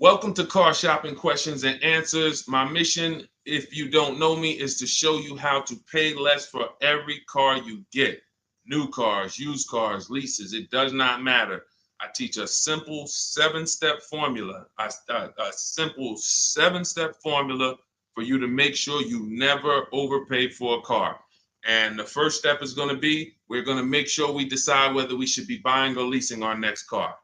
Welcome to Car Shopping Questions and Answers. My mission, if you don't know me, is to show you how to pay less for every car you get. New cars, used cars, leases, it does not matter. I teach a simple seven-step formula, a simple seven-step formula for you to make sure you never overpay for a car. And the first step is going to be, we're going to make sure we decide whether we should be buying or leasing our next car.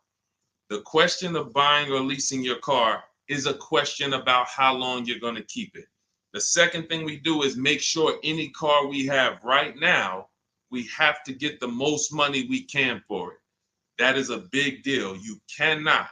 The question of buying or leasing your car is a question about how long you're going to keep it. The second thing we do is make sure any car we have right now, we have to get the most money we can for it. That is a big deal. You cannot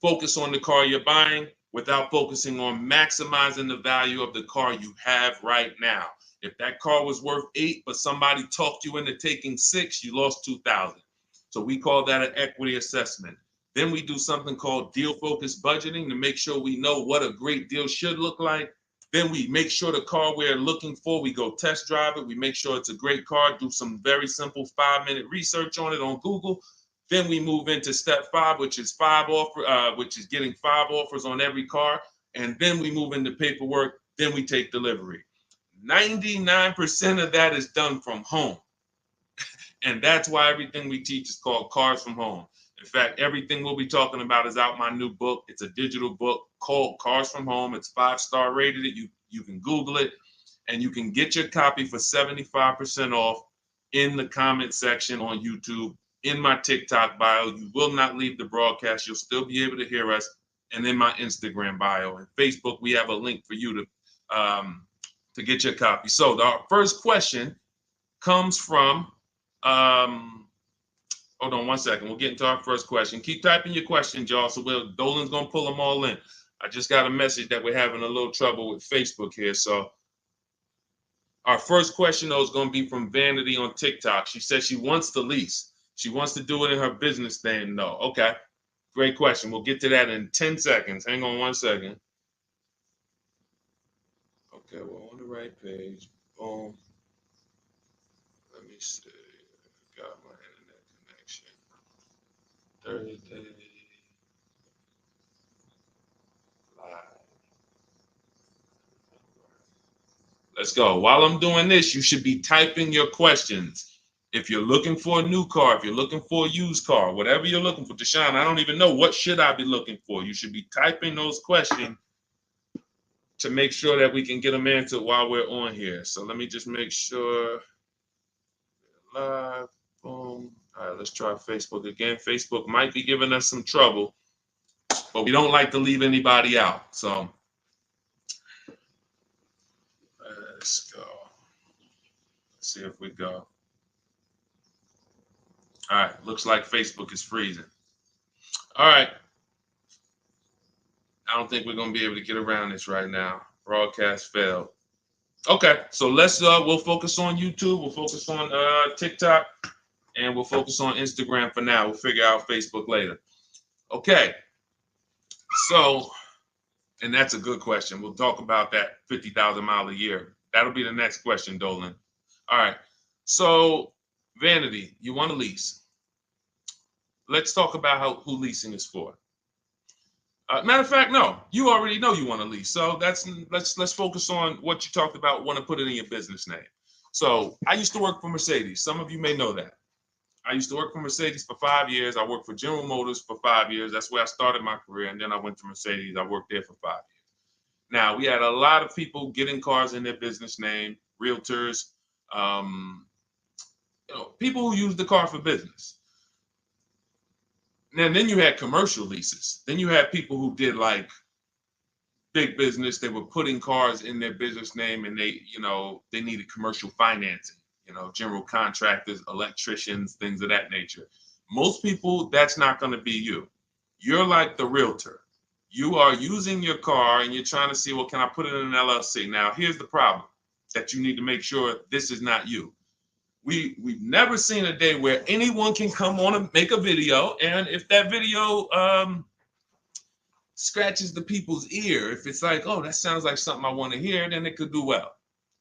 focus on the car you're buying without focusing on maximizing the value of the car you have right now. If that car was worth 8, but somebody talked you into taking 6, you lost 2,000. So we call that an equity assessment. Then we do something called deal focused budgeting to make sure we know what a great deal should look like. Then we make sure the car we're looking for, we go test drive it. We make sure it's a great car, do some very simple 5-minute research on it on Google. Then we move into step 5, which is getting 5 offers on every car. And then we move into paperwork. Then we take delivery. 99% of that is done from home. And that's why everything we teach is called Cars from Home. In fact, everything we'll be talking about is out my new book. It's a digital book called Cars from Home. It's 5-star rated. You can Google it, and you can get your copy for 75% off in the comment section on YouTube, in my TikTok bio. You will not leave the broadcast. You'll still be able to hear us. And in my Instagram bio and Facebook, we have a link for you to get your copy. So our first question comes from hold on one second. We'll get into our first question. Keep typing your questions, y'all. So Dolan's gonna pull them all in. I just got a message that we're having a little trouble with Facebook here. So our first question though is gonna be from Vanity on TikTok. She says she wants to lease. She wants to do it in her business name though. Okay, great question. We'll get to that in 10 seconds. Hang on one second. Okay, we're on the right page. Boom. Let me see. Got my internet connection. Thursday live. Let's go. While I'm doing this, you should be typing your questions. If you're looking for a new car, if you're looking for a used car, whatever you're looking for, Deshone, I don't even know what should I be looking for. You should be typing those questions to make sure that we can get them answered while we're on here. So let me just make sure. Live. Boom. All right, let's try Facebook again. Facebook might be giving us some trouble, but we don't like to leave anybody out. So let's go. Let's see if we go. All right, looks like Facebook is freezing. All right. I don't think we're going to be able to get around this right now. Broadcast failed. Okay, so we'll focus on YouTube. We'll focus on TikTok. And we'll focus on Instagram for now. We'll figure out Facebook later. Okay. So, and that's a good question. We'll talk about that 50,000 mile a year. That'll be the next question, Dolan. All right. So, Vanity, you want to lease. Let's talk about who leasing is for. Matter of fact, no, you already know you want to lease. So let's focus on what you talked about, want to put it in your business name. So I used to work for Mercedes. Some of you may know that. I used to work for Mercedes for 5 years. I worked for General Motors for 5 years. That's where I started my career. And then I went to Mercedes. I worked there for 5 years. Now, we had a lot of people getting cars in their business name, realtors, people who use the car for business. And then you had commercial leases. Then you had people who did like big business. They were putting cars in their business name and they needed commercial financing. General contractors, electricians, things of that nature. Most people, that's not going to be you. You're like the realtor. You are using your car and you're trying to see, well, can I put it in an LLC? Now, here's the problem that you need to make sure this is not you. We've never seen a day where anyone can come on and make a video, and if that video scratches the people's ear, if it's like, oh, that sounds like something I want to hear, then it could do well,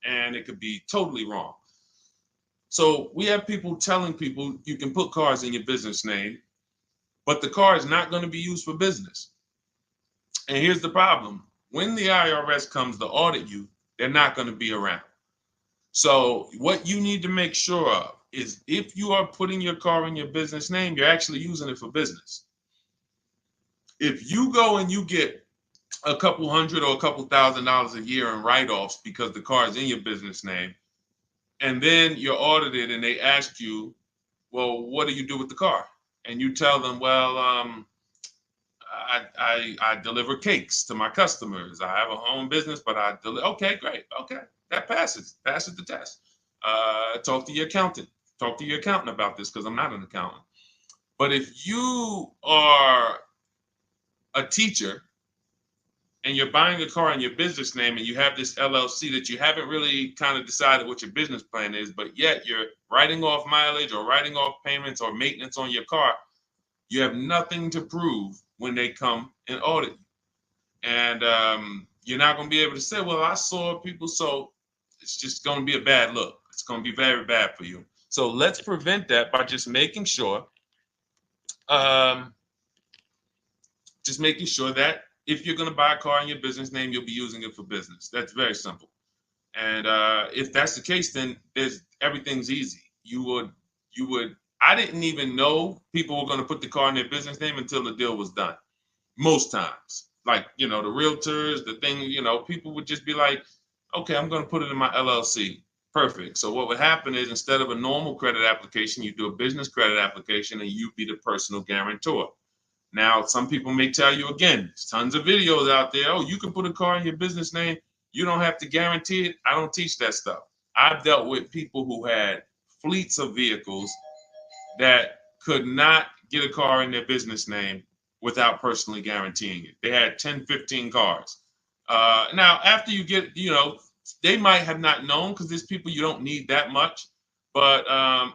and it could be totally wrong. So we have people telling people you can put cars in your business name, but the car is not going to be used for business. And here's the problem. When the IRS comes to audit you, they're not going to be around. So what you need to make sure of is if you are putting your car in your business name, you're actually using it for business. If you go and you get a couple hundred or a couple $1,000s a year in write-offs because the car is in your business name, and then you're audited and they ask you, well, what do you do with the car? And you tell them, well, I deliver cakes to my customers. I have a home business, but I deliver. Okay, great. Okay, that passes the test. Talk to your accountant. Talk to your accountant about this because I'm not an accountant. But if you are a teacher and you're buying a car in your business name and you have this LLC that you haven't really kind of decided what your business plan is, but yet you're writing off mileage or writing off payments or maintenance on your car, you have nothing to prove when they come and audit you. And you're not going to be able to say, well, I saw people. So it's just going to be a bad look. It's going to be very bad for you. So let's prevent that by just making sure that if you're going to buy a car in your business name, you'll be using it for business. That's very simple. And if that's the case, then everything's easy. I didn't even know people were going to put the car in their business name until the deal was done. Most times, like, the realtors, the thing, people would just be like, okay, I'm going to put it in my LLC. Perfect. So what would happen is instead of a normal credit application, you do a business credit application and you be the personal guarantor. Now, some people may tell you, again, there's tons of videos out there. Oh, you can put a car in your business name. You don't have to guarantee it. I don't teach that stuff. I've dealt with people who had fleets of vehicles that could not get a car in their business name without personally guaranteeing it. They had 10, 15 cars. Now, after you get, they might have not known because there's people you don't need that much, but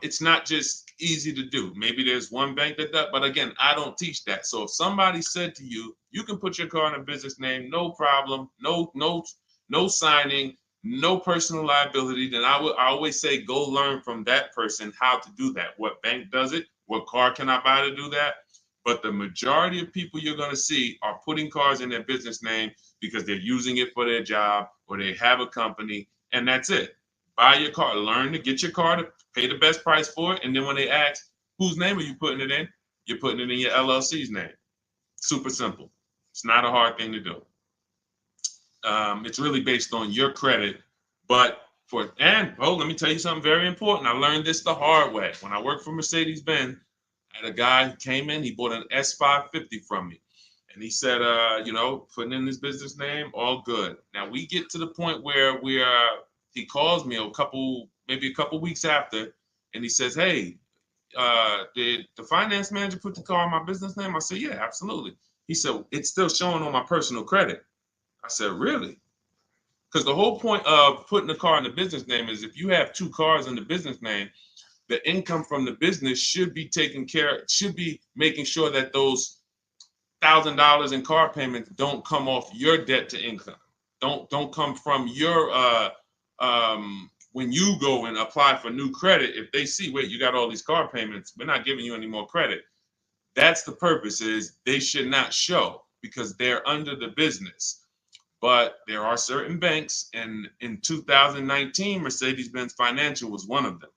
it's not just easy to do. Maybe there's one bank that does, but again, I don't teach that. So if somebody said to you, you can put your car in a business name, no problem, no signing, no personal liability, then I always say go learn from that person how to do that. What bank does it? What car can I buy to do that? But the majority of people you're going to see are putting cars in their business name because they're using it for their job or they have a company, and that's it. Buy your car, learn to get your car to pay the best price for it, and then when they ask, whose name are you putting it in? You're putting it in your LLC's name. Super simple. It's not a hard thing to do. It's really based on your credit, but let me tell you something very important. I learned this the hard way. When I worked for Mercedes-Benz, I had a guy who came in, he bought an S550 from me. And he said, putting in his business name, all good. Now we get to the point where he calls me maybe a couple weeks after, and he says, hey, did the finance manager put the car on my business name? I said, yeah, absolutely. He said, it's still showing on my personal credit. I said, really? Because the whole point of putting the car in the business name is if you have two cars in the business name, the income from the business should be making sure that those $1,000 in car payments don't come off your debt to income. Don't come from your when you go and apply for new credit. If they see, wait, you got all these car payments, we're not giving you any more credit. That's the purpose, is they should not show because they're under the business. But there are certain banks, and in 2019, Mercedes-Benz Financial was one of them,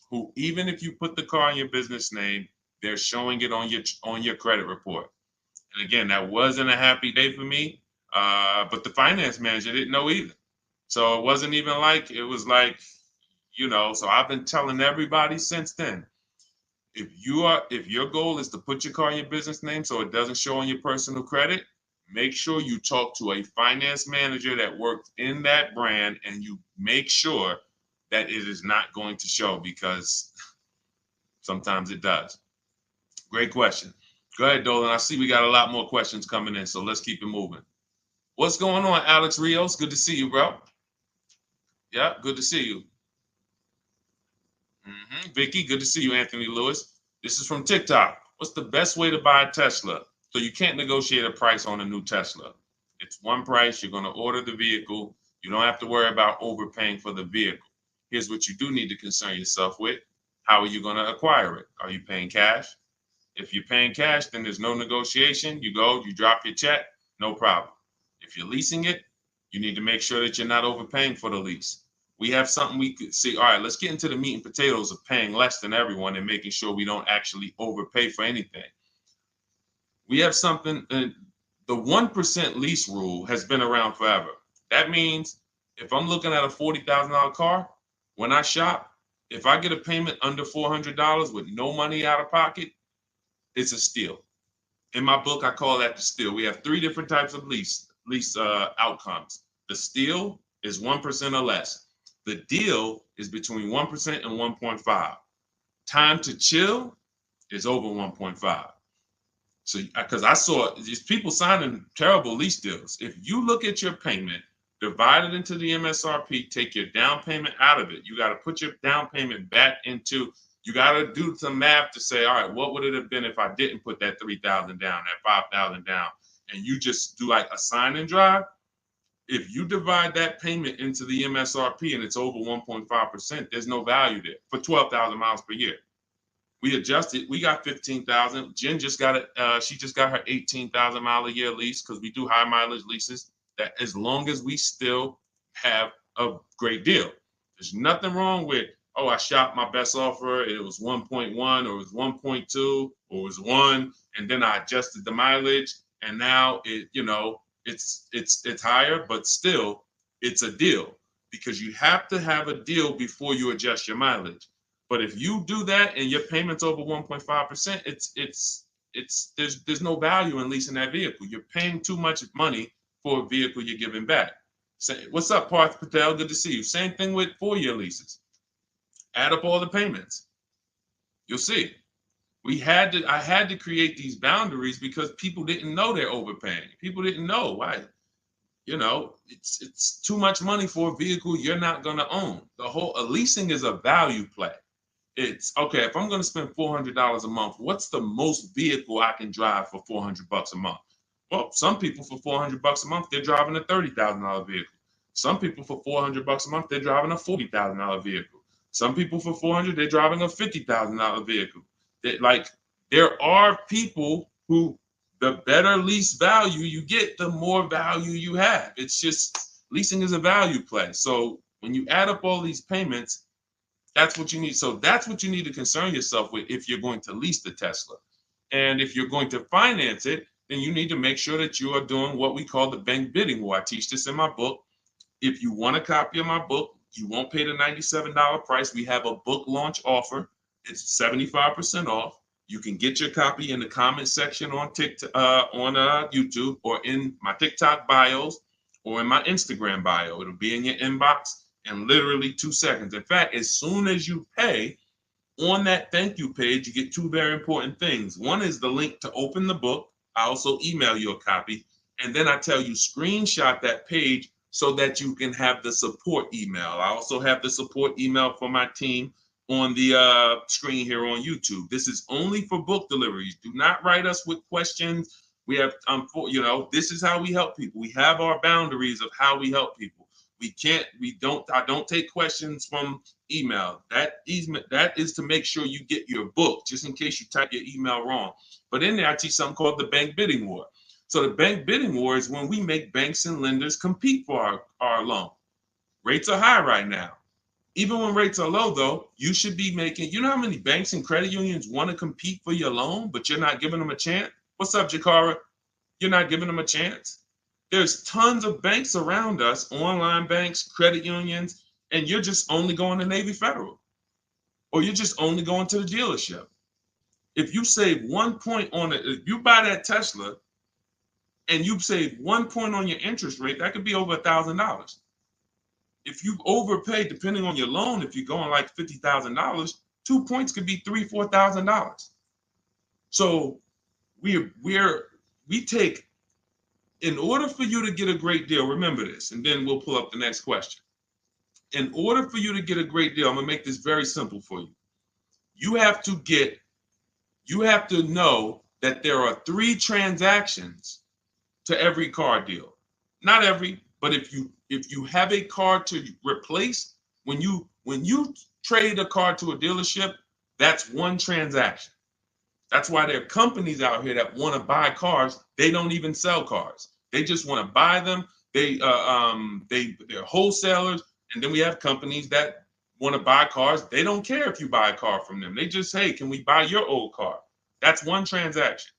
who even if you put the car in your business name, they're showing it on your credit report. And again, that wasn't a happy day for me, but the finance manager didn't know either. So it wasn't even like, it was like, so I've been telling everybody since then, if your goal is to put your car in your business name so it doesn't show on your personal credit, make sure you talk to a finance manager that works in that brand and you make sure that it is not going to show, because sometimes it does. Great question. Go ahead, Dolan. I see we got a lot more questions coming in, so let's keep it moving. What's going on, Alex Rios? Good to see you, bro. Yeah, good to see you. Vicky, good to see you, Anthony Lewis. This is from TikTok. What's the best way to buy a Tesla? So you can't negotiate a price on a new Tesla. It's one price. You're going to order the vehicle. You don't have to worry about overpaying for the vehicle. Here's what you do need to concern yourself with. How are you going to acquire it? Are you paying cash? If you're paying cash, then there's no negotiation. You go, you drop your check, no problem. If you're leasing it, you need to make sure that you're not overpaying for the lease. We have something we could see. All right, let's get into the meat and potatoes of paying less than everyone and making sure we don't actually overpay for anything. We have something, the 1% lease rule has been around forever. That means if I'm looking at a $40,000 car, when I shop, if I get a payment under $400 with no money out of pocket, it's a steal. In my book, I call that the steal. We have 3 different types of lease outcomes. The steal is 1% or less. The deal is between 1% and 1.5. Time to chill is over 1.5. So, because I saw these people signing terrible lease deals. If you look at your payment, divide it into the MSRP, take your down payment out of it. You got to put your down payment back into, you got to do some math to say, all right, what would it have been if I didn't put that 3,000 down, that 5,000 down, and you just do like a sign and drive? If you divide that payment into the MSRP and it's over 1.5%, there's no value there for 12,000 miles per year. We adjusted. We got 15,000. Jen just got it. She just got her 18,000 mile a year lease because we do high mileage leases. That as long as we still have a great deal, there's nothing wrong with, oh, I shopped my best offer. It was 1.1 or it was 1.2 or it was 1, and then I adjusted the mileage, and now it's higher, but still it's a deal because you have to have a deal before you adjust your mileage. But if you do that and your payment's over 1.5%, there's no value in leasing that vehicle. You're paying too much money for a vehicle you're giving back. Say, what's up, Parth Patel? Good to see you. Same thing with 4-year leases. Add up all the payments. You'll see. I had to create these boundaries because people didn't know they're overpaying. People didn't know why. It's too much money for a vehicle you're not going to own. Leasing is a value play. It's okay, if I'm going to spend $400 a month, what's the most vehicle I can drive for $400 a month? Well, some people for $400 a month, they're driving a $30,000 vehicle. Some people for $400 a month, they're driving a $40,000 vehicle. Some people for $400, they're driving a $50,000 vehicle. There are people who, the better lease value you get, the more value you have. It's just, leasing is a value play. So when you add up all these payments, that's what you need. So that's what you need to concern yourself with if you're going to lease the Tesla. And if you're going to finance it, then you need to make sure that you are doing what we call the bank bidding war. I teach this in my book. If you want a copy of my book, you won't pay the $97 price. We have a book launch offer. It's 75% off. You can get your copy in the comment section on TikTok, on YouTube, or in my TikTok bios, or in my Instagram bio. It'll be in your inbox in literally 2 seconds. In fact, as soon as you pay, on that thank you page, you get 2 very important things. One is the link to open the book. I also email you a copy. And then I tell you, screenshot that page so that you can have the support email. I also have the support email for my team on the screen here on YouTube. This is only for book deliveries. Do not write us with questions. We have, this is how we help people. We have our boundaries of how we help people. I don't take questions from email. That is to make sure you get your book, just in case you type your email wrong. But in there, I teach something called the bank bidding war. So the bank bidding war is when we make banks and lenders compete for our loan. Rates are high right now. Even when rates are low, though, you should be making, you know how many banks and credit unions want to compete for your loan, but you're not giving them a chance? What's up, Jakara? You're not giving them a chance? There's tons of banks around us, online banks, credit unions, and you're just only going to Navy Federal, or you're just only going to the dealership. If you save 1 point on it, if you buy that Tesla and you save 1 point on your interest rate, that could be over $1,000. If you overpay, depending on your loan, if you're going like $50,000, 2 points could be $3,000, $4,000. So we take, in order for you to get a great deal, remember this, and then we'll pull up the next question. In order for you to get a great deal, I'm gonna make this very simple for you. You have to know that there are 3 transactions to every car deal. Not every, but if you have a car to replace, when you trade a car to a dealership, that's 1 transaction. That's why there are companies out here that want to buy cars. They don't even sell cars. They just want to buy them. They're wholesalers, and then we have companies that want to buy cars. They don't care if you buy a car from them. They just say, "Can we buy your old car?" That's one transaction.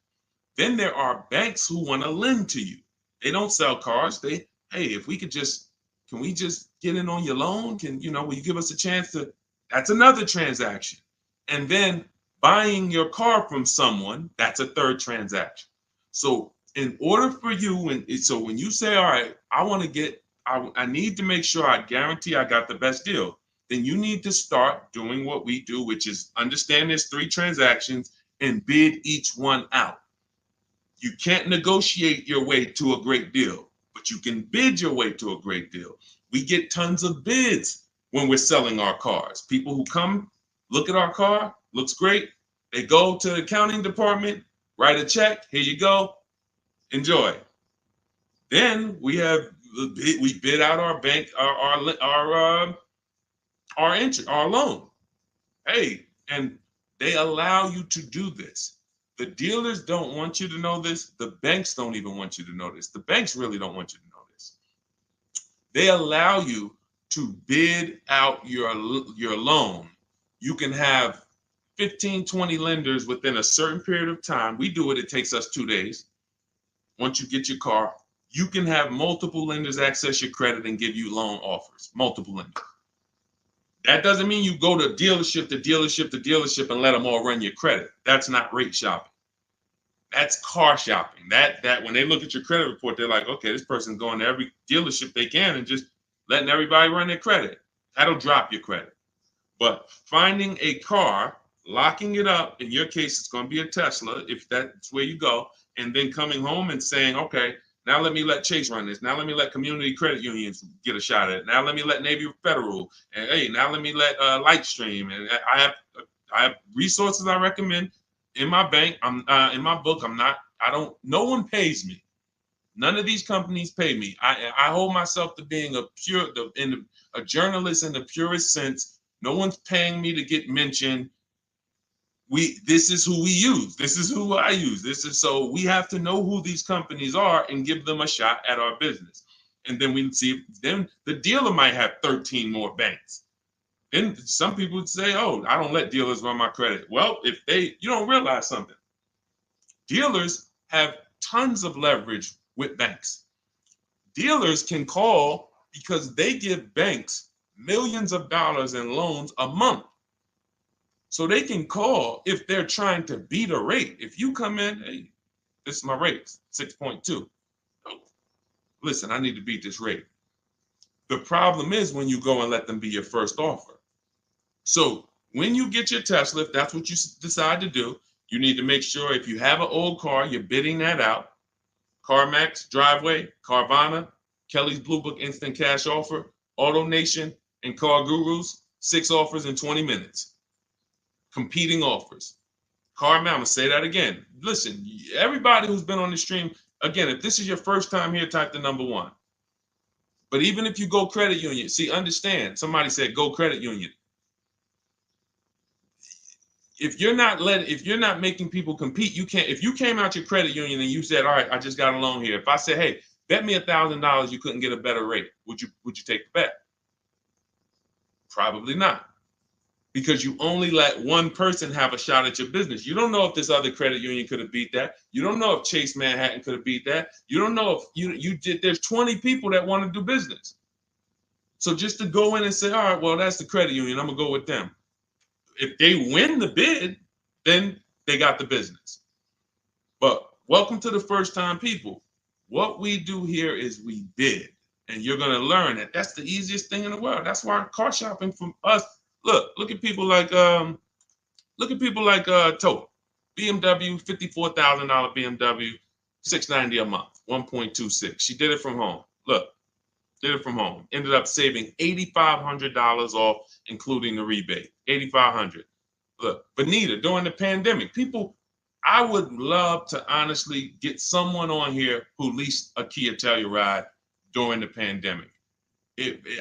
Then there are banks who want to lend to you. They don't sell cars. Hey, if we could just, can we just get in on your loan? Will you give us a chance to? That's another transaction. And then buying your car from someone, that's a third transaction. So in order for you, so when you say, all right, I need to make sure I guarantee I got the best deal, then you need to start doing what we do, which is understand there's 3 transactions and bid each one out. You can't negotiate your way to a great deal, but you can bid your way to a great deal. We get tons of bids when we're selling our cars. People who come, look at our car, looks great. They go to the accounting department, write a check. Here you go. Enjoy. Then we bid out our bank, our loan. Hey, and they allow you to do this. The dealers don't want you to know this. The banks don't even want you to know this. The banks really don't want you to know this. They allow you to bid out your loan. You can have 15, 20 lenders within a certain period of time. We do it. It takes us 2 days. Once you get your car, you can have multiple lenders access your credit and give you loan offers. Multiple lenders. That doesn't mean you go to dealership to dealership to dealership and let them all run your credit. That's not rate shopping. That's car shopping. That when they look at your credit report, they're like, okay, this person's going to every dealership they can and just letting everybody run their credit. That'll drop your credit. But finding a car, locking it up, in your case, it's going to be a Tesla, if that's where you go, and then coming home and saying, okay, now let me let Chase run this. Now let me let community credit unions get a shot at it. Now let me let Navy Federal. And hey, now let me let Lightstream. And I have resources I recommend in my bank. I'm in my book. No one pays me. None of these companies pay me. I hold myself to being a journalist in the purest sense. No one's paying me to get mentioned. This is who we use. This is who I use. So we have to know who these companies are and give them a shot at our business. And then we see, then the dealer might have 13 more banks. Then some people would say, oh, I don't let dealers run my credit. Well, you don't realize something. Dealers have tons of leverage with banks. Dealers can call because they give banks millions of dollars in loans a month. So they can call if they're trying to beat a rate. If you come in, hey, this is my rate, 6.2. Oh, listen, I need to beat this rate. The problem is when you go and let them be your first offer. So when you get your Tesla, if that's what you decide to do, you need to make sure if you have an old car, you're bidding that out. CarMax, Driveway, Carvana, Kelly's Blue Book Instant Cash Offer, AutoNation, and Car Gurus, 6 offers in 20 minutes. Competing offers. CarMax, I'm going to say that again. Listen, everybody who's been on the stream, again, if this is your first time here, type the number 1. But even if you go credit union, see, understand, somebody said go credit union. If you're not making people compete, you can't. If you came out your credit union and you said, all right, I just got a loan here. If I said, hey, bet me $1,000 you couldn't get a better rate, would you take the bet? Probably not. Because you only let one person have a shot at your business. You don't know if this other credit union could have beat that. You don't know if Chase Manhattan could have beat that. You don't know if you did. There's 20 people that want to do business. So just to go in and say, all right, well, that's the credit union, I'm going to go with them. If they win the bid, then they got the business. But welcome to the first time people. What we do here is we bid. And you're going to learn that that's the easiest thing in the world. That's why car shopping from us. Look at people like Tote, BMW, $54,000 BMW, $690 a month, 1.26. She did it from home. Did it from home. Ended up saving $8,500 off, including the rebate. $8,500. Look, Benita, during the pandemic, I would love to honestly get someone on here who leased a Kia Telluride during the pandemic.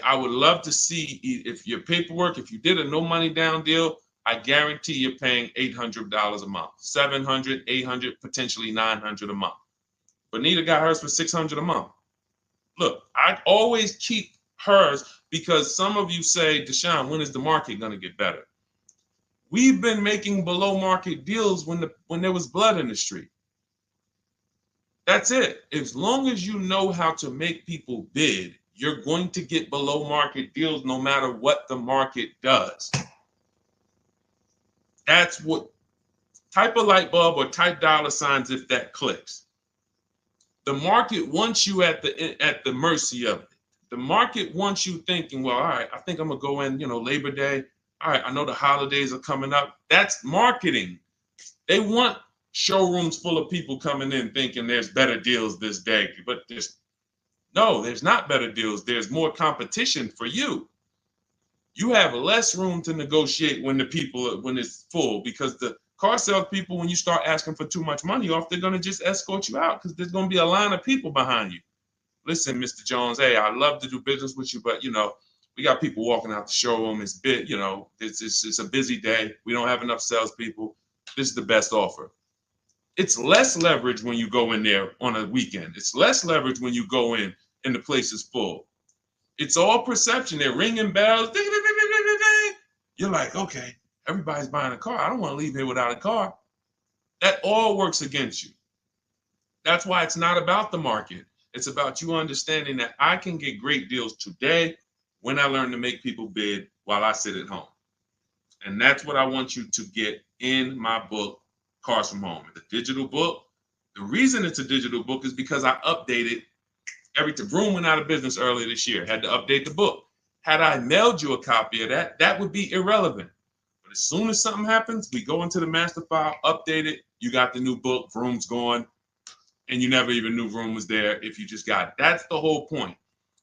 I would love to see if your paperwork, if you did a no money down deal, I guarantee you're paying $800 a month, 700, 800, potentially 900 a month. Bonita got hers for 600 a month. Look, I always keep hers because some of you say, Deshone, when is the market going to get better? We've been making below market deals when there was blood in the street. That's it. As long as you know how to make people bid, you're going to get below market deals no matter what the market does. That's what, type a light bulb or type dollar signs if that clicks. The market wants you at the mercy of it. The market wants you thinking, well, all right, I think I'm gonna go in, Labor Day. All right, I know the holidays are coming up. That's marketing. They want showrooms full of people coming in thinking there's better deals this day, but there's not better deals. There's more competition for you. You have less room to negotiate when it's full, because the car sales people, when you start asking for too much money off, they're going to just escort you out because there's going to be a line of people behind you. Listen, Mr. Jones, hey, I'd love to do business with you, but we got people walking out the showroom. It's it's a busy day. We don't have enough salespeople. This is the best offer. It's less leverage when you go in there on a weekend. It's less leverage when you go in and the place is full. It's all perception. They're ringing bells. You're like, okay, everybody's buying a car. I don't want to leave here without a car. That all works against you. That's why it's not about the market. It's about you understanding that I can get great deals today when I learn to make people bid while I sit at home. And that's what I want you to get in my book, Cars from Home. It's a digital book. The reason it's a digital book is because I updated Vroom went out of business earlier this year. Had to update the book. Had I mailed you a copy of that would be irrelevant. But as soon as something happens, we go into the master file, update it. You got the new book. Vroom's gone, and you never even knew Vroom was there if you just got it. That's the whole point.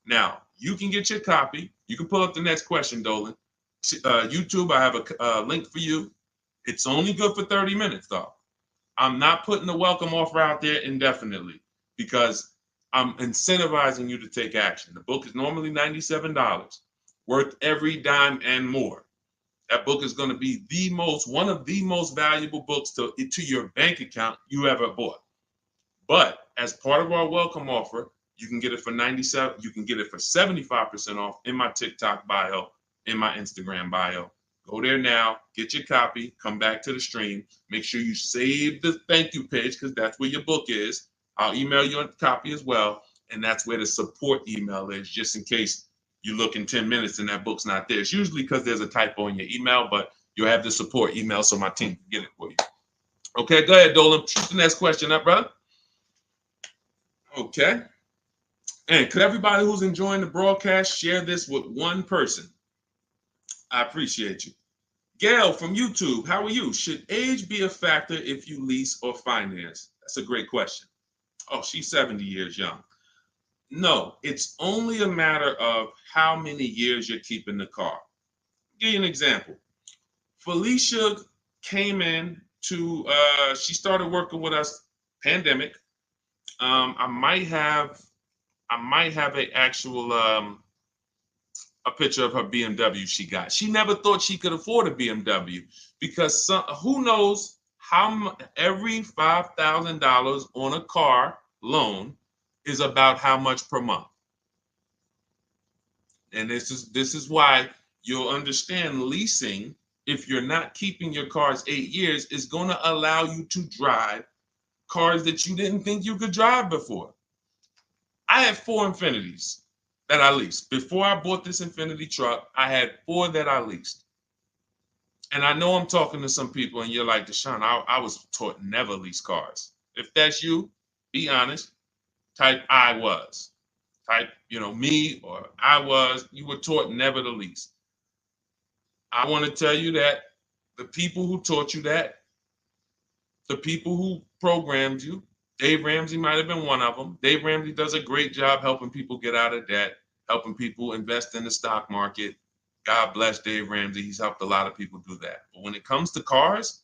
Now you can get your copy. You can pull up the next question, Dolan. YouTube, I have a link for you. It's only good for 30 minutes, though. I'm not putting the welcome offer out there indefinitely because I'm incentivizing you to take action. The book is normally $97, worth every dime and more. That book is going to be one of the most valuable books to your bank account you ever bought. But as part of our welcome offer, you can get it for $97. You can get it for 75% off in my TikTok bio, in my Instagram bio. Go there now, get your copy, come back to the stream. Make sure you save the thank you page because that's where your book is. I'll email you a copy as well. And that's where the support email is, just in case you look in 10 minutes and that book's not there. It's usually because there's a typo in your email, but you'll have the support email so my team can get it for you. Okay, go ahead, Dolan. Shoot the next question up, brother. Okay. And could everybody who's enjoying the broadcast share this with one person? I appreciate you. Gail from YouTube, how are you? Should age be a factor if you lease or finance? That's a great question. Oh, she's 70 years young. No, it's only a matter of how many years you're keeping the car. I'll give you an example. Felicia came in she started working with us, pandemic. I might have a picture of her BMW she got. She never thought she could afford a BMW because who knows how every $5,000 on a car loan is about how much per month. And this is why you'll understand leasing, if you're not keeping your cars 8 years, is going to allow you to drive cars that you didn't think you could drive before. I had 4 Infinities that I leased. Before I bought this Infinity truck, I had 4 that I leased. And I know I'm talking to some people and you're like, Deshone, I was taught never lease cars. If that's you, be honest. Type I was. Type, me or I was. You were taught never to lease. I want to tell you that the people who taught you that, the people who programmed you, Dave Ramsey might have been one of them. Dave Ramsey does a great job helping people get out of debt, helping people invest in the stock market. God bless Dave Ramsey. He's helped a lot of people do that. But when it comes to cars,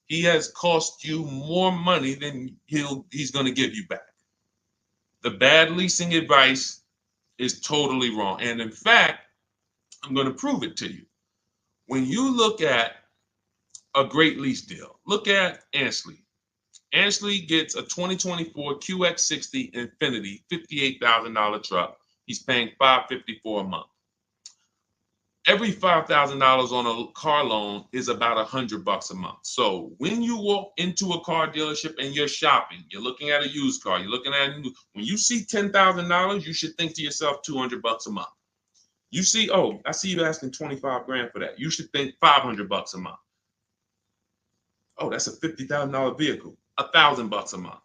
he has cost you more money than he's going to give you back. The bad leasing advice is totally wrong. And in fact, I'm going to prove it to you. When you look at a great lease deal. Look at Ansley. Ansley gets a 2024 QX60 Infinity $58,000 truck. He's paying $554 a month. Every $5,000 on a car loan is about $100 a month. So when you walk into a car dealership and you're shopping, you're looking at a used car, you're looking at a new, when you see $10,000, you should think to yourself $200 a month. You see, oh, I see you asking 25 grand for that. You should think $500 a month. Oh, that's a $50,000 vehicle, $1,000 a month.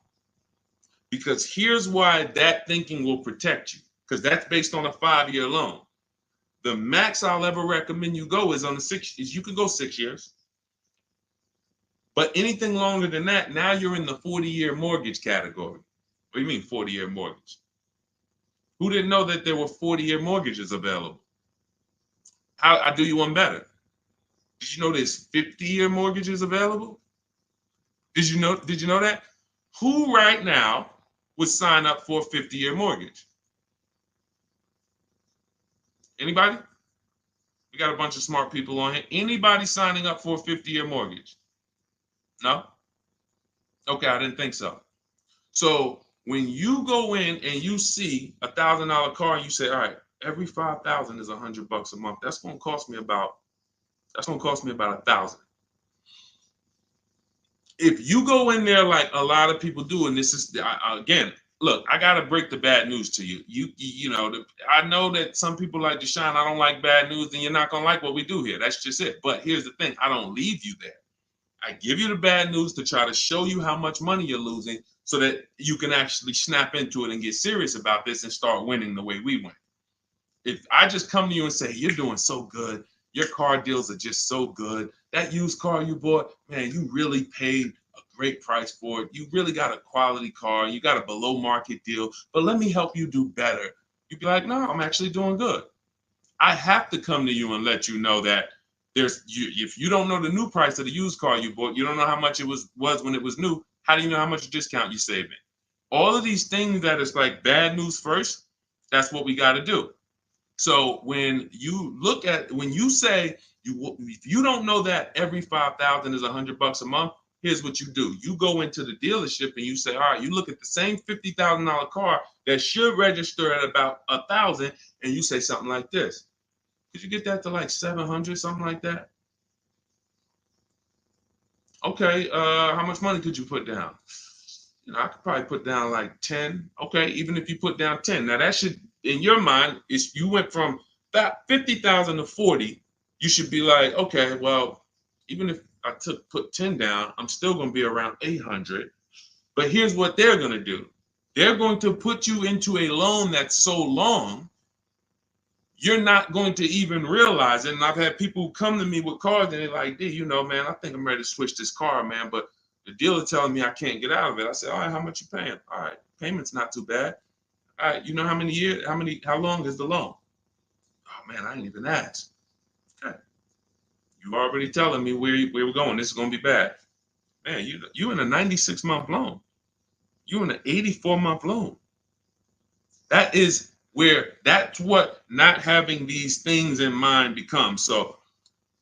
Because here's why that thinking will protect you, because that's based on a 5-year loan. The max I'll ever recommend you go is on the 6 years. You can go 6 years. But anything longer than that, now you're in the 40-year mortgage category. What do you mean 40-year mortgage? Who didn't know that there were 40-year mortgages available? I'll do you one better. Did you know there's 50-year mortgages available? Did you know that? Who right now would sign up for a 50-year mortgage? Anybody? We got a bunch of smart people on here. Anybody signing up for a 50-year mortgage? No? Okay, I didn't think so. So when you go in and you see $1,000 car and you say, all right, every 5,000 is $100 a month. That's going to cost me about $1,000. If you go in there like a lot of people do, and this is again, look, I gotta break the bad news to you. I know that some people like Deshone, I don't like bad news, and you're not gonna like what we do here. That's just it. But here's the thing: I don't leave you there. I give you the bad news to try to show you how much money you're losing, so that you can actually snap into it and get serious about this and start winning the way we win. If I just come to you and say, you're doing so good, your car deals are just so good, that used car you bought, man, you really paid a great price for it. You really got a quality car. You got a below market deal, but let me help you do better. You'd be like, no, I'm actually doing good. I have to come to you and let you know that if you don't know the new price of the used car you bought, you don't know how much it was when it was new. How do you know how much discount you saving? All of these things that is like bad news first, that's what we got to do. So when you say if you don't know that every 5,000 is $100 a month, here's what you do. You go into the dealership and you say, all right, you look at the same $50,000 car that should register at about 1,000, and you say something like this. Could you get that to like 700, something like that? Okay, how much money could you put down? I could probably put down like 10. Okay, even if you put down 10. Now that should, in your mind, if you went from that 50,000 to 40, you should be like, okay, well, even if I put 10 down, I'm still going to be around 800. But here's what they're going to do. They're going to put you into a loan that's so long, you're not going to even realize it. And I've had people who come to me with cars and they're like, D, man, I think I'm ready to switch this car, man, but the dealer telling me I can't get out of it. I said, all right, how much you paying? All right, payment's not too bad. All right, you know how many years, how long is the loan? Oh man, I ain't even asked. Okay. You already telling me where we're going. This is gonna be bad. Man, you in a 96-month loan. You in an 84-month loan. That's what not having these things in mind becomes. So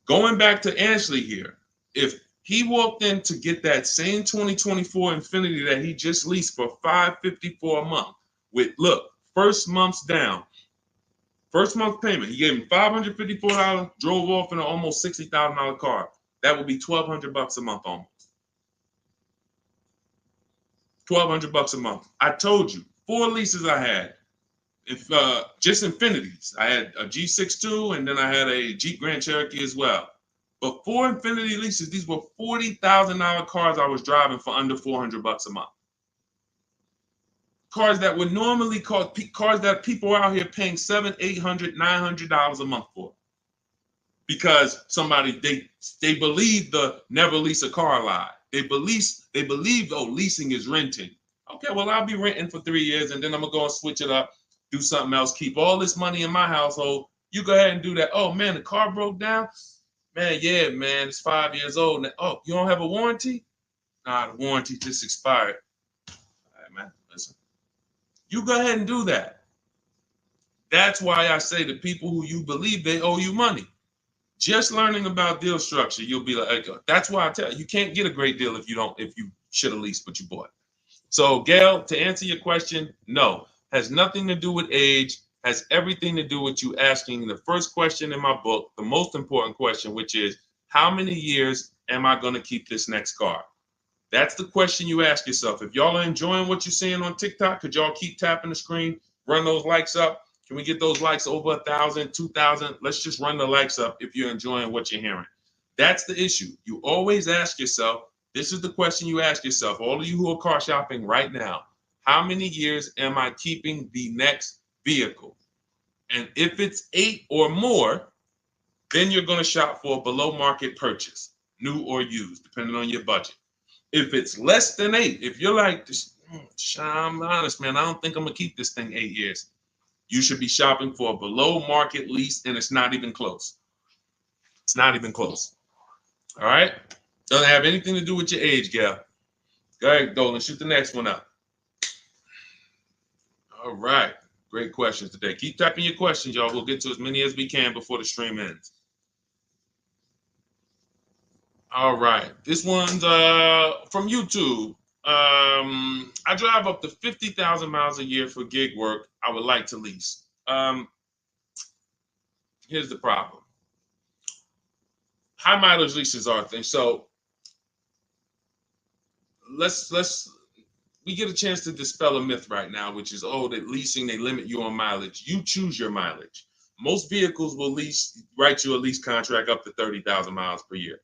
going back to Ashley here, if he walked in to get that same 2024 Infinity that he just leased for $554 a month with, look, first month's down, first month payment, he gave him $554, drove off in an almost $60,000 car. That would be $1,200 a month almost. $1,200 a month. I told you, 4 leases I had. If just Infinities. I had a G62 and then I had a Jeep Grand Cherokee as well. But 4 Infinity leases, these were $40,000 cars I was driving for under $400 a month. Cars that would normally cost, cars that people are out here paying $700, $800, $900 a month for. Because they believe the never lease a car lie. They believe, oh, leasing is renting. Okay, well, I'll be renting for 3 years and then I'm gonna go and switch it up, do something else, keep all this money in my household. You go ahead and do that. Oh man, the car broke down. Man, yeah, man, it's 5 years old. Now, oh, you don't have a warranty? Nah, the warranty just expired. All right, man, listen. You go ahead and do that. That's why I say to people who you believe they owe you money. Just learning about deal structure, you'll be like, that's why I tell you, you can't get a great deal if you should have leased what you bought. So, Gail, to answer your question, no, has nothing to do with age, has everything to do with you asking the first question in my book, the most important question, which is, how many years am I going to keep this next car? That's the question you ask yourself. If y'all are enjoying what you're seeing on TikTok, could y'all keep tapping the screen, run those likes up? Can we get those likes over 1,000, 2,000? Let's just run the likes up if you're enjoying what you're hearing. That's the issue. You always ask yourself, this is the question you ask yourself, all of you who are car shopping right now, how many years am I keeping the next vehicle? And if it's 8 or more, then you're going to shop for a below market purchase, new or used, depending on your budget. If it's less than 8, if you're like, I'm honest, man, I don't think I'm going to keep this thing 8 years. You should be shopping for a below market lease, and it's not even close. It's not even close. All right? Doesn't have anything to do with your age, Gail. Go ahead, Dolan, shoot the next one up. All right. Great questions today. Keep typing your questions, y'all. We'll get to as many as we can before the stream ends. All right. This one's from YouTube. I drive up to 50,000 miles a year for gig work. I would like to lease. Here's the problem. High mileage leases are a thing. So we get a chance to dispel a myth right now, which is, oh, that leasing, they limit you on mileage. You choose your mileage. Most vehicles will write you a lease contract up to 30,000 miles per year.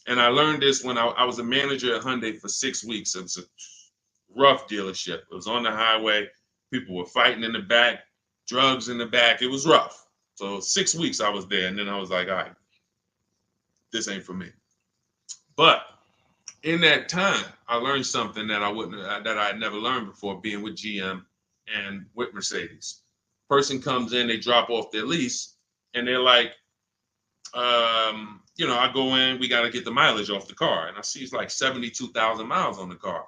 And I learned this when I was a manager at Hyundai for 6 weeks. It was a rough dealership. It was on the highway. People were fighting in the back, drugs in the back. It was rough. So 6 weeks I was there, and then I was like, all right, this ain't for me. But in that time, I learned something that I had never learned before, being with GM and with Mercedes. Person comes in, they drop off their lease, and they're like, I go in, we got to get the mileage off the car. And I see it's like 72,000 miles on the car.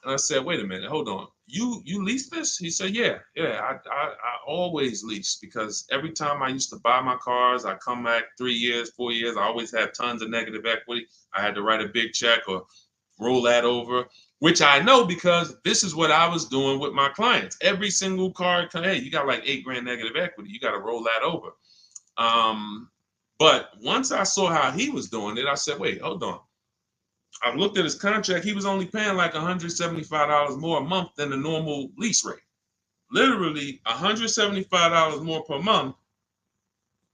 And I said, wait a minute, hold on. You lease this? He said, yeah, I always lease, because every time I used to buy my cars, I come back 3 years, 4 years, I always had tons of negative equity. I had to write a big check or roll that over, which I know because this is what I was doing with my clients. Every single car, hey, you got like $8,000 negative equity. You got to roll that over. But once I saw how he was doing it, I said, wait, hold on. I looked at his contract. He was only paying like $175 more a month than the normal lease rate. Literally $175 more per month.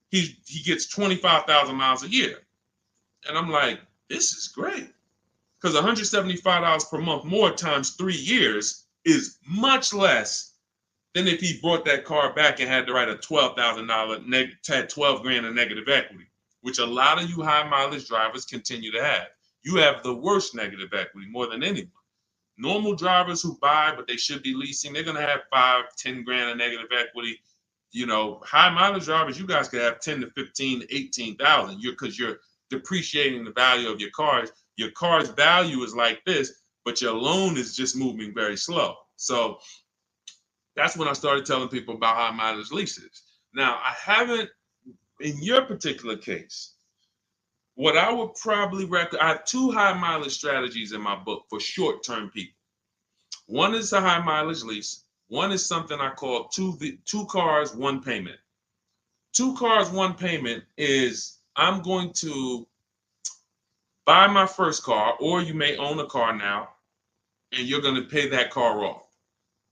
He gets 25,000 miles a year. And I'm like, this is great. Because $175 per month more times 3 years is much less than if he brought that car back and had to write a $12,000 had $12,000 in negative equity, which a lot of you high mileage drivers continue to have. You have the worst negative equity more than anyone. Normal drivers who buy, but they should be leasing, they're going to have $5,000-10,000 in negative equity. High mileage drivers, you guys could have 10 to 15, 18,000 because you're depreciating the value of your cars. Your car's value is like this, but your loan is just moving very slow. So that's when I started telling people about high mileage leases. Now, I haven't, in your particular case, what I would probably recommend, I have 2 high mileage strategies in my book for short-term people. One is a high mileage lease. One is something I call two cars, one payment. 2 cars, one payment is I'm going to buy my first car, or you may own a car now, and you're going to pay that car off.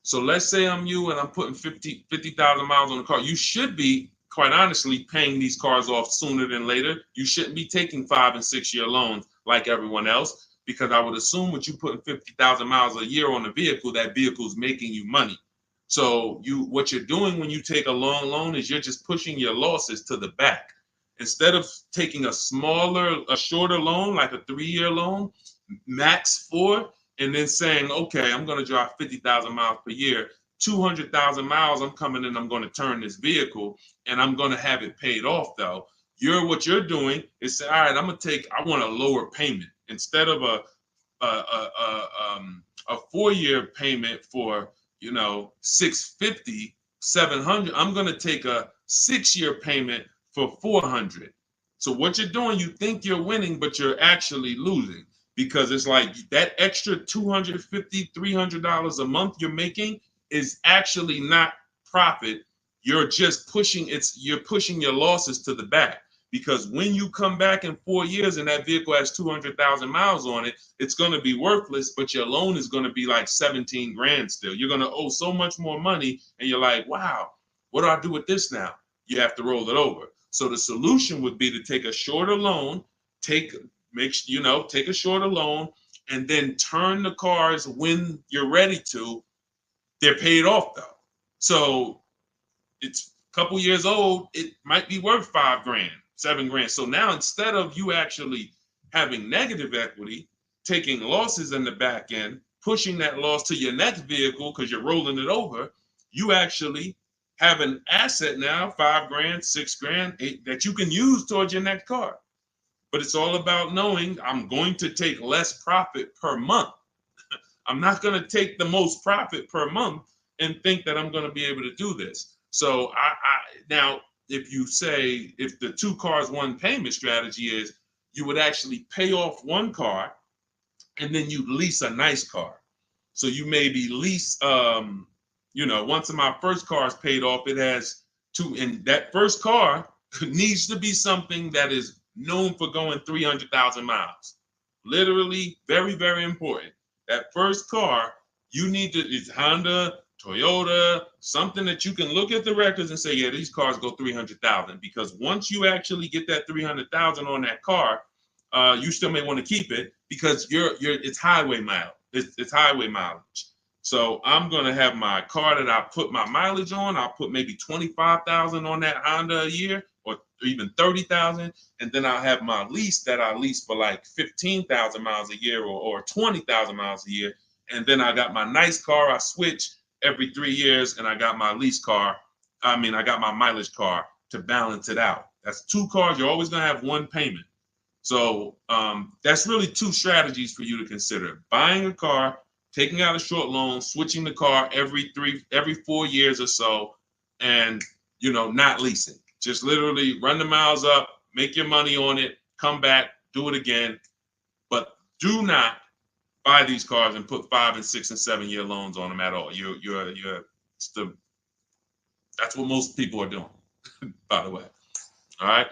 So let's say I'm you and I'm putting 50,000 miles on the car. You should be, quite honestly, paying these cars off sooner than later. You shouldn't be taking 5- and 6-year loans like everyone else, because I would assume with you putting 50,000 miles a year on a vehicle, that vehicle is making you money. So what you're doing when you take a long loan is you're just pushing your losses to the back. Instead of taking a shorter loan, like a 3-year loan, max 4, and then saying, okay, I'm going to drive 50,000 miles per year, 200,000 miles, I'm coming in, I'm going to turn this vehicle, and I'm going to have it paid off, though. What you're doing is say, all right, I want a lower payment. Instead of a 4-year payment for, $650, $700, I'm going to take a 6-year payment for $400. So what you're doing, you think you're winning, but you're actually losing, because it's like that extra $250, $300 a month you're making is actually not profit. You're just you're pushing your losses to the back, because when you come back in 4 years and that vehicle has 200,000 miles on it, it's going to be worthless, but your loan is going to be like 17 grand still. You're going to owe so much more money, and you're like, wow, what do I do with this now? You have to roll it over. So the solution would be to take a shorter loan, take a shorter loan, and then turn the cars when you're ready to. They're paid off though. So it's a couple years old, it might be worth 5 grand, 7 grand. So now instead of you actually having negative equity, taking losses in the back end, pushing that loss to your next vehicle because you're rolling it over, you actually have an asset now, 5 grand, 6 grand, 8, that you can use towards your next car. But it's all about knowing I'm going to take less profit per month. I'm not going to take the most profit per month and think that I'm going to be able to do this. So now, if you say, if the 2 cars, 1 payment strategy is, you would actually pay off 1 car and then you lease a nice car. So you maybe lease, once my first car is paid off, it has 2, and that first car needs to be something that is known for going 300,000 miles. Literally, very, very important. That first car, you need to, it's Honda, Toyota, something that you can look at the records and say, yeah, these cars go 300,000. Because once you actually get that 300,000 on that car, you still may want to keep it because it's highway mileage. It's highway mileage. So I'm gonna have my car that I put my mileage on. I'll put maybe 25,000 on that Honda a year, or even 30,000, and then I'll have my lease that I lease for like 15,000 miles a year, or 20,000 miles a year. And then I got my nice car. I switch every 3 years, and I got my lease car. I got my mileage car to balance it out. That's 2 cars. You're always gonna have 1 payment. So that's really 2 strategies for you to consider: buying a car, taking out a short loan, switching the car every 4 years or so, and not leasing. Just literally run the miles up, make your money on it, come back, do it again. But do not buy these cars and put 5 and 6 and 7 year loans on them at all. That's what most people are doing, by the way. All right.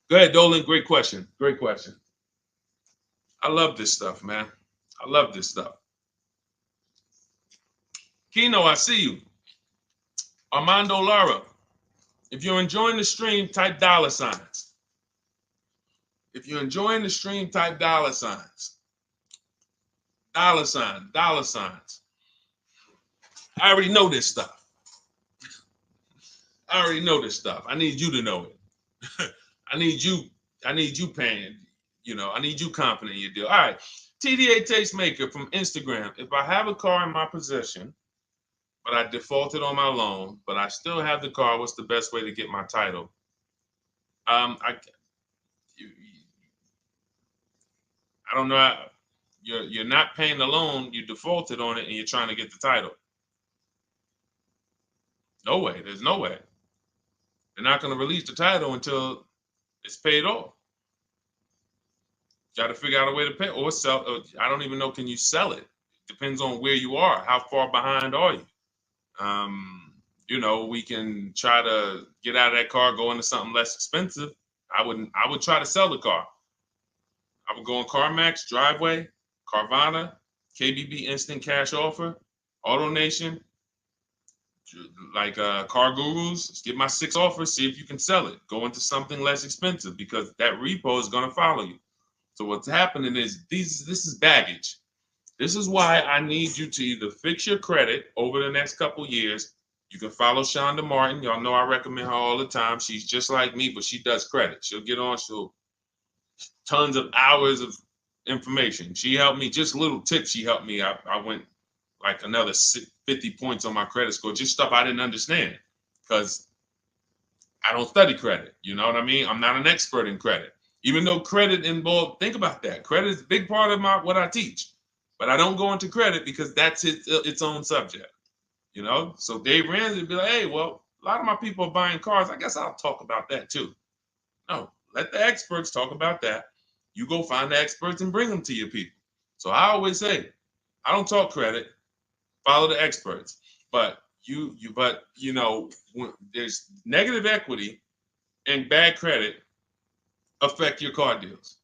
Go ahead, Dolan. Great question. Great question. I love this stuff, man. I love this stuff. Kino, I see you. Armando Lara, if you're enjoying the stream, type $signs. If you're enjoying the stream, type $signs. $signs. I already know this stuff. I already know this stuff. I need you to know it. I need you paying, I need you confident in your deal. All right. TDA Tastemaker from Instagram. If I have a car in my possession, but I defaulted on my loan, but I still have the car, what's the best way to get my title? I don't know. You're not paying the loan, you defaulted on it, and you're trying to get the title. No way. There's no way. They're not going to release the title until it's paid off. Got to figure out a way to pay or sell. I don't even know. Can you sell it? Depends on where you are. How far behind are you? We can try to get out of that car, go into something less expensive. I would try to sell the car. I would go on CarMax, Driveway, Carvana, KBB Instant Cash Offer, AutoNation, like Car Gurus. Get my 6 offers, see if you can sell it. Go into something less expensive because that repo is going to follow you. So what's happening is this is baggage. This is why I need you to either fix your credit over the next couple years. You can follow Shonda Martin. Y'all know I recommend her all the time. She's just like me, but she does credit. She'll get on, tons of hours of information. She helped me, just little tips she helped me. I went like another 50 points on my credit score, just stuff I didn't understand because I don't study credit. You know what I mean? I'm not an expert in credit. Even though credit involved, think about that. Credit is a big part of what I teach. But I don't go into credit because that's its own subject. So Dave Ramsey would be like, hey, well, a lot of my people are buying cars. I guess I'll talk about that too. No, let the experts talk about that. You go find the experts and bring them to your people. So I always say, I don't talk credit, follow the experts. But when there's negative equity and bad credit affect your car deals.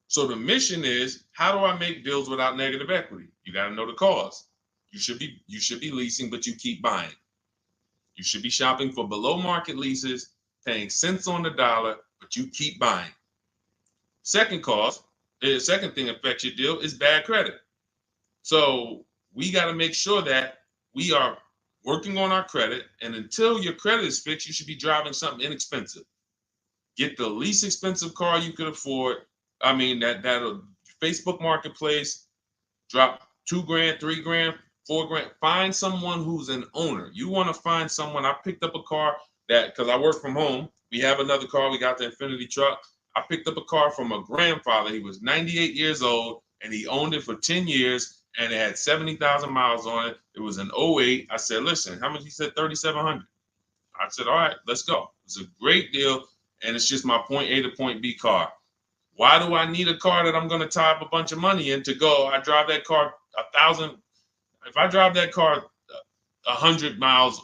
So the mission is, how do I make deals without negative equity? You got to know the cause. You should be leasing, but you keep buying. You should be shopping for below market leases, paying cents on the dollar, but you keep buying. Second cause, the second thing affects your deal is bad credit. So we got to make sure that we are working on our credit, and until your credit is fixed, you should be driving something inexpensive. Get the least expensive car you could afford. I mean, that'll Facebook Marketplace, drop $2,000, $3,000, $4,000. Find someone who's an owner. You want to find someone. I picked up a car because I work from home. We have another car. We got the Infinity truck. I picked up a car from a grandfather. He was 98 years old, and he owned it for 10 years, and it had 70,000 miles on it. It was an '08. I said, listen, how much? He said, $3,700. I said, all right, let's go. It's a great deal, and it's just my point A to point B car. Why do I need a car that I'm going to tie up a bunch of money in to go? I drive that car 1,000. If I drive that car 100 miles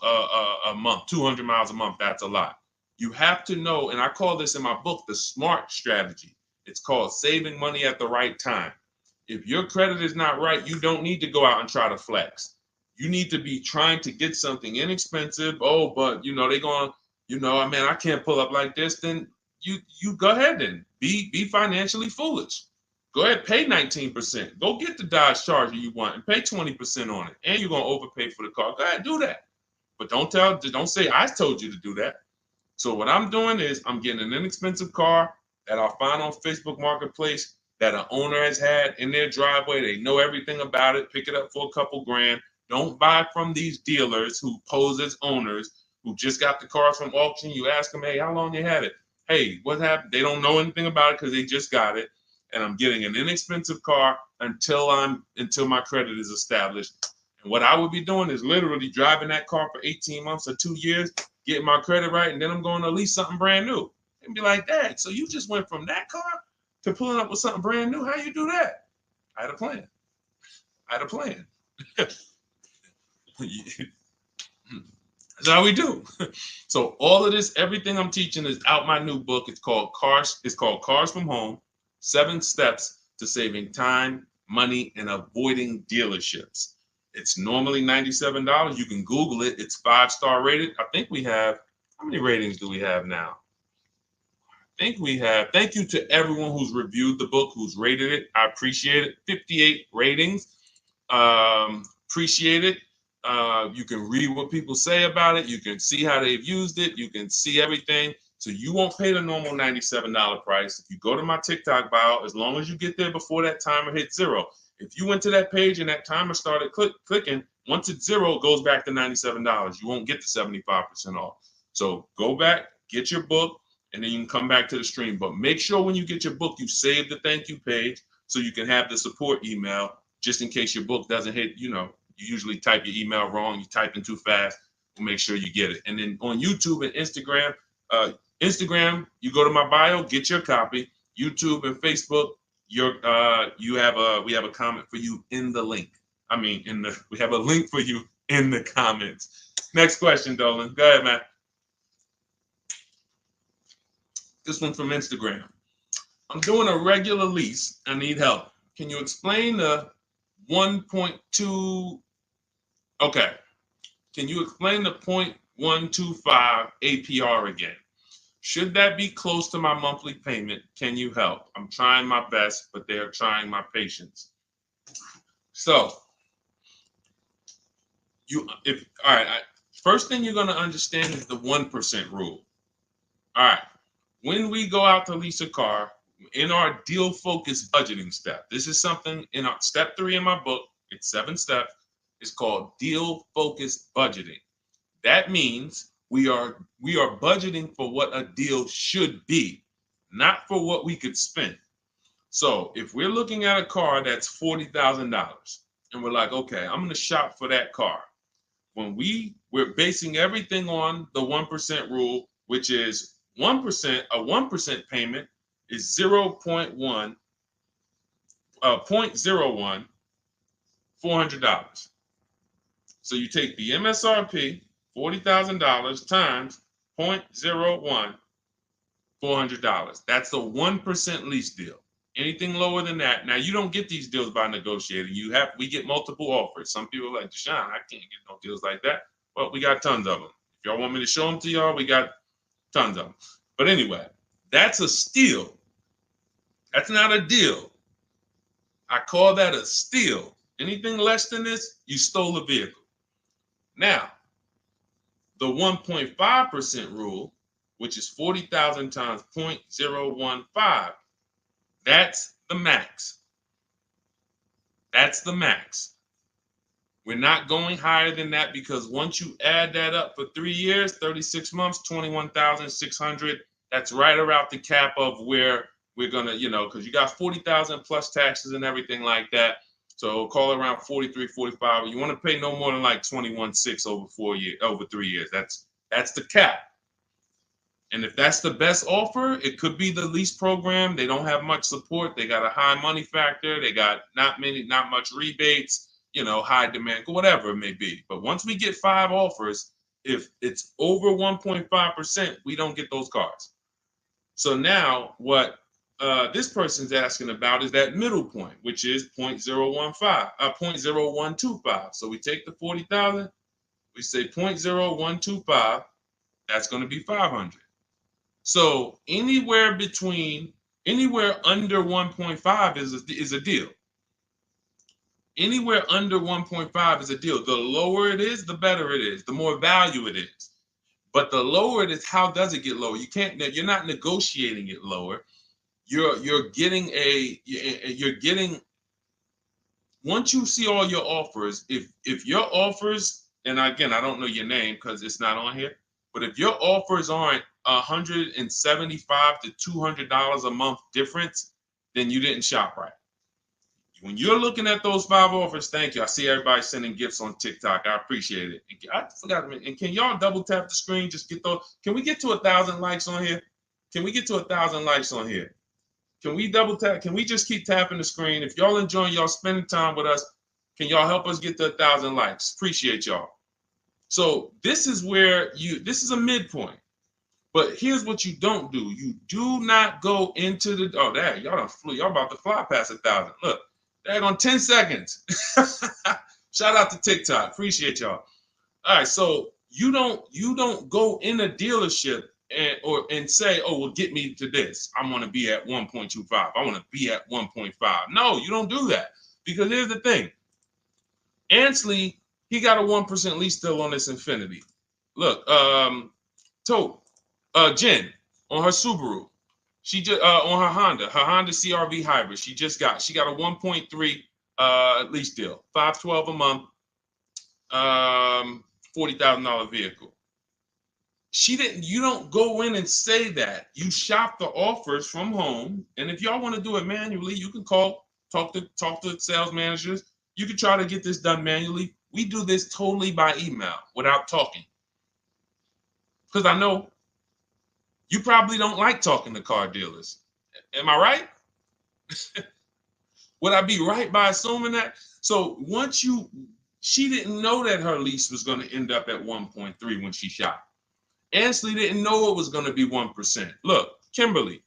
a month, 200 miles a month, that's a lot. You have to know, and I call this in my book, the SMART strategy. It's called saving money at the right time. If your credit is not right, you don't need to go out and try to flex. You need to be trying to get something inexpensive. Oh, but they're going, man, I can't pull up like this. Then you go ahead and be financially foolish. Go ahead, pay 19%. Go get the Dodge Charger you want and pay 20% on it. And you're gonna overpay for the car. Go ahead, do that. But don't say I told you to do that. So what I'm doing is I'm getting an inexpensive car that I'll find on Facebook Marketplace that an owner has had in their driveway. They know everything about it. Pick it up for a couple grand. Don't buy from these dealers who pose as owners who just got the cars from auction. You ask them, hey, how long you had it? Hey, what happened? They don't know anything about it because they just got it. And I'm getting an inexpensive car until my credit is established. And what I would be doing is literally driving that car for 18 months or 2 years, getting my credit right, and then I'm going to lease something brand new. And be like, Dad, so you just went from that car to pulling up with something brand new? How you do that? I had a plan. That's how we do. So all of this, everything I'm teaching is out my new book. It's called Cars from Home, 7 Steps to Saving Time, Money, and Avoiding Dealerships. It's normally $97. You can Google it. It's 5-star rated. I think we have, how many ratings do we have now? I think we have, thank you to everyone who's reviewed the book, who's rated it. I appreciate it. 58 ratings. Appreciate it. You can read what people say about it. You can see how they've used it. You can see everything. So you won't pay the normal $97 price. If you go to my TikTok bio, as long as you get there before that timer hits 0. If you went to that page and that timer started clicking, once it's 0, it goes back to $97. You won't get the 75% off. So go back, get your book, and then you can come back to the stream. But make sure when you get your book, you save the thank you page so you can have the support email just in case your book doesn't hit, you usually type your email wrong, you type in too fast. We'll make sure you get it. And then on YouTube and Instagram, you go to my bio, get your copy. YouTube and Facebook, we have a comment for you in the link. We have a link for you in the comments. Next question, Dolan. Go ahead, man. This one from Instagram. I'm doing a regular lease. I need help. Can you explain the 1.2? Okay. Can you explain the 0.125 APR again? Should that be close to my monthly payment? Can you help? I'm trying my best, but they're trying my patience. So, first thing you're going to understand is the 1% rule. All right. When we go out to lease a car, in our deal focused budgeting step, this is something in our step 3 in my book. It's 7 steps. It's called deal focused budgeting. That means we are budgeting for what a deal should be, not for what we could spend. So if we're looking at a car that's $40,000 and we're like, okay, I'm going to shop for that car. When we're basing everything on the 1% rule, which is 1%, a 1% payment is 0.01, 0.01, $400. So you take the MSRP, $40,000 times 0.01, $400. That's the 1% lease deal. Anything lower than that, now you don't get these deals by negotiating. We get multiple offers. Some people are like, Deshone, I can't get no deals like that. Well, we got tons of them. If y'all want me to show them to y'all, we got tons of them. But anyway, that's a steal. That's not a deal. I call that a steal. Anything less than this, you stole a vehicle. Now, the 1.5% rule, which is 40,000 times 0.015, that's the max. That's the max. We're not going higher than that because once you add that up for 3 years, 36 months, 21,600, that's right around the cap of where we're gonna, because you got 40,000 plus taxes and everything like that. So call it around 43, 45. You want to pay no more than like 21.6 over 3 years. That's the cap. And if that's the best offer, it could be the lease program. They don't have much support. They got a high money factor. They got not much rebates, high demand, whatever it may be. But once we get 5 offers, if it's over 1.5%, we don't get those cars. So now what this person's asking about is that middle point, which is 0.0125. So we take the 40,000, we say 0.0125, that's going to be 500. So anywhere under 1.5 is a deal. Anywhere under 1.5 is a deal. The lower it is, the better it is, the more value it is. But the lower it is, how does it get lower? You're not negotiating it lower. You're getting once you see all your offers, if your offers, and again, I don't know your name because it's not on here, but if your offers aren't $175 to $200 a month difference, then you didn't shop right. When you're looking at those 5 offers, thank you. I see everybody sending gifts on TikTok. I appreciate it. I forgot. And can y'all double tap the screen? Just get those. Can we get to 1,000 likes on here? Can we get to 1,000 likes on here? Can we double tap? Can we just keep tapping the screen? If y'all enjoying y'all spending time with us, can y'all help us get to 1,000 likes? Appreciate y'all. So this is where this is a midpoint. But here's what you don't do. You do not go into the, y'all done flew. Y'all about to fly past 1,000. Look, on 10 seconds. Shout out to TikTok. Appreciate y'all. All right, so you don't go in a dealership and say, oh, well, get me to this. I want to be at 1.25. I want to be at 1.5. No, you don't do that. Because here's the thing. Ansley, he got a 1% lease deal on this Infiniti. Look, Jen on her Subaru. She just on her Honda CRV hybrid. She got a 1.3 lease deal, $512 a month, $40,000 vehicle. You don't go in and say that. You shop the offers from home, and if y'all want to do it manually, you can talk to sales managers. You can try to get this done manually. We do this totally by email without talking, because I know you probably don't like talking to car dealers. Am I right? Would I be right by assuming that? So she didn't know that her lease was going to end up at 1.3 when she shopped. Ansley didn't know it was going to be 1%. Look, Kimberly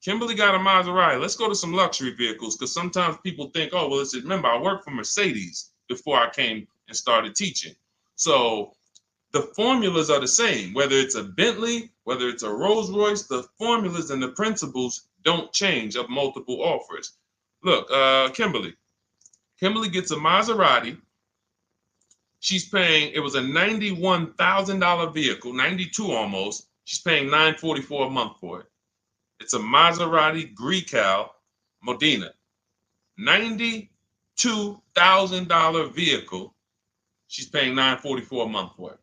got a Maserati. Let's go to some luxury vehicles, because sometimes people think, oh, well, remember, I worked for Mercedes before I came and started teaching. So the formulas are the same, whether it's a Bentley, whether it's a Rolls Royce, the formulas and the principles don't change of multiple offers. Look, Kimberly gets a Maserati. She's paying, it was a $91,000 vehicle, 92 almost. She's paying $944 a month for it. It's a Maserati Grecal Modena, $92,000 vehicle. She's paying $944 a month for it.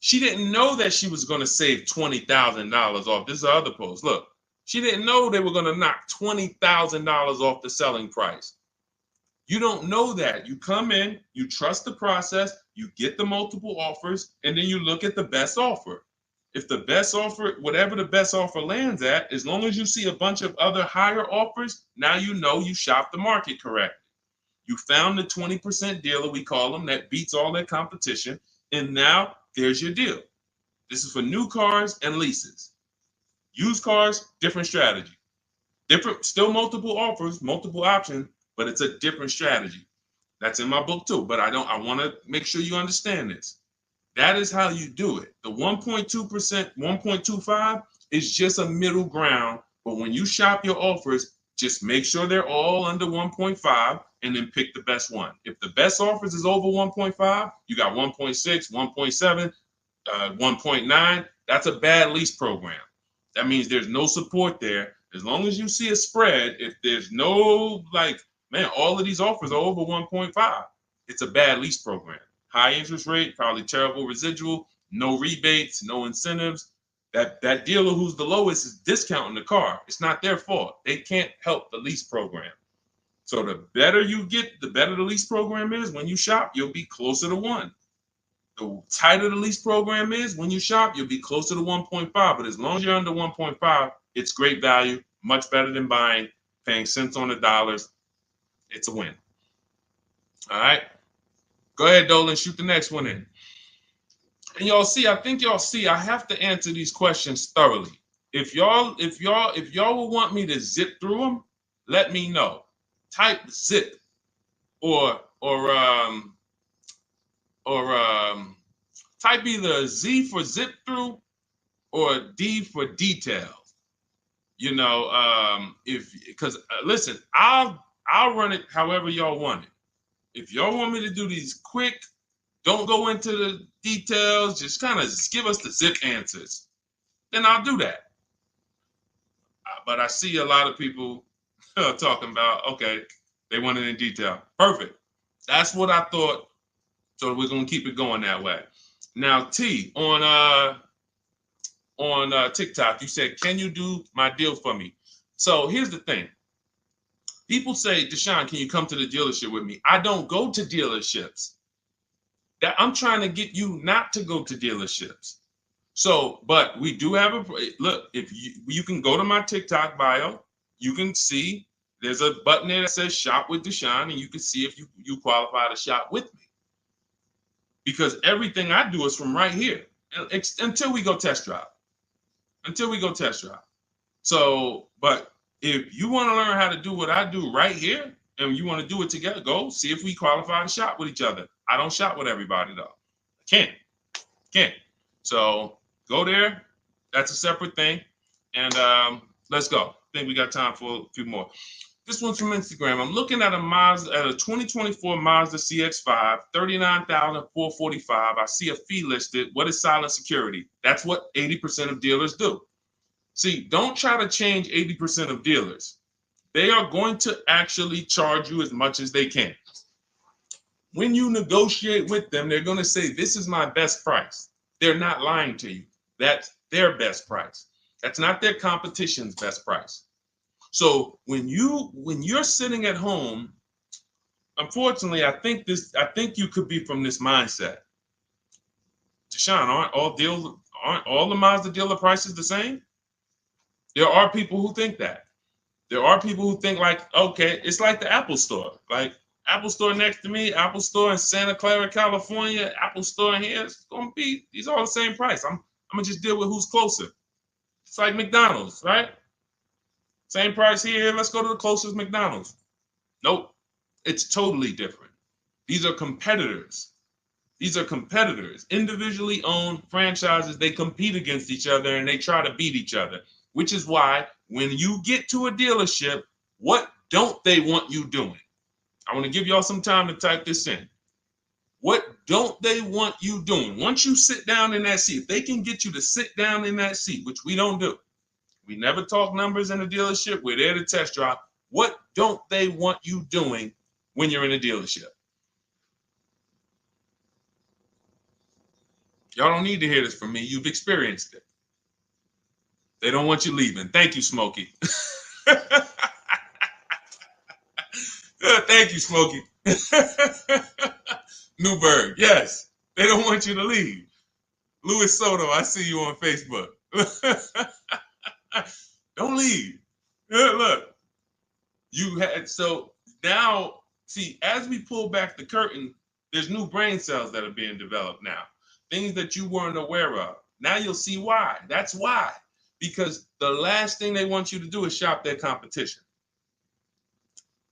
She didn't know that she was going to save $20,000 off. This is the other post. Look, she didn't know they were going to knock $20,000 off the selling price. You don't know that. You come in, you trust the process, you get the multiple offers, and then you look at the best offer. If the best offer, whatever the best offer lands at, as long as you see a bunch of other higher offers, now you know you shopped the market correctly. You found the 20% dealer, we call them, that beats all their competition. And now there's your deal. This is for new cars and leases. Used cars, different strategy. Different, still multiple offers, multiple options, but it's a different strategy. That's in my book too. But I want to make sure you understand this. That is how you do it. The 1.2%, 1.25 is just a middle ground. But when you shop your offers, just make sure they're all under 1.5 and then pick the best one. If the best offers is over 1.5, you got 1.6, 1.7, 1.9. That's a bad lease program. That means there's no support there. As long as you see a spread, if there's no, like, man, all of these offers are over 1.5, it's a bad lease program. High interest rate, probably terrible residual, no rebates, no incentives. That dealer who's the lowest is discounting the car. It's not their fault. They can't help the lease program. So the better you get, the better the lease program is. When you shop, you'll be closer to 1. The tighter the lease program is, when you shop, you'll be closer to 1.5. But as long as you're under 1.5, it's great value, much better than buying, paying cents on the dollars. It's a win. All right. Go ahead, Dolan, shoot the next one in. And I think y'all see, I have to answer these questions thoroughly. If y'all will want me to zip through them, let me know. Type zip or type either Z for zip through or D for details. Because listen, I'll run it however y'all want it. If y'all want me to do these quick, don't go into the details, just kind of give us the zip answers, then I'll do that. But I see a lot of people talking about, okay, they want it in detail. Perfect. That's what I thought. So we're gonna keep it going that way. Now, T, on TikTok, you said, "Can you do my deal for me?" So here's the thing. People say, "Deshone, can you come to the dealership with me?" I don't go to dealerships. That I'm trying to get you not to go to dealerships. So, but we do have a look. If you can go to my TikTok bio, you can see there's a button there that says "Shop with Deshone," and you can see if you qualify to shop with me. Because everything I do is from right here until we go test drive. Until we go test drive. So, but if you want to learn how to do what I do right here, and you want to do it together, go see if we qualify to shop with each other. I don't shop with everybody though. I can't. So go there. That's a separate thing. And let's go. I think we got time for a few more. This one's from Instagram. I'm looking at a 2024 Mazda CX-5, $39,445. I see a fee listed. What is silent security? That's what 80% of dealers do. See, don't try to change 80% of dealers. They are going to actually charge you as much as they can. When you negotiate with them, they're going to say, "This is my best price." They're not lying to you. That's their best price. That's not their competition's best price. So when you're sitting at home, unfortunately, I think you could be from this mindset. Deshone, aren't all the Mazda dealer prices the same? There are people who think that. There are people who think like, okay, it's like the Apple Store. Like Apple Store next to me, Apple Store in Santa Clara, California, Apple Store in here, it's gonna be, these are all the same price. I'm gonna just deal with who's closer. It's like McDonald's, right? Same price here, let's go to the closest McDonald's. Nope, it's totally different. These are competitors. These are competitors, individually owned franchises. They compete against each other and they try to beat each other, which is why when you get to a dealership, what don't they want you doing? I want to give y'all some time to type this in. What don't they want you doing? Once you sit down in that seat, if they can get you to sit down in that seat, which we don't do. We never talk numbers in a dealership. We're there to test drive. What don't they want you doing when you're in a dealership? Y'all don't need to hear this from me. You've experienced it. They don't want you leaving. Thank you, Smokey. Thank you, Smokey. Newberg, yes. They don't want you to leave. Luis Soto, I see you on Facebook. Don't leave. Look, you had, so now, see, as we pull back the curtain, there's new brain cells that are being developed now, things that you weren't aware of. Now you'll see why. That's why. Because the last thing they want you to do is shop their competition.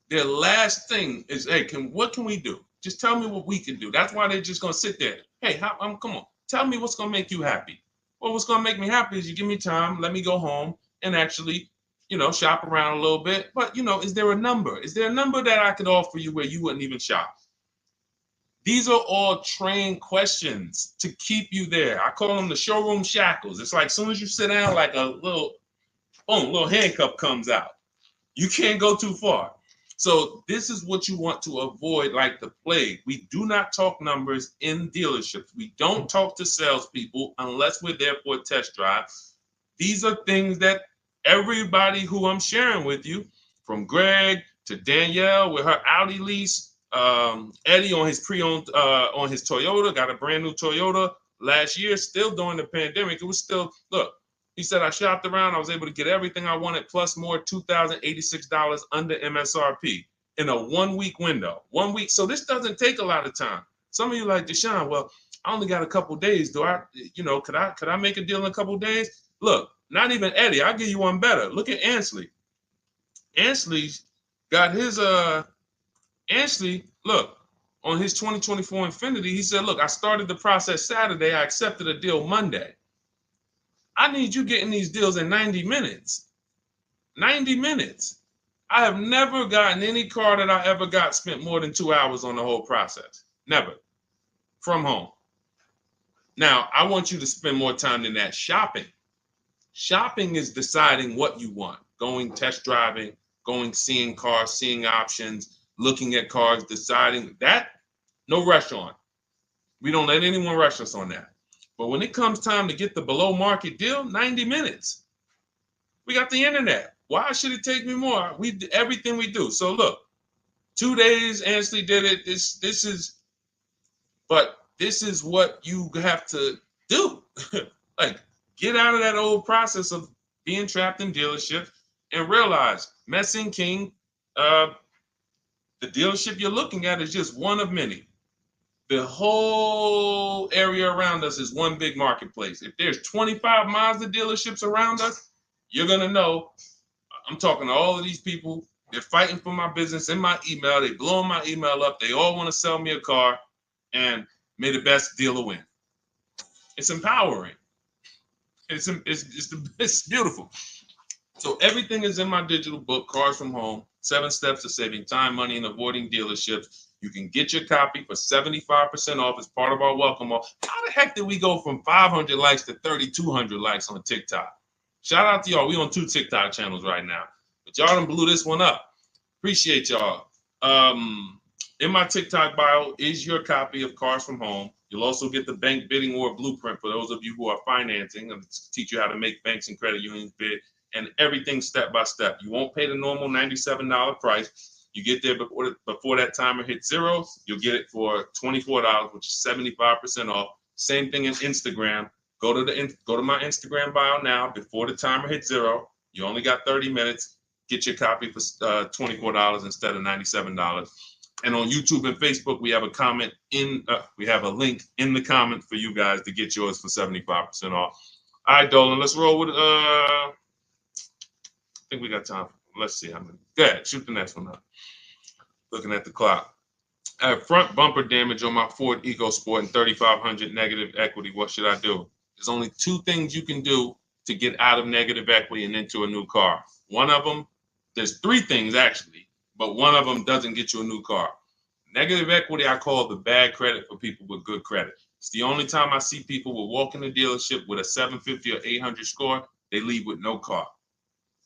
Their last thing is, hey, what can we do? Just tell me what we can do. That's why they're just gonna sit there. Hey, come on, tell me what's gonna make you happy. Well, what's gonna make me happy is you give me time, let me go home and actually, shop around a little bit. But is there a number? Is there a number that I could offer you where you wouldn't even shop? These are all trained questions to keep you there. I call them the showroom shackles. It's like as soon as you sit down, like a little, boom, little handcuff comes out. You can't go too far. So this is what you want to avoid like the plague. We do not talk numbers in dealerships. We don't talk to salespeople unless we're there for a test drive. These are things that everybody who I'm sharing with you, from Greg to Danielle with her Audi lease, Eddie on his pre-owned, on his Toyota, got a brand new Toyota last year, still during the pandemic. It was still, look, he said, I shopped around. I was able to get everything I wanted, plus more, $2,086 under MSRP in a 1 week window. 1 week. So this doesn't take a lot of time. Some of you like, Deshone, well, I only got a couple days. Could I make a deal in a couple days? Look, not even Eddie. I'll give you one better. Look at Ansley. Ansley's got his, Ansley, look, on his 2024 Infiniti, he said, look, I started the process Saturday. I accepted a deal Monday. I need you getting these deals in 90 minutes. 90 minutes. I have never gotten any car that I ever got spent more than 2 hours on the whole process. Never. From home. Now, I want you to spend more time than that shopping. Shopping is deciding what you want. Going test driving, going seeing cars, seeing options, looking at cars, deciding that. No rush on. We don't let anyone rush us on that. But when it comes time to get the below market deal, 90 minutes. We got the internet. Why should it take me more? We do everything we do. So look, 2 days, Ansley did it. This is what you have to do. Like, get out of that old process of being trapped in dealership and realize, Messing King, the dealership you're looking at is just one of many. The whole area around us is one big marketplace. If there's 25 Mazda dealerships around us, you're going to know. I'm talking to all of these people. They're fighting for my business in my email. They blowing my email up. They all want to sell me a car, and may the best dealer win. It's empowering. It's beautiful. So everything is in my digital book, Cars from Home, 7 Steps to Saving Time, Money, and Avoiding Dealerships. You can get your copy for 75% off as part of our welcome offer. How the heck did we go from 500 likes to 3,200 likes on TikTok? Shout out to y'all. We on 2 TikTok channels right now. But y'all done blew this one up. Appreciate y'all. In my TikTok bio is your copy of Cars from Home. You'll also get the bank bidding war blueprint for those of you who are financing, and teach you how to make banks and credit unions bid, and everything step by step. You won't pay the normal $97 price. You get there before that timer hits 0. You'll get it for $24, which is 75% off. Same thing in Instagram. Go to my Instagram bio now. Before the timer hits 0, you only got 30 minutes. Get your copy for $24 instead of $97. And on YouTube and Facebook, we have a link in the comment for you guys to get yours for 75% off. All right, Dolan, let's roll with I think we got time. Let's see how many. Go ahead, shoot the next one up. Looking at the clock. I have front bumper damage on my Ford EcoSport and 3,500 negative equity. What should I do? There's only 2 things you can do to get out of negative equity and into a new car. One of them, there's 3 things actually, but one of them doesn't get you a new car. Negative equity, I call the bad credit for people with good credit. It's the only time I see people will walk in the dealership with a 750 or 800 score, they leave with no car.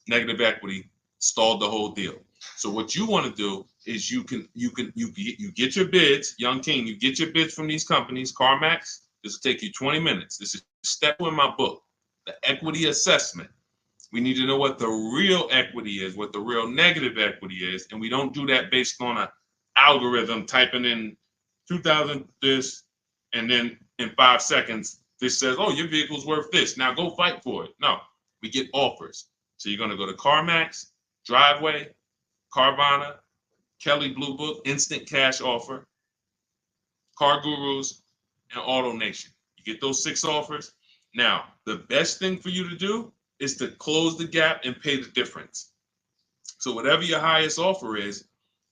Negative equity stalled the whole deal. So what you want to do is you get your bids, Young King, you get your bids from these companies, CarMax. This will take you 20 minutes. This is step 2 in my book, the equity assessment. We need to know what the real equity is, what the real negative equity is, and we don't do that based on an algorithm typing in 2,000 this, and then in 5 seconds This says, oh, your vehicle's worth this. Now go fight for it. No, we get offers. So you're going to go to CarMax, Driveway, Carvana, Kelly Blue Book, Instant Cash Offer, Car Gurus, and Auto Nation. You get those 6 offers. Now, the best thing for you to do is to close the gap and pay the difference. So whatever your highest offer is,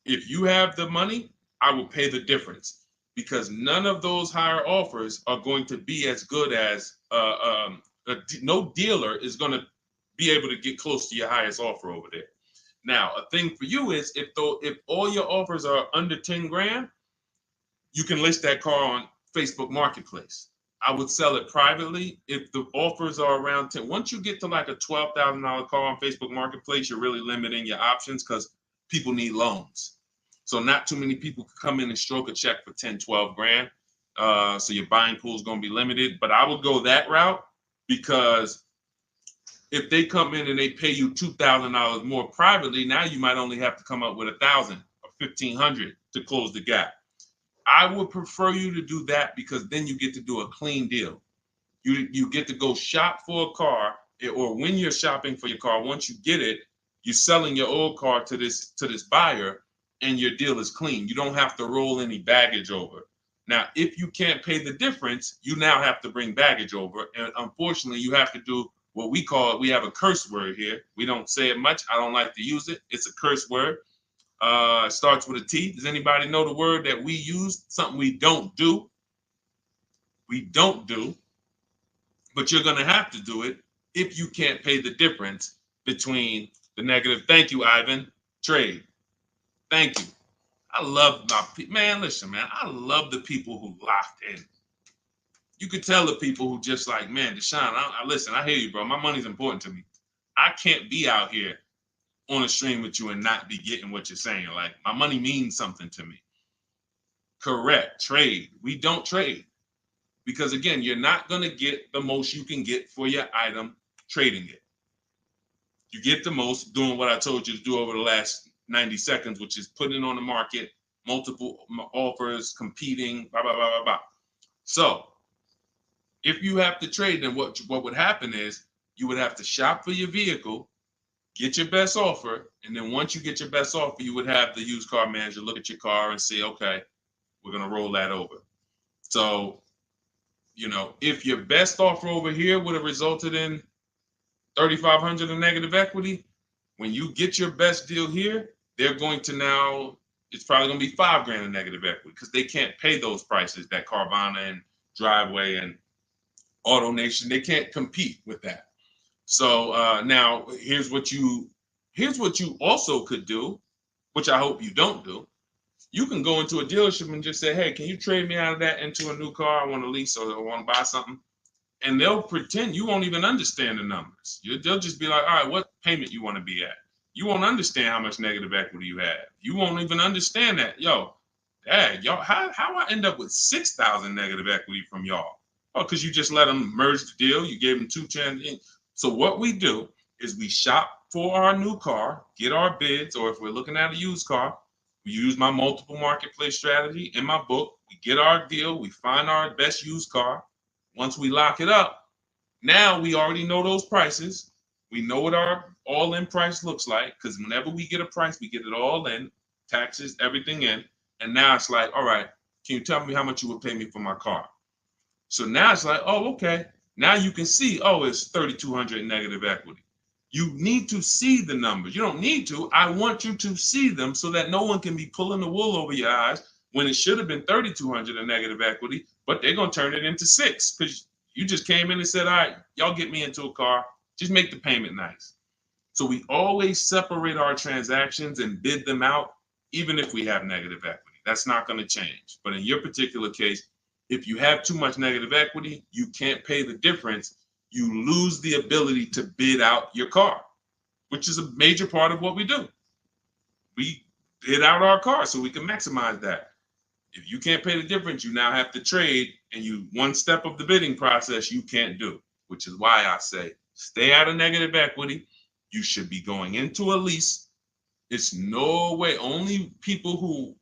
if you have the money, I will pay the difference, because none of those higher offers are going to be as good as no dealer is going to be able to get close to your highest offer over there. Now, a thing for you is if all your offers are under 10 grand, you can list that car on Facebook Marketplace. I would sell it privately if the offers are around 10. Once you get to like a $12,000 car on Facebook Marketplace, you're really limiting your options because people need loans. So not too many people can come in and stroke a check for 10, 12 grand. So your buying pool is going to be limited. But I would go that route, because if they come in and they pay you $2,000 more privately, now you might only have to come up with $1,000 or $1,500 to close the gap. I would prefer you to do that, because then you get to do a clean deal. You get to go shop for a car, or when you're shopping for your car, once you get it, you're selling your old car to this buyer, and your deal is clean. You don't have to roll any baggage over. Now, if you can't pay the difference, you now have to bring baggage over. And unfortunately, you have to do what we have a curse word here. We don't say it much. I don't like to use it. It's a curse word. It starts with a T. Does anybody know the word that we use? Something we don't do. We don't do. But you're going to have to do it if you can't pay the difference between the negative. Thank you, Ivan. Trade. Thank you. I love my people. Man, listen, man. I love the people who locked in. You could tell the people who just like, man, Deshone, listen, I hear you, bro. My money's important to me. I can't be out here on a stream with you and not be getting what you're saying. Like, my money means something to me. Correct. Trade. We don't trade, because again, you're not going to get the most you can get for your item trading it. You get the most doing what I told you to do over the last 90 seconds, which is putting it on the market, multiple offers, competing, blah, blah, blah, blah, blah. So if you have to trade, then what would happen is you would have to shop for your vehicle, get your best offer, and then once you get your best offer, you would have the used car manager look at your car and say, okay, we're going to roll that over. So, if your best offer over here would have resulted in $3,500 in negative equity, when you get your best deal here, they're going to now, it's probably going to be $5 grand in negative equity, because they can't pay those prices that Carvana and Driveway and Auto Nation, they can't compete with that. So now here's what you also could do, which I hope you don't do. You can go into a dealership and just say, hey, can you trade me out of that into a new car? I want to lease or I want to buy something. And they'll pretend you won't even understand the numbers. They'll just be like, all right, what payment you want to be at? You won't understand how much negative equity you have. You won't even understand that. Yo, dad, y'all, how I end up with 6,000 negative equity from y'all? Oh, because you just let them merge the deal. You gave them 2 chances. So what we do is we shop for our new car, get our bids, or if we're looking at a used car, we use my multiple marketplace strategy in my book. We get our deal. We find our best used car. Once we lock it up, now we already know those prices. We know what our all-in price looks like, because whenever we get a price, we get it all in, taxes, everything in. And now it's like, all right, can you tell me how much you would pay me for my car? So now it's like, oh, okay. Now you can see, oh, it's 3,200 in negative equity. You need to see the numbers. You don't need to. I want you to see them so that no one can be pulling the wool over your eyes when it should have been 3,200 in negative equity, but they're going to turn it into 6 because you just came in and said, all right, y'all get me into a car. Just make the payment nice. So we always separate our transactions and bid them out, even if we have negative equity. That's not going to change. But in your particular case, if you have too much negative equity, you can't pay the difference. You lose the ability to bid out your car, which is a major part of what we do. We bid out our car so we can maximize that. If you can't pay the difference, you now have to trade, and one step of the bidding process you can't do, which is why I say stay out of negative equity. You should be going into a lease. It's no way. Only people who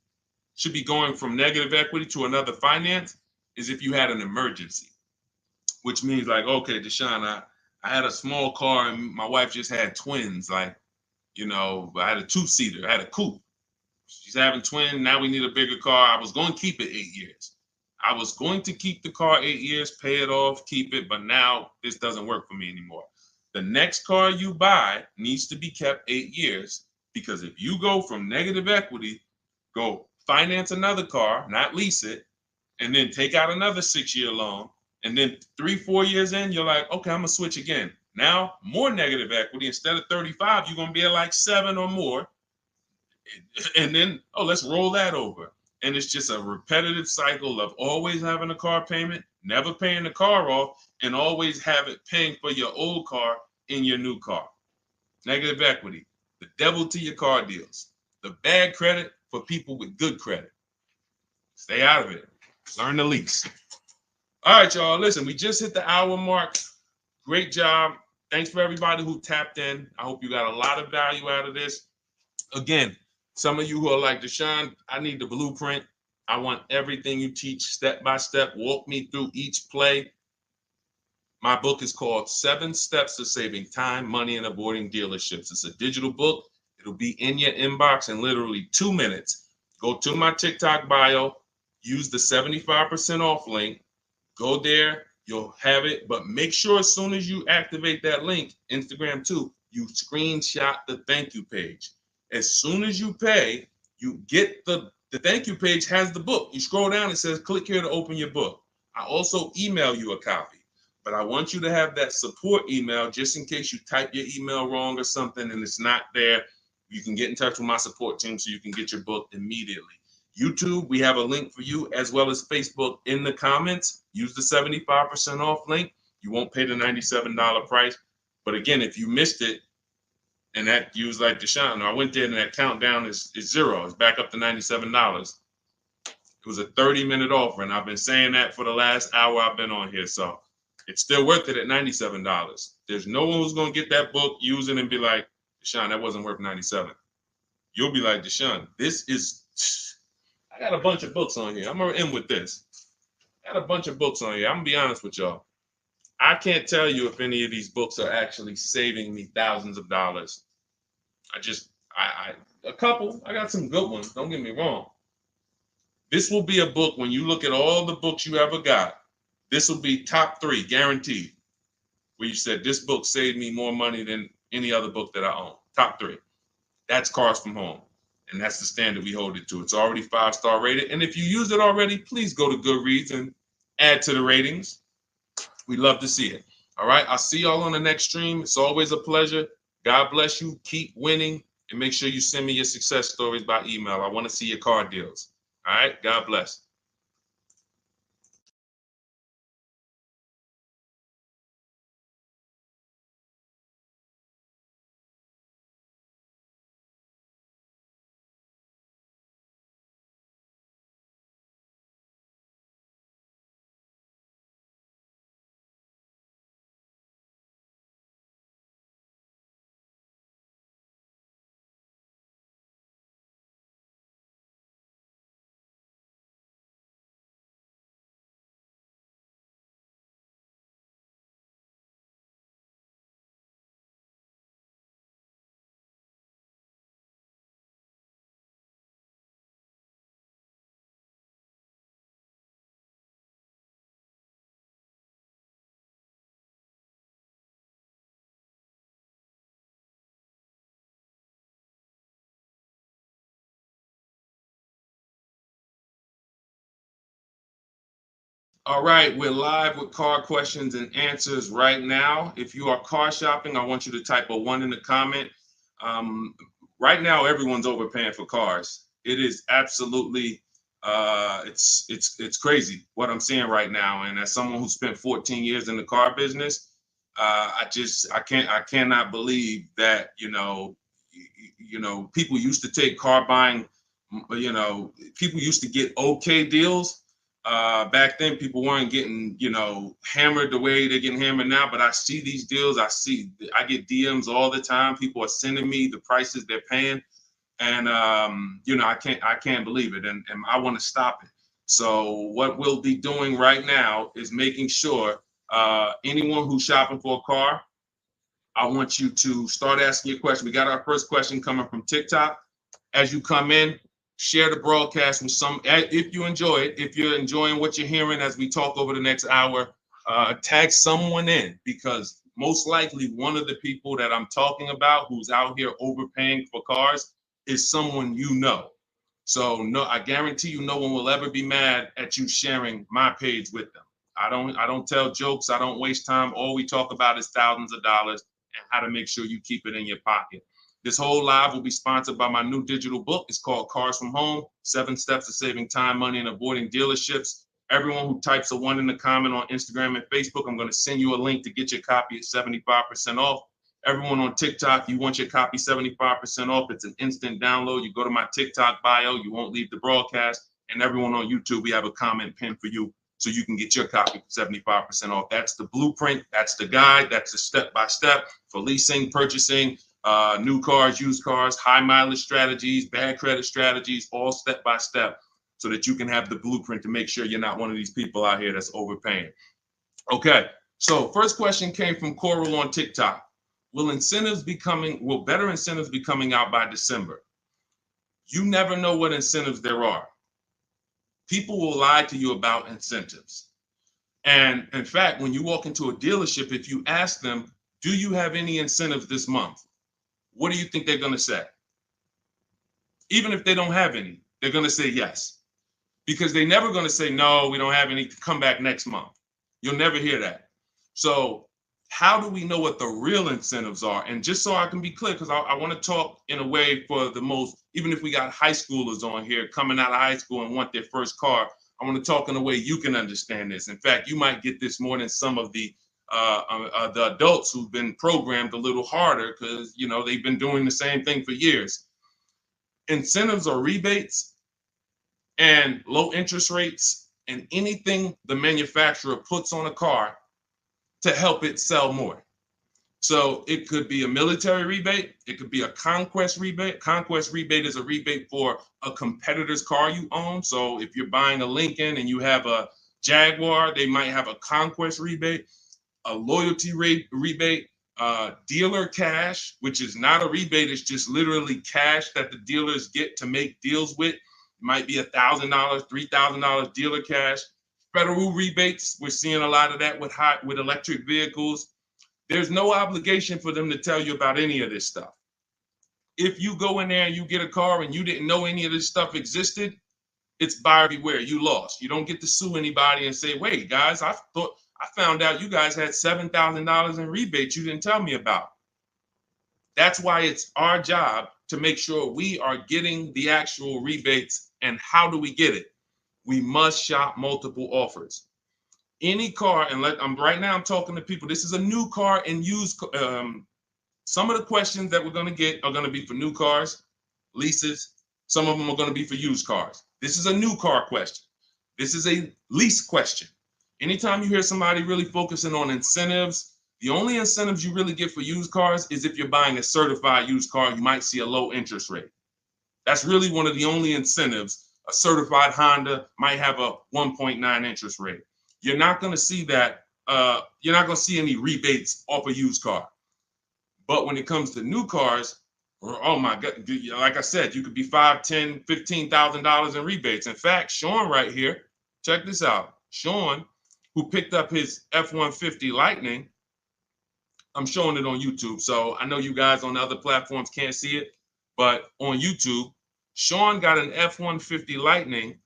should be going from negative equity to another finance is if you had an emergency. which means like, okay, Deshone, I had a small car and my wife just had twins. Like, I had a two-seater, I had a coupe. She's having twins. Now we need a bigger car. I was going to keep it 8 years. I was going to keep the car 8 years, pay it off, keep it. But now this doesn't work for me anymore. The next car you buy needs to be kept 8 years, because if you go from negative equity, go finance another car, not lease it, and then take out another 6-year loan, and then 3-4 years in, you're like, okay, I'm gonna switch again. Now more negative equity. Instead of 35, you're gonna be at like 7 or more. And then, oh, let's roll that over. And it's just a repetitive cycle of always having a car payment, never paying the car off, and always have it paying for your old car in your new car. Negative equity, the devil to your car deals. The bad credit for people with good credit. Stay out of it. Learn the lease. All right, y'all. Listen, we just hit the hour mark. Great job. Thanks for everybody who tapped in. I hope you got a lot of value out of this. Again, some of you who are like, Deshone, I need the blueprint. I want everything you teach step by step. Walk me through each play. My book is called 7 Steps to Saving Time, Money, and Avoiding Dealerships. It's a digital book. It'll be in your inbox in literally 2 minutes. Go to my TikTok bio, use the 75% off link. Go there, you'll have it. But make sure as soon as you activate that link, Instagram too, you screenshot the thank you page. As soon as you pay, you get the thank you page has the book. You scroll down, it says click here to open your book. I also email you a copy, but I want you to have that support email just in case you type your email wrong or something and it's not there. You can get in touch with my support team so you can get your book immediately. YouTube, we have a link for you, as well as Facebook in the comments. Use the 75% off link. You won't pay the $97 price. But again, if you missed it, and that you was like, Deshone, I went there and that countdown is 0. It's back up to $97. It was a 30-minute offer, and I've been saying that for the last hour I've been on here. So it's still worth it at $97. There's no one who's going to get that book, use it, and be like, Deshone, that wasn't worth $97. You'll be like, Deshone, this is, I got a bunch of books on here. I'm going to end with this. I got a bunch of books on here. I'm going to be honest with y'all. I can't tell you if any of these books are actually saving me thousands of dollars. A couple. I got some good ones. Don't get me wrong. This will be a book, when you look at all the books you ever got, this will be top 3, guaranteed, where you said, this book saved me more money than any other book that I own. Top 3. That's Cars from Home. And that's the standard we hold it to. It's already 5-star rated. And if you use it already, please go to Goodreads and add to the ratings. We'd love to see it. All right. I'll see y'all on the next stream. It's always a pleasure. God bless you. Keep winning. And make sure you send me your success stories by email. I want to see your car deals. All right. God bless. All right, we're live with car questions and answers right now. If you are car shopping, I want you to type a 1 in the comment. Right now, everyone's overpaying for cars. It is absolutely, it's crazy what I'm seeing right now. And as someone who spent 14 years in the car business, I cannot believe that people used to take car buying, people used to get okay deals. Back then, people weren't getting, hammered the way they're getting hammered now. But I see these deals. I get DMs all the time. People are sending me the prices they're paying, and I can't believe it, and I want to stop it. So what we'll be doing right now is making sure Anyone who's shopping for a car, I want you to start asking your question. We got our first question coming from TikTok. As you come in, share the broadcast with some, if you enjoy it, if you're enjoying what you're hearing as we talk over the next hour, tag someone in, because most likely one of the people that I'm talking about who's out here overpaying for cars is someone you know. So no, I guarantee you no one will ever be mad at you sharing my page with them. I don't tell jokes. I don't waste time. All we talk about is thousands of dollars and how to make sure you keep it in your pocket. This whole live will be sponsored by my new digital book. It's called Cars from Home, 7 Steps to Saving Time, Money, and Avoiding Dealerships. Everyone who types a 1 in the comment on Instagram and Facebook, I'm going to send you a link to get your copy at 75% off. Everyone on TikTok, you want your copy 75% off. It's an instant download. You go to my TikTok bio, you won't leave the broadcast. And everyone on YouTube, we have a comment pin for you so you can get your copy for 75% off. That's the blueprint. That's the guide. That's the step-by-step for leasing, purchasing, new cars, used cars, high mileage strategies, bad credit strategies, all step-by-step so that you can have the blueprint to make sure you're not one of these people out here that's overpaying. Okay, so first question came from Coral on TikTok. Will better incentives be coming out by December? You never know what incentives there are. People will lie to you about incentives. And in fact, when you walk into a dealership, if you ask them, do you have any incentives this month? What do you think they're going to say? Even if they don't have any, they're going to say yes. Because they're never going to say, no, we don't have any, come back next month. You'll never hear that. So how do we know what the real incentives are? And just so I can be clear, because I want to talk in a way for the most, even if we got high schoolers on here coming out of high school and want their first car, I want to talk in a way you can understand this. In fact, you might get this more than some of the adults who've been programmed a little harder because, you know, they've been doing the same thing for years. Incentives or rebates and low interest rates and anything the manufacturer puts on a car to help it sell more. So it could be a military rebate. It could be a conquest rebate. Conquest rebate is a rebate for a competitor's car you own. So if you're buying a Lincoln and you have a Jaguar, they might have a conquest rebate, a loyalty rebate, dealer cash, which is not a rebate. It's just literally cash that the dealers get to make deals with. It might be $1,000, $3,000 dealer cash. Federal rebates, we're seeing a lot of that with electric vehicles. There's no obligation for them to tell you about any of this stuff. If you go in there and you get a car and you didn't know any of this stuff existed, it's buyer beware. You lost. You don't get to sue anybody and say, wait, guys, I found out you guys had $7,000 in rebates you didn't tell me about. That's why it's our job to make sure we are getting the actual rebates. And how do we get it? We must shop multiple offers. Any car, and right now I'm talking to people. This is a new car and used. Some of the questions that we're going to get are going to be for new cars, leases. Some of them are going to be for used cars. This is a new car question. This is a lease question. Anytime you hear somebody really focusing on incentives, the only incentives you really get for used cars is if you're buying a certified used car, you might see a low interest rate. That's really one of the only incentives. A certified Honda might have a 1.9 interest rate. You're not going to see that. You're not going to see any rebates off a used car. But when it comes to new cars, oh my God, like I said, you could be $5,000, $10,000, $15,000 in rebates. In fact, Sean right here, check this out. Sean, who picked up his F-150 Lightning, I'm showing it on YouTube. So I know you guys on the other platforms can't see it, but on YouTube, Sean got an F-150 Lightning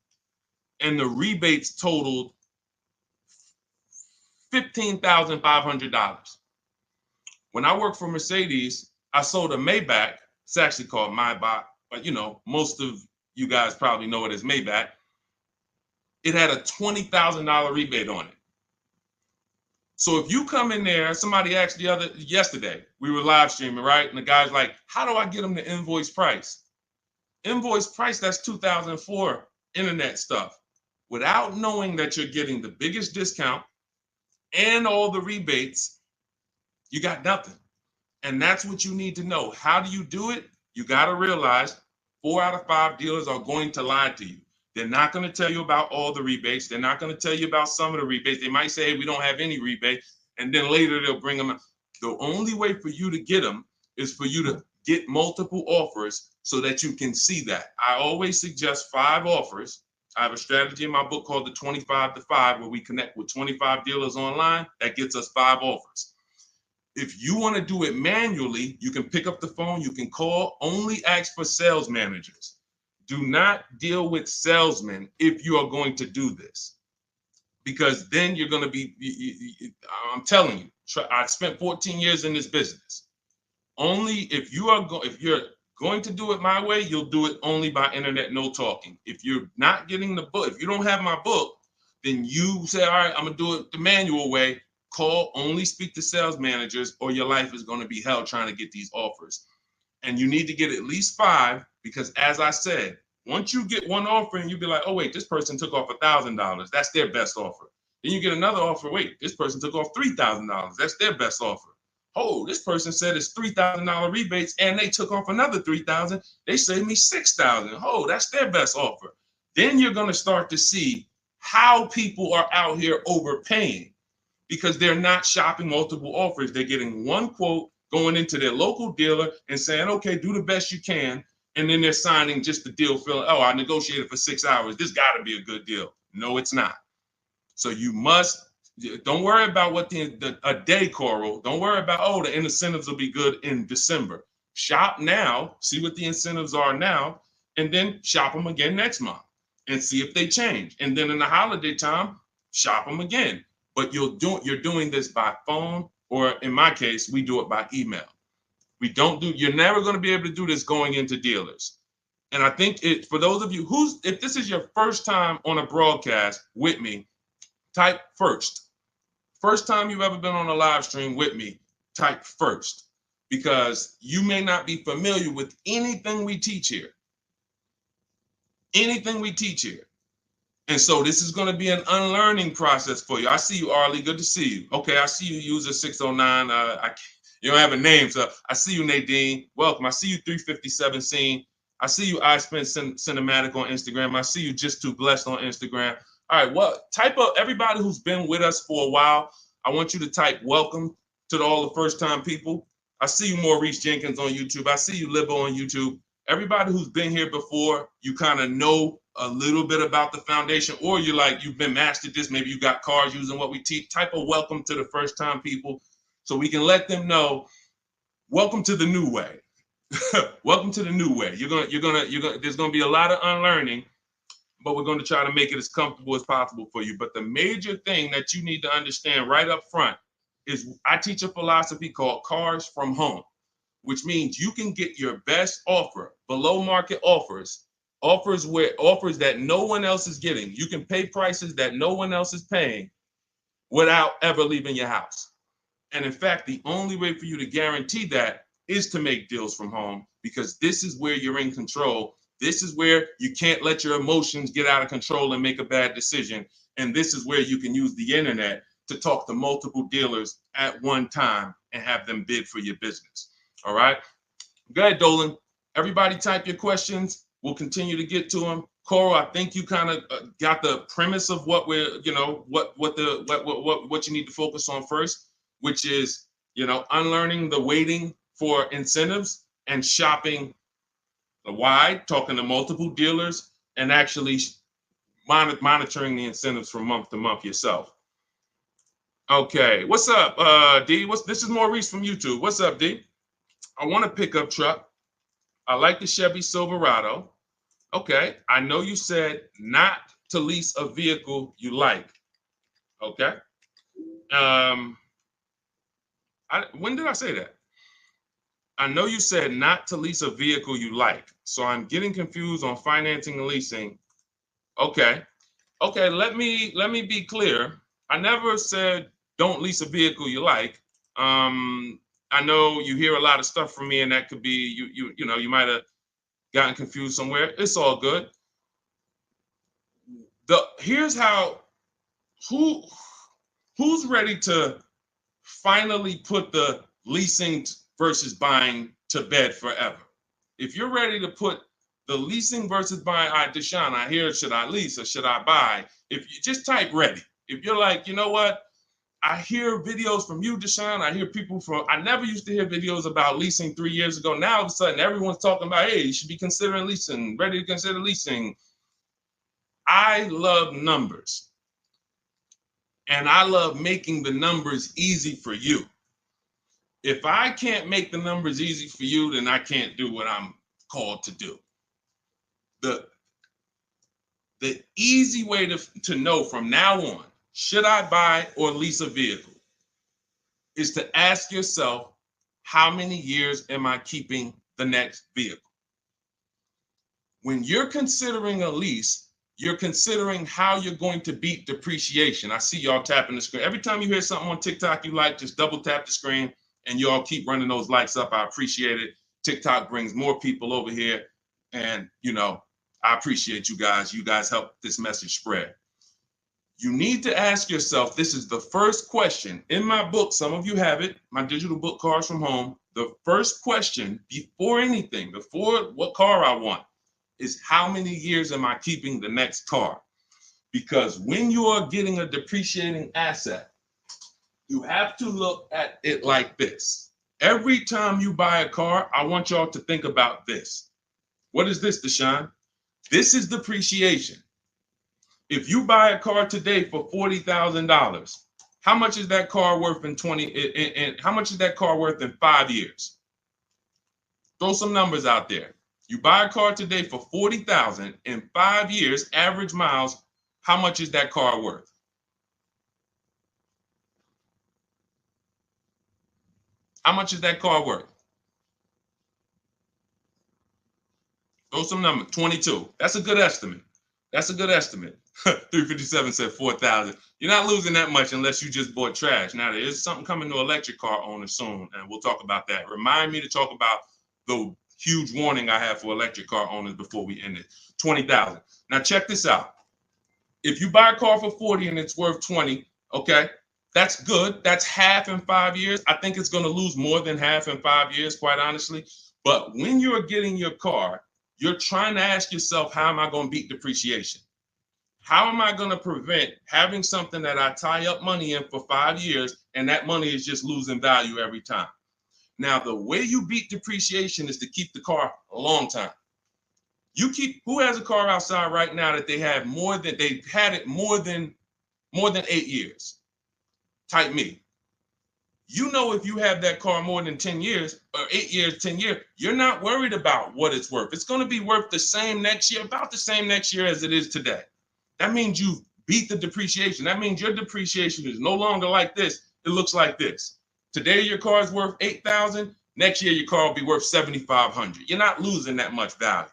and the rebates totaled $15,500. When I worked for Mercedes, I sold a Maybach. It's actually called Maybach, but you know, most of you guys probably know it as Maybach. It had a $20,000 rebate on it. So if you come in there, somebody asked yesterday, we were live streaming, right? And the guy's like, how do I get them the invoice price? Invoice price, that's 2004 internet stuff. Without knowing that you're getting the biggest discount and all the rebates, you got nothing. And that's what you need to know. How do you do it? You got to realize 4 out of 5 dealers are going to lie to you. They're not going to tell you about all the rebates. They're not going to tell you about some of the rebates. They might say, hey, we don't have any rebate. And then later they'll bring them. The only way for you to get them is for you to get multiple offers so that you can see that. I always suggest 5 offers. I have a strategy in my book called the 25 to 5, where we connect with 25 dealers online. That gets us 5 offers. If you want to do it manually, you can pick up the phone, you can call, only ask for sales managers. Do not deal with salesmen if you are going to do this, because then you're going to be, I'm telling you, I spent 14 years in this business. Only if you're going to do it my way, you'll do it only by internet, no talking. If you're not getting the book, if you don't have my book, then you say, all right, I'm going to do it the manual way. Call, only speak to sales managers, or your life is going to be hell trying to get these offers. And you need to get at least 5, because as I said, once you get one offer and you be like, oh, wait, this person took off $1,000. That's their best offer. Then you get another offer. Wait, this person took off $3,000. That's their best offer. Oh, this person said it's $3,000 rebates and they took off another $3,000. They saved me $6,000. Oh, that's their best offer. Then you're going to start to see how people are out here overpaying, because they're not shopping multiple offers. They're getting one quote, going into their local dealer and saying, okay, do the best you can. And then they're signing just the deal, feeling, oh, I negotiated for 6 hours. This got to be a good deal. No, it's not. So you must, don't worry about what a day, Coral. Don't worry about, oh, the incentives will be good in December. Shop now, see what the incentives are now, and then shop them again next month and see if they change. And then in the holiday time, shop them again. But you're doing this by phone, or in my case, we do it by email. You're never going to be able to do this going into dealers. And I think for those of you if this is your first time on a broadcast with me, type first. First time you've ever been on a live stream with me, type first, because you may not be familiar with anything we teach here. Anything we teach here. And so this is going to be an unlearning process for you. I see you, Arlie. Good to see you. Okay, I see you, user 609. You don't have a name, so I see you, Nadine. Welcome. I see you, 357 Scene. I see you, I Spent Cinematic on Instagram. I see you, Just Too Blessed on Instagram. All right, well, type up everybody who's been with us for a while. I want you to type welcome to all the first-time people. I see you, Maurice Jenkins on YouTube. I see you, Libo on YouTube. Everybody who's been here before, you kind of know a little bit about the foundation, or you've been mastered this. Maybe you got cars using what we teach. Type a welcome to the first-time people, so we can let them know, welcome to the new way. Welcome to the new way. There's gonna be a lot of unlearning, but we're going to try to make it as comfortable as possible for you. But the major thing that you need to understand right up front is I teach a philosophy called cars from home, which means you can get your best offer, below market offers that no one else is getting. You can pay prices that no one else is paying without ever leaving your house. And in fact, the only way for you to guarantee that is to make deals from home, because this is where you're in control. This is where you can't let your emotions get out of control and make a bad decision. And this is where you can use the internet to talk to multiple dealers at one time and have them bid for your business. All right. Go ahead, Dolan. Everybody type your questions. We'll continue to get to them. Coral, I think you kind of got the premise of what we're, what you need to focus on first, which is, unlearning the waiting for incentives and shopping wide, talking to multiple dealers, and actually monitoring the incentives from month to month yourself. Okay, what's up, D? This is Maurice from YouTube. What's up, D? I want a pickup truck. I like the Chevy Silverado. Okay, I know you said not to lease a vehicle you like. Okay. When did I say that? I know you said not to lease a vehicle you like. So I'm getting confused on financing and leasing. Okay. Okay, let me be clear. I never said don't lease a vehicle you like. I know you hear a lot of stuff from me, and that could be you might have gotten confused somewhere. It's all good. Here's how who's ready to finally put the leasing versus buying to bed forever. If you're ready to put The leasing versus buying. All right, Deshone, I hear, should I lease or should I buy? If you just type ready. If you're like, you know what? I hear videos from you, Deshone. I hear people from, I never used to hear videos about leasing 3 years ago. Now all of a sudden everyone's talking about, hey, you should be considering leasing, ready to consider leasing. I love numbers. And I love making the numbers easy for you. If I can't make the numbers easy for you, then I can't do what I'm called to do. The easy way to know from now on, should I buy or lease a vehicle, is to ask yourself, how many years am I keeping the next vehicle? When you're considering a lease, you're considering how you're going to beat depreciation. I see y'all tapping the screen. Every time you hear something on TikTok you like, just double tap the screen and y'all keep running those likes up. I appreciate it. TikTok brings more people over here. And, you know, I appreciate you guys. You guys help this message spread. You need to ask yourself, this is the first question. In my book, some of you have it, my digital book, Cars from Home. The first question before anything, before what car I want, is how many years am I keeping the next car? Because when you are getting a depreciating asset, you have to look at it like this. Every time you buy a car, I want y'all to think about this. What is this, Deshone? This is depreciation. If you buy a car today for $40,000, how much is that car worth in how much is that car worth in 5 years? Throw some numbers out there. You buy a car today for $40,000 in 5 years, average miles, how much is that car worth? How much is that car worth? Throw some numbers. 22. That's a good estimate. That's a good estimate. 357 said 4,000. You're not losing that much unless you just bought trash. Now, there is something coming to electric car owners soon, and we'll talk about that. Remind me to talk about the huge warning I have for electric car owners before we end it. 20,000. Now, check this out. If you buy a car for 40 and it's worth 20, okay, that's good. That's half in 5 years. I think it's going to lose more than half in 5 years, quite honestly. But when you're getting your car, you're trying to ask yourself, how am I going to beat depreciation? How am I going to prevent having something that I tie up money in for 5 years and that money is just losing value every time? Now, the way you beat depreciation is to keep the car a long time. Who has a car outside right now that they've had it more than 8 years? Type me. You know, if you have that car more than 10 years or 8 years, 10 years, you're not worried about what it's worth. It's going to be worth the same next year, about the same next year as it is today. That means you beat the depreciation. That means your depreciation is no longer like this. It looks like this. Today, your car is worth $8,000. Next year, your car will be worth $7,500. You're not losing that much value.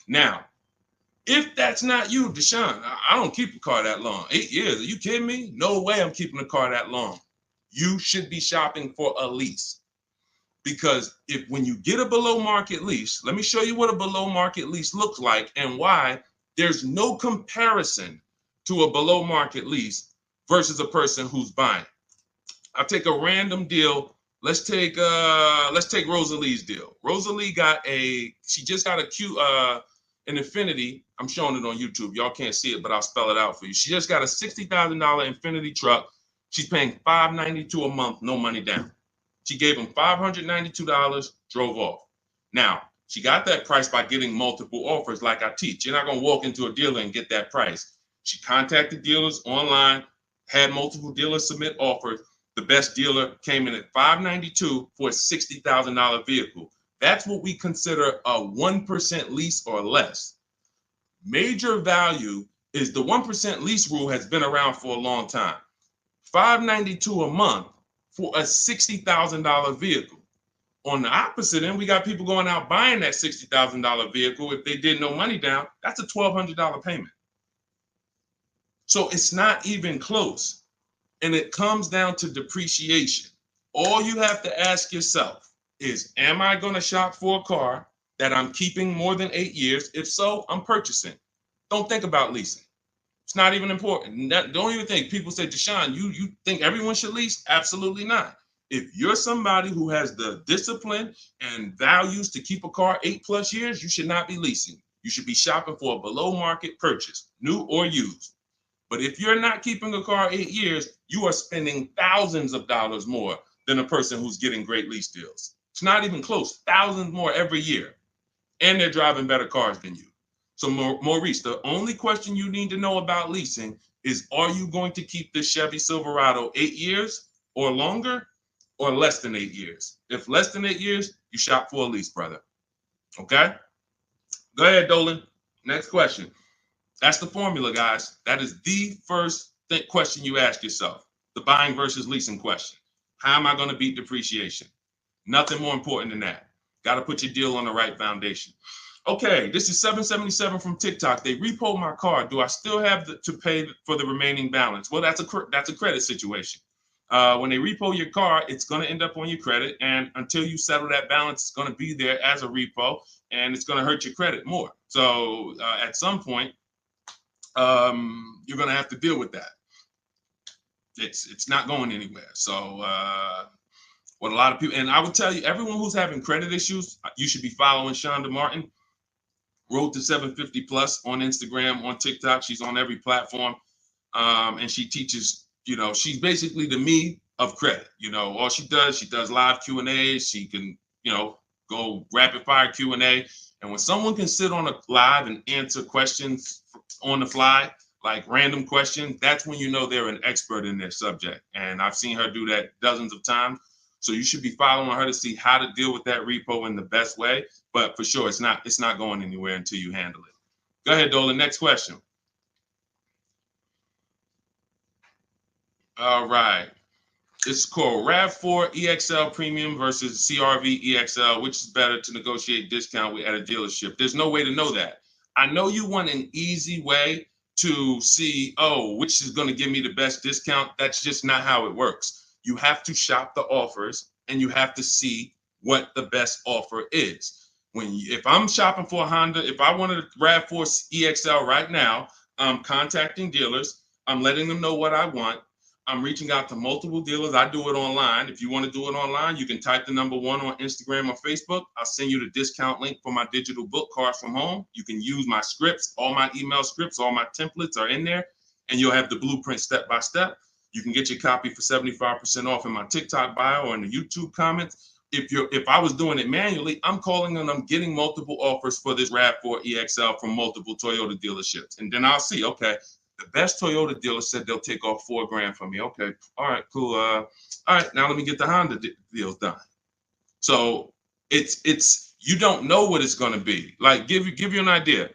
Now, if that's not you, Deshone, I don't keep a car that long. 8 years, are you kidding me? No way I'm keeping a car that long. You should be shopping for a lease. Because when you get a below market lease, let me show you what a below market lease looks like and why there's no comparison to a below market lease versus a person who's buying. I'll take a random deal. Let's take Rosalie's deal. Rosalie she just got an Infiniti. I'm showing it on YouTube. Y'all can't see it, but I'll spell it out for you. She just got a $60,000 Infiniti truck. She's paying $592 a month, no money down. She gave him $592, drove off. Now, she got that price by getting multiple offers like I teach. You're not going to walk into a dealer and get that price. She contacted dealers online, had multiple dealers submit offers. The best dealer came in at $592 for a $60,000 vehicle. That's what we consider a 1% lease or less. Major value is the 1% lease rule has been around for a long time. $592 a month for a $60,000 vehicle. On the opposite end, we got people going out buying that $60,000 vehicle. If they did no money down, that's a $1,200 payment. So it's not even close. And it comes down to depreciation. All you have to ask yourself is, am I going to shop for a car that I'm keeping more than 8 years? If so, I'm purchasing. Don't think about leasing. It's not even important. Don't even think. People say, Deshone, you think everyone should lease? Absolutely not. If you're somebody who has the discipline and values to keep a car 8+ years, you should not be leasing. You should be shopping for a below market purchase, new or used. But if you're not keeping a car 8 years, you are spending thousands of dollars more than a person who's getting great lease deals. It's not even close, thousands more every year. And they're driving better cars than you. So Maurice, the only question you need to know about leasing is, are you going to keep this Chevy Silverado 8 years or longer, or less than 8 years? If less than 8 years, you shop for a lease, brother. Okay? Go ahead, Dolan. Next question. That's the formula, guys. That is the first question you ask yourself. The buying versus leasing question. How am I going to beat depreciation? Nothing more important than that. Got to put your deal on the right foundation. Okay, this is 777 from TikTok. They repoed my car. Do I still have to pay for the remaining balance? Well, that's a credit situation. When they repo your car, it's going to end up on your credit, and until you settle that balance, it's going to be there as a repo, and it's going to hurt your credit more. So at some point, you're going to have to deal with that. It's not going anywhere. So what a lot of people, and I would tell you, everyone who's having credit issues, you should be following Shonda Martin, Road to 750 Plus on Instagram, on TikTok. She's on every platform, and she teaches. She's basically the me of credit. All she does live Q&As. She can, go rapid fire Q&A. And when someone can sit on a live and answer questions on the fly, like random questions, that's when you know they're an expert in their subject. And I've seen her do that dozens of times. So you should be following her to see how to deal with that repo in the best way. But for sure, it's not going anywhere until you handle it. Go ahead, Dolan. Next question. All right. This is called RAV4 EXL Premium versus CRV EXL. Which is better to negotiate discount with at a dealership? There's no way to know that. I know you want an easy way to see, which is going to give me the best discount. That's just not how it works. You have to shop the offers, and you have to see what the best offer is. If I'm shopping for a Honda, if I wanted a RAV4 EXL right now, I'm contacting dealers. I'm letting them know what I want. I'm reaching out to multiple dealers. I do it online. If you want to do it online, you can type the number 1 on Instagram or Facebook. I'll send you the discount link for my digital book, Cars from Home. You can use my scripts. All my email scripts, all my templates are in there, and you'll have the blueprint step by step. You can get your copy for 75% off in my TikTok bio or in the YouTube comments. If I was doing it manually, I'm calling and I'm getting multiple offers for this RAV4 EXL from multiple Toyota dealerships. And then I'll see, okay, the best Toyota dealer said they'll take off $4,000 from me. Okay, all right, cool. All right, now let me get the Honda deals done. So it's you don't know what it's going to be. Like give you an idea.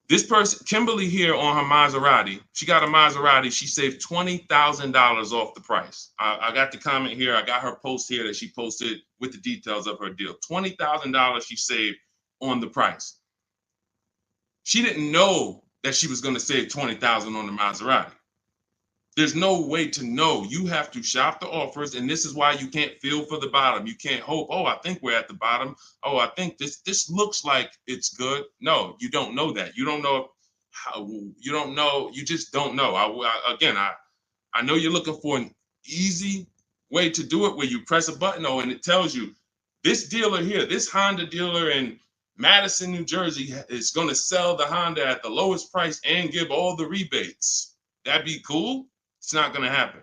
This person, Kimberly here on her Maserati, she got a Maserati. She saved $20,000 off the price. I got the comment here. I got her post here that she posted with the details of her deal. $20,000 she saved on the price. She didn't know that she was going to save $20,000 on the Maserati. There's no way to know. You have to shop the offers, and this is why you can't feel for the bottom. You can't hope, I think we're at the bottom. I think this looks like it's good. No, you don't know that. You don't know how. You don't know. You just don't know. I know you're looking for an easy way to do it where you press a button, and it tells you this dealer here, this Honda dealer in Madison, New Jersey, is going to sell the Honda at the lowest price and give all the rebates. That'd be cool. It's not going to happen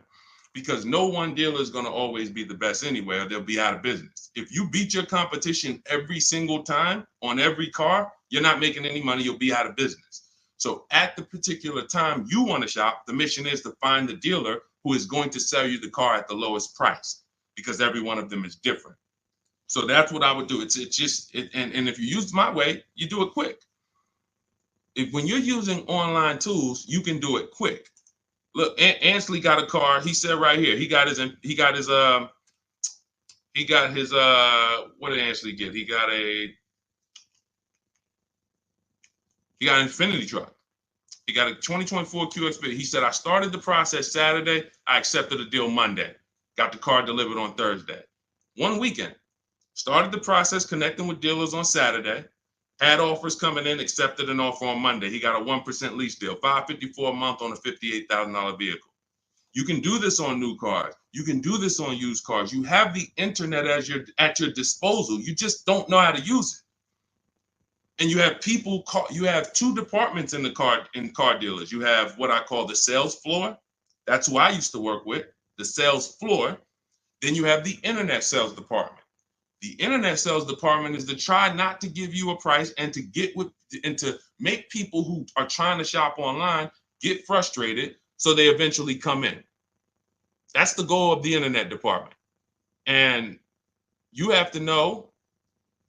because no one dealer is going to always be the best anyway, or they'll be out of business. If you beat your competition every single time on every car, you're not making any money. You'll be out of business. So at the particular time you want to shop, the mission is to find the dealer who is going to sell you the car at the lowest price because every one of them is different. So that's what I would do. And if you use my way, you do it quick. When you're using online tools, you can do it quick. Look, Ansley got a car. He said right here, he got his what did Ansley get? He got an Infinity truck. He got a 2024 QX. He said, I started the process Saturday. I accepted the deal Monday. Got the car delivered on Thursday. One weekend. Started the process connecting with dealers on Saturday. Had offers coming in, accepted an offer on Monday. He got a 1% lease deal, $554 a month on a $58,000 vehicle. You can do this on new cars. You can do this on used cars. You have the internet as at your disposal. You just don't know how to use it. And you have you have two departments in car dealers. You have what I call the sales floor. That's who I used to work with, the sales floor. Then you have the internet sales department. The internet sales department is to try not to give you a price and to make people who are trying to shop online get frustrated so they eventually come in. That's the goal of the internet department. And you have to know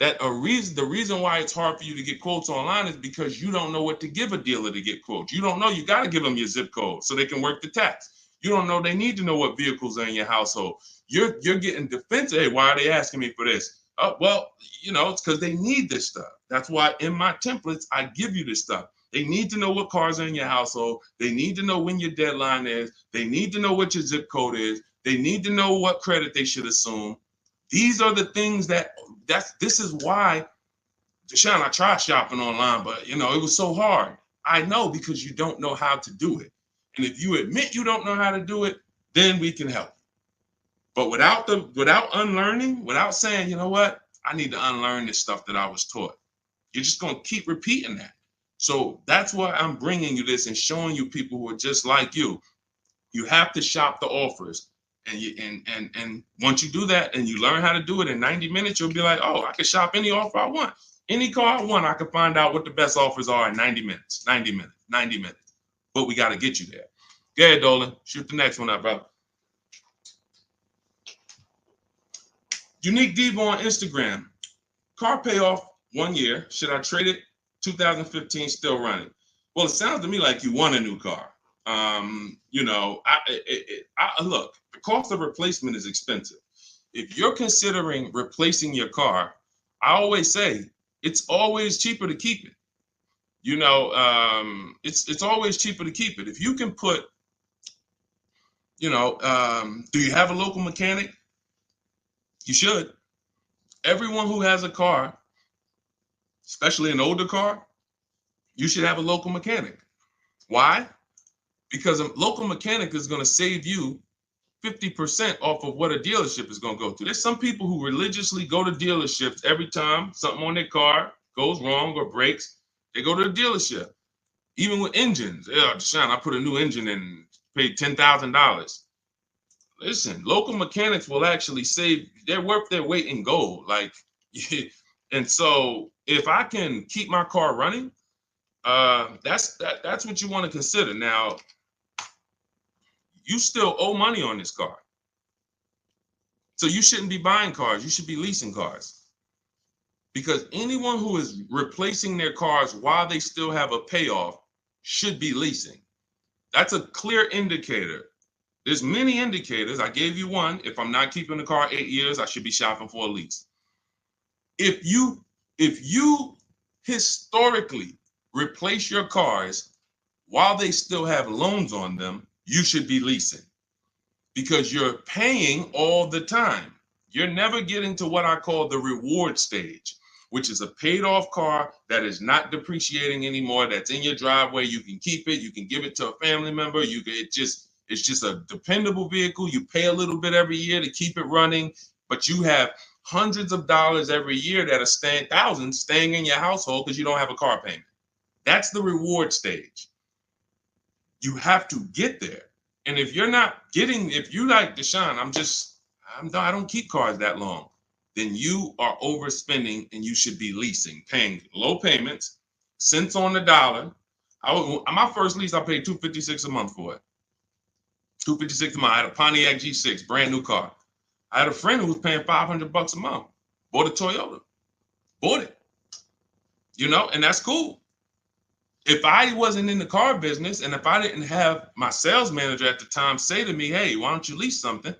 that the reason why it's hard for you to get quotes online is because you don't know what to give a dealer to get quotes. You don't know, you got to give them your zip code so they can work the tax. You don't know, they need to know what vehicles are in your household. You're getting defensive. Hey, why are they asking me for this? Well, it's because they need this stuff. That's why in my templates, I give you this stuff. They need to know what cars are in your household. They need to know when your deadline is. They need to know what your zip code is. They need to know what credit they should assume. These are the things this is why, Deshone, I tried shopping online, but it was so hard. I know, because you don't know how to do it. And if you admit you don't know how to do it, then we can help. But without unlearning, without saying, you know what, I need to unlearn this stuff that I was taught, you're just going to keep repeating that. So that's why I'm bringing you this and showing you people who are just like you. You have to shop the offers. And once you do that and you learn how to do it in 90 minutes, you'll be like, oh, I can shop any offer I want. Any car I want, I can find out what the best offers are in 90 minutes. But we got to get you there. Go ahead, Dolan. Shoot the next one up, brother. Unique Devo on Instagram. Car payoff 1 year. Should I trade it? 2015 still running. Well, it sounds to me like you want a new car. Look, the cost of replacement is expensive. If you're considering replacing your car, I always say it's always cheaper to keep it. It's always cheaper to keep it. If you can put, do you have a local mechanic? You should. Everyone who has a car, especially an older car, you should have a local mechanic. Why? Because a local mechanic is going to save you 50% off of what a dealership is going to go through. There's some people who religiously go to dealerships every time something on their car goes wrong or breaks. They go to the dealership. Even with engines. Yeah, Deshone, I put a new engine in and paid $10,000. Listen, local mechanics will actually save, they're worth their weight in gold. And so if I can keep my car running, that's what you want to consider. Now, you still owe money on this car. So you shouldn't be buying cars. You should be leasing cars. Because anyone who is replacing their cars while they still have a payoff should be leasing. That's a clear indicator. There's many indicators. I gave you one. If I'm not keeping the car 8 years, I should be shopping for a lease. If you historically replace your cars while they still have loans on them, you should be leasing, because you're paying all the time. You're never getting to what I call the reward stage, which is a paid off car that is not depreciating anymore, that's in your driveway. You can keep it. You can give it to a family member. It's just a dependable vehicle. You pay a little bit every year to keep it running, but you have hundreds of dollars every year that are thousands staying in your household because you don't have a car payment. That's the reward stage. You have to get there. And if you're like Deshone, I don't keep cars that long, then you are overspending and you should be leasing, paying low payments, cents on the dollar. My first lease, I paid $256 a month for it. $256 a month. I had a Pontiac G6, brand new car. I had a friend who was paying $500 a month. Bought a Toyota. Bought it. And that's cool. If I wasn't in the car business and if I didn't have my sales manager at the time say to me, hey, why don't you lease something?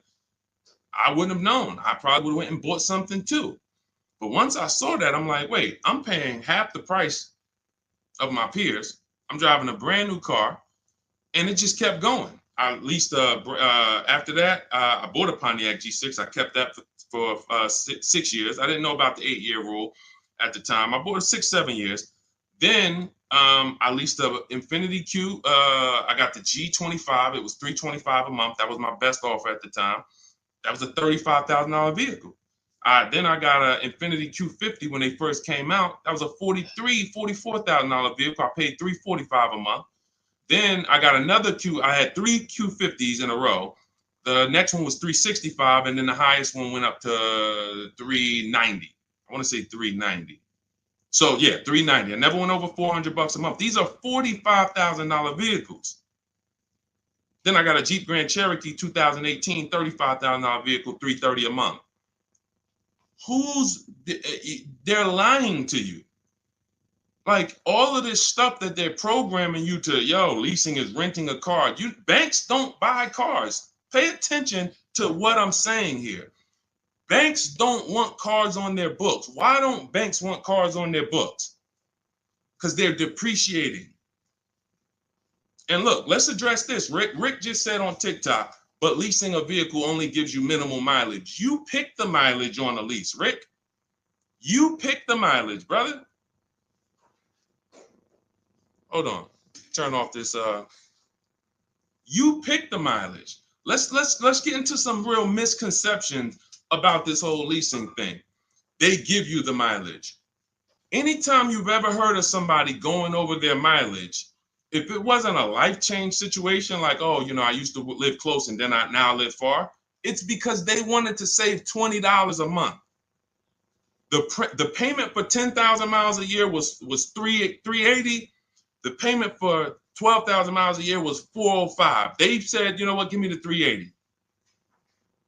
I wouldn't have known. I probably would have went and bought something too. But once I saw that, I'm like, wait, I'm paying half the price of my peers. I'm driving a brand new car, and it just kept going. I leased after that, I bought a Pontiac G6. I kept that for 6 years. I didn't know about the 8-year rule at the time. I bought it 6, 7 years. Then I leased a Infiniti Q. I got the G25. It was $325 a month. That was my best offer at the time. That was a $35,000 vehicle. Then I got an Infiniti Q50 when they first came out. That was a $44,000 vehicle. I paid $345 a month. Then I got another I had three Q50s in a row. The next one was $365, and then the highest one went up to $390. I want to say $390. So yeah, $390. I never went over $400 a month. These are $45,000 vehicles. Then I got a Jeep Grand Cherokee 2018, $35,000 vehicle, $330 a month. They're lying to you. Like all of this stuff that they're programming you to, leasing is renting a car. Banks don't buy cars. Pay attention to what I'm saying here. Banks don't want cars on their books. Why don't banks want cars on their books? Because they're depreciating. And look, let's address this. Rick just said on TikTok, but leasing a vehicle only gives you minimal mileage. You pick the mileage on a lease, Rick. You pick the mileage, brother. Hold on. Turn off this. You pick the mileage. Let's get into some real misconceptions about this whole leasing thing. They give you the mileage. Anytime you've ever heard of somebody going over their mileage, if it wasn't a life change situation, like, I used to live close and then I now live far, it's because they wanted to save $20 a month. The payment for 10,000 miles a year was $380. The payment for 12,000 miles a year was $405. They said, you know what, give me the $380.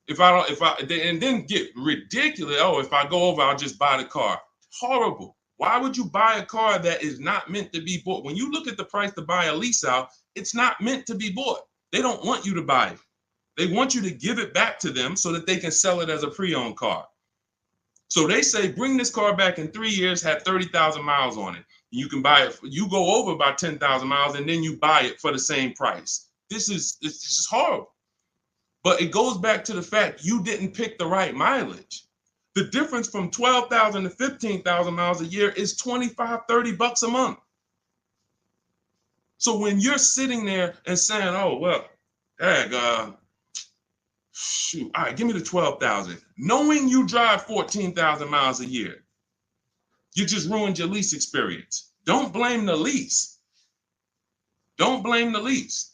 And then get ridiculous. If I go over, I'll just buy the car. Horrible. Why would you buy a car that is not meant to be bought? When you look at the price to buy a lease out, it's not meant to be bought. They don't want you to buy it. They want you to give it back to them so that they can sell it as a pre-owned car. So they say, bring this car back in 3 years, have 30,000 miles on it. You can buy it. You go over by 10,000 miles and then you buy it for the same price. It's just horrible. But it goes back to the fact you didn't pick the right mileage. The difference from 12,000 to 15,000 miles a year is $25, $30 a month. So when you're sitting there and saying, shoot, all right, give me the 12,000, knowing you drive 14,000 miles a year, you just ruined your lease experience. Don't blame the lease. Don't blame the lease.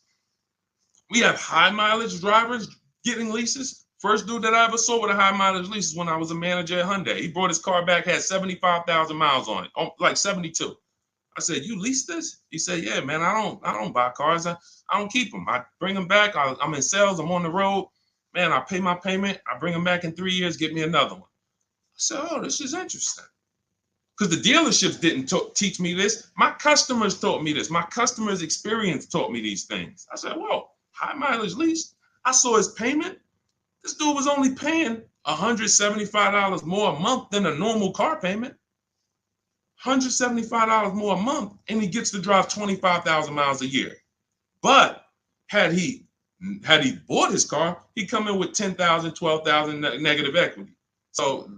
We have high mileage drivers getting leases. First dude that I ever saw with a high mileage lease is when I was a manager at Hyundai. He brought his car back, had 75,000 miles on it, like 72. I said, you lease this? He said, yeah, man, I don't buy cars. I don't keep them. I bring them back. I'm in sales. I'm on the road. Man, I pay my payment. I bring them back in 3 years, get me another one. I said, this is interesting. Because the dealerships didn't teach me this. My customers taught me this. My customers' experience taught me these things. I said, whoa, high mileage lease. I saw his payment. This dude was only paying $175 more a month than a normal car payment. $175 more a month, and he gets to drive 25,000 miles a year. But had he bought his car, he'd come in with 10,000, 12,000 negative equity. So,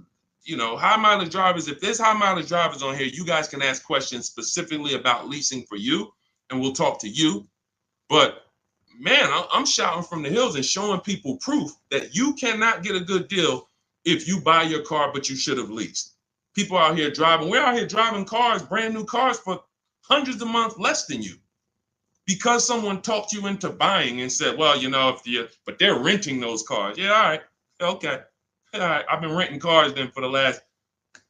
high mileage drivers, if there's high mileage drivers on here, you guys can ask questions specifically about leasing for you, and we'll talk to you. But man, I'm shouting from the hills and showing people proof that you cannot get a good deal if you buy your car, but you should have leased. People out here driving. We're out here driving cars, brand new cars for hundreds a month less than you. Because someone talked you into buying and said, well, but they're renting those cars. Yeah, all right. Okay. All right. I've been renting cars then for the last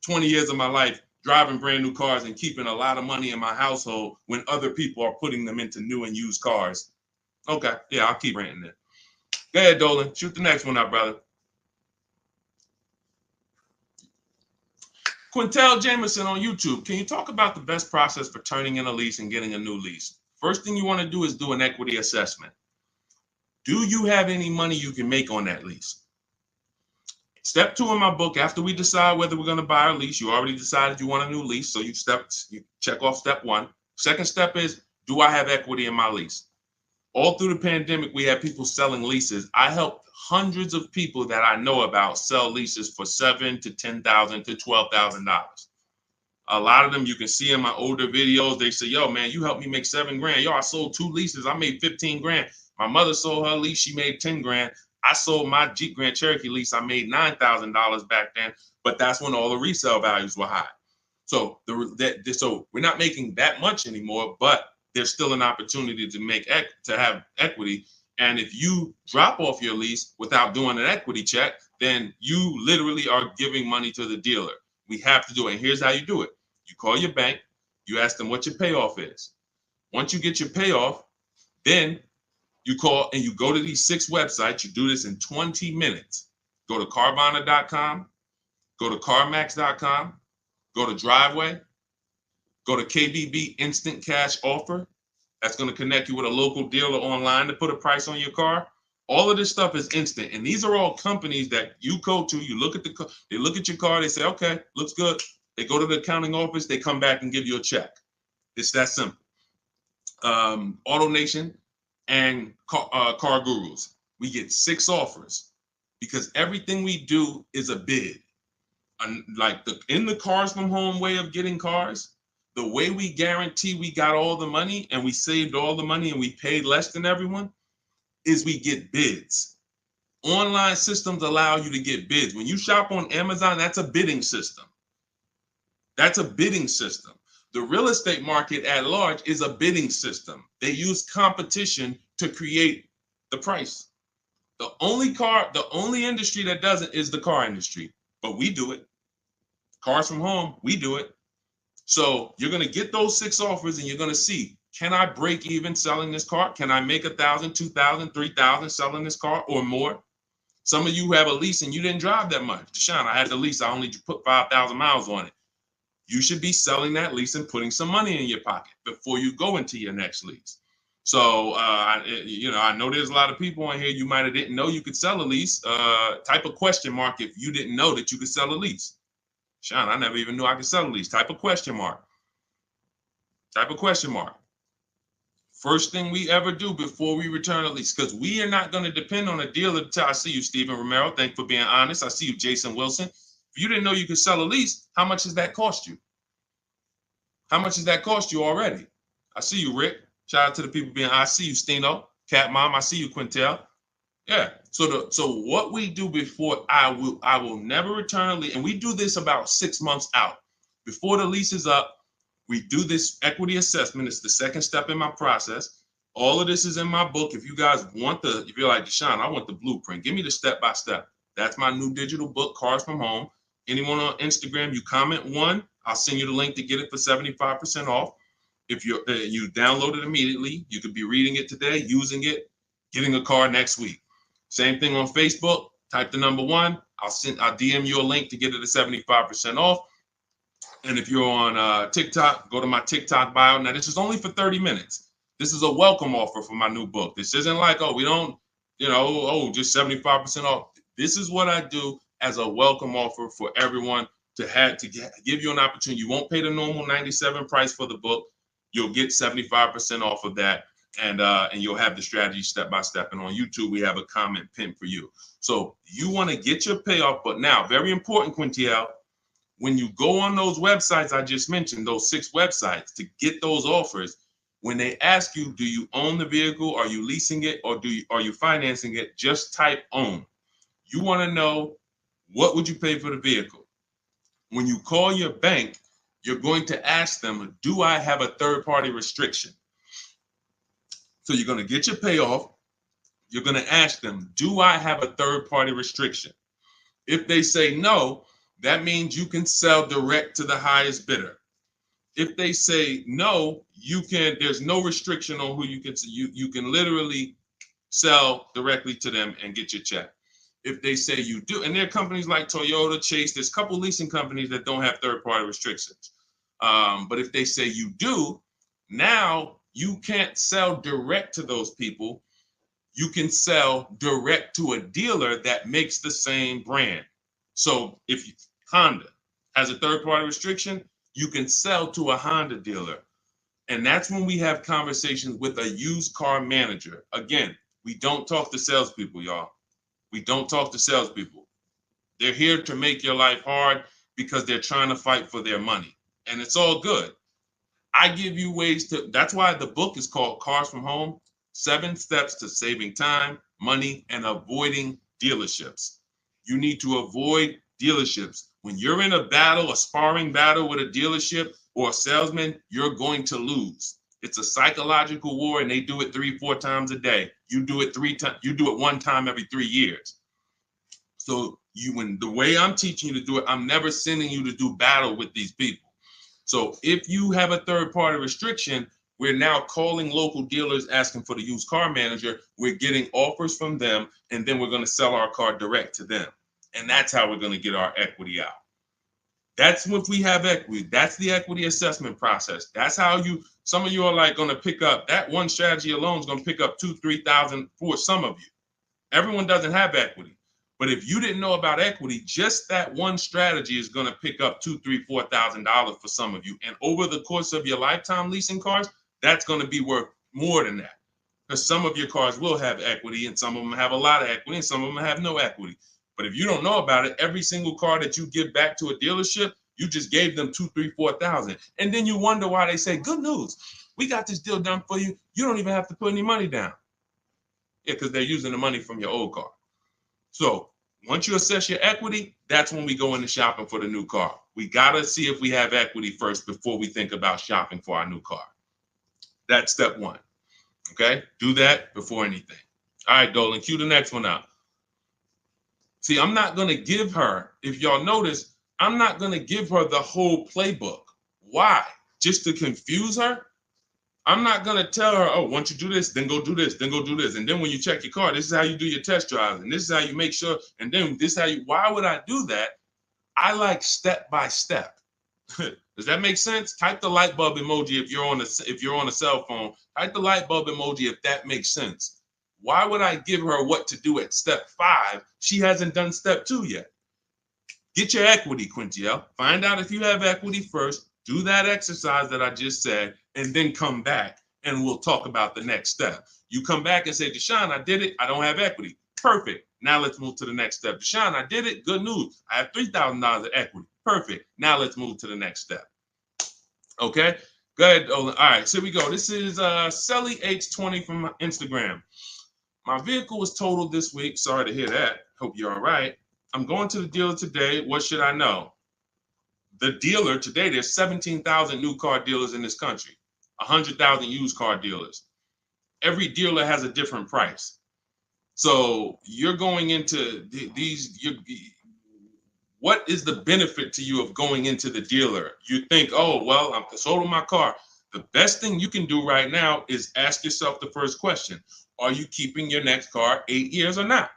20 years of my life, driving brand new cars and keeping a lot of money in my household when other people are putting them into new and used cars. Okay. Yeah, I'll keep renting it. Go ahead, Dolan. Shoot the next one up, brother. Quintel Jameson on YouTube. Can you talk about the best process for turning in a lease and getting a new lease? First thing you want to do is do an equity assessment. Do you have any money you can make on that lease? Step 2 in my book, after we decide whether we're going to buy a lease, you already decided you want a new lease, so you check off step 1. Second step is, do I have equity in my lease? All through the pandemic, we had people selling leases. I helped hundreds of people that I know about sell leases for $7,000 to $10,000 to $12,000. A lot of them you can see in my older videos. They say, yo, man, you helped me make 7 grand. Yo, I sold 2 leases. I made 15 grand. My mother sold her lease. She made 10 grand. I sold my Jeep Grand Cherokee lease. I made $9,000 back then. But that's when all the resale values were high. So so we're not making that much anymore, but there's still an opportunity to have equity. And if you drop off your lease without doing an equity check, then you literally are giving money to the dealer. We have to do it. And here's how you do it. You call your bank, you ask them what your payoff is. Once you get your payoff, then you call and you go to these 6 websites. You do this in 20 minutes. Go to Carvana.com, go to CarMax.com, go to Driveway, go to KBB Instant Cash Offer. That's going to connect you with a local dealer online to put a price on your car. All of this stuff is instant. And these are all companies that you go to, you look at they look at your car, they say, okay, looks good. They go to the accounting office, they come back and give you a check. It's that simple. AutoNation and Car Gurus, we get 6 offers because everything we do is a bid. Like in the Cars from Home way of getting cars, the way we guarantee we got all the money and we saved all the money and we paid less than everyone is we get bids. Online systems allow you to get bids. When you shop on Amazon, that's a bidding system. That's a bidding system. The real estate market at large is a bidding system. They use competition to create the price. The only industry that doesn't is the car industry, but we do it. Cars from Home, we do it. So you're going to get those 6 offers and you're going to see, can I break even selling this car? Can I make $1,000, $2,000, $3,000 selling this car or more? Some of you have a lease and you didn't drive that much. Deshone, I had the lease. I only put 5,000 miles on it. You should be selling that lease and putting some money in your pocket before you go into your next lease. So, I know there's a lot of people on here. You might have didn't know you could sell a lease. Type a question mark if you didn't know that you could sell a lease. Sean, I never even knew I could sell a lease. Type a question mark. Type a question mark. First thing we ever do before we return a lease, because we are not going to depend on a dealer. I see you, Stephen Romero. Thank you for being honest. I see you, Jason Wilson. If you didn't know you could sell a lease, how much does that cost you? How much does that cost you already? I see you, Rick. Shout out to the people being. I see you, Stino. Cat Mom. I see you, Quintel. Yeah. So what we do before I will never return a lease, and we do this about 6 months out before the lease is up. We do this equity assessment. It's the second step in my process. All of this is in my book. If you guys want if you're like, Deshone, I want the blueprint. Give me the step-by-step. That's my new digital book, Cars from Home. Anyone on Instagram, you comment 1, I'll send you the link to get it for 75% off. If you download it immediately, you could be reading it today, using it, getting a car next week. Same thing on Facebook. Type the number 1. I'll DM you a link to get it at 75% off. And if you're on TikTok, go to my TikTok bio. Now, this is only for 30 minutes. This is a welcome offer for my new book. This isn't like, oh, we don't, just 75% off. This is what I do as a welcome offer for everyone to give you an opportunity. You won't pay the normal $97 price for the book. You'll get 75% off of that. And you'll have the strategy step by step. And on YouTube, we have a comment pinned for you. So you want to get your payoff. But now, very important, Quintiel, when you go on those websites I just mentioned, those 6 websites to get those offers, when they ask you, do you own the vehicle? Are you leasing it? Or are you financing it? Just type own. You want to know, what would you pay for the vehicle? When you call your bank, you're going to ask them, do I have a third-party restriction? So you're going to get your payoff. You're going to ask them, do I have a third-party restriction? If they say no, that means you can sell direct to the highest bidder. If they say no, there's no restriction on who you can, you can literally sell directly to them and get your check. If they say you do, and there are companies like Toyota, Chase, there's a couple leasing companies that don't have third-party restrictions. But if they say you do, now you can't sell direct to those people. You can sell direct to a dealer that makes the same brand. So if Honda has a third-party restriction, you can sell to a Honda dealer. And that's when we have conversations with a used car manager. Again, we don't talk to salespeople, y'all. We don't talk to salespeople. They're here to make your life hard because they're trying to fight for their money. and it's all good. I give you ways to, that's why the book is called Cars from Home, 7 Steps to Saving Time, Money, and Avoiding Dealerships. You need to avoid dealerships. When you're in a battle, a sparring battle with a dealership or a salesman, you're going to lose. It's a psychological war, and they do it 3-4 times a day. You do it 3 times, you do it 1 time every 3 years. So when the way I'm teaching you to do it, I'm never sending you to do battle with these people. So if you have a third-party restriction, we're now calling local dealers asking for the used car manager. We're getting offers from them, and then we're going to sell our car direct to them. And that's how we're going to get our equity out. That's if we have equity. That's the equity assessment process. That's how some of you are like going to pick up, that one strategy alone is going to pick up $2,000-$3,000 for some of you. Everyone doesn't have equity. But if you didn't know about equity, just that one strategy is going to pick up $2,000, $3,000, $4,000 for some of you. And over the course of your lifetime leasing cars, that's going to be worth more than that. Because some of your cars will have equity, and some of them have a lot of equity, and some of them have no equity. But if you don't know about it, every single car that you give back to a dealership, you just gave them $2,000, $3,000, $4,000. And then you wonder why they say, good news, we got this deal done for you. You don't even have to put any money down. Yeah, because they're using the money from your old car. So once you assess your equity, that's when we go into shopping for the new car. We got to see if we have equity first before we think about shopping for our new car. That's step 1. Okay? Do that before anything. All right, Dolan, cue the next one out. See, I'm not going to give her, if y'all notice, I'm not going to give her the whole playbook. Why? Just to confuse her? I'm not going to tell her, oh, once you do this, then go do this, then go do this. And then when you check your car, this is how you do your test drives. And this is how you make sure. And then this is how you, why would I do that? I like step by step. Does that make sense? Type the light bulb emoji if you're on a cell phone. Type the light bulb emoji if that makes sense. Why would I give her what to do at step 5? She hasn't done step 2 yet. Get your equity, Quintiel. Find out if you have equity first. Do that exercise that I just said, and then come back and we'll talk about the next step. You come back and say, Deshone, I did it. I don't have equity. Perfect. Now let's move to the next step. Deshone, I did it. Good news. I have $3,000 of equity. Perfect. Now let's move to the next step. Okay. Go ahead, Olin. All right, so here we go. This is Selly H20 from Instagram. My vehicle was totaled this week. Sorry to hear that. Hope you're all right. I'm going to the dealer today. What should I know? The dealer today, there's 17,000 new car dealers in this country, 100,000 used car dealers. Every dealer has a different price. So you're going into what is the benefit to you of going into the dealer? You think, oh, well, I'm sold on my car. The best thing you can do right now is ask yourself the first question. Are you keeping your next car 8 years or not?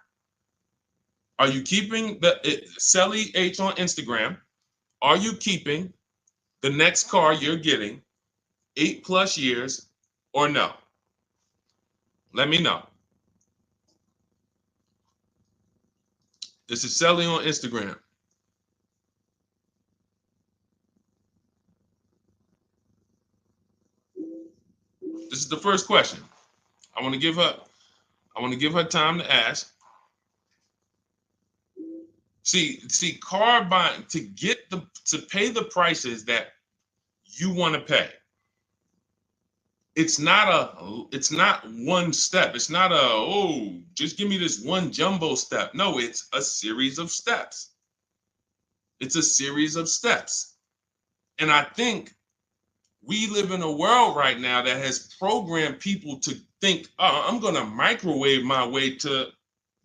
Are you keeping Selly H on Instagram? Are you keeping the next car you're getting 8+ years or no? Let me know. This is Selly on Instagram. This is the first question. I want to give her time to ask. See, car buying, to pay the prices that you want to pay. It's not one step. It's not just give me this one jumbo step. No, it's a series of steps. It's a series of steps. And I think we live in a world right now that has programmed people to think, oh, I'm going to microwave my way to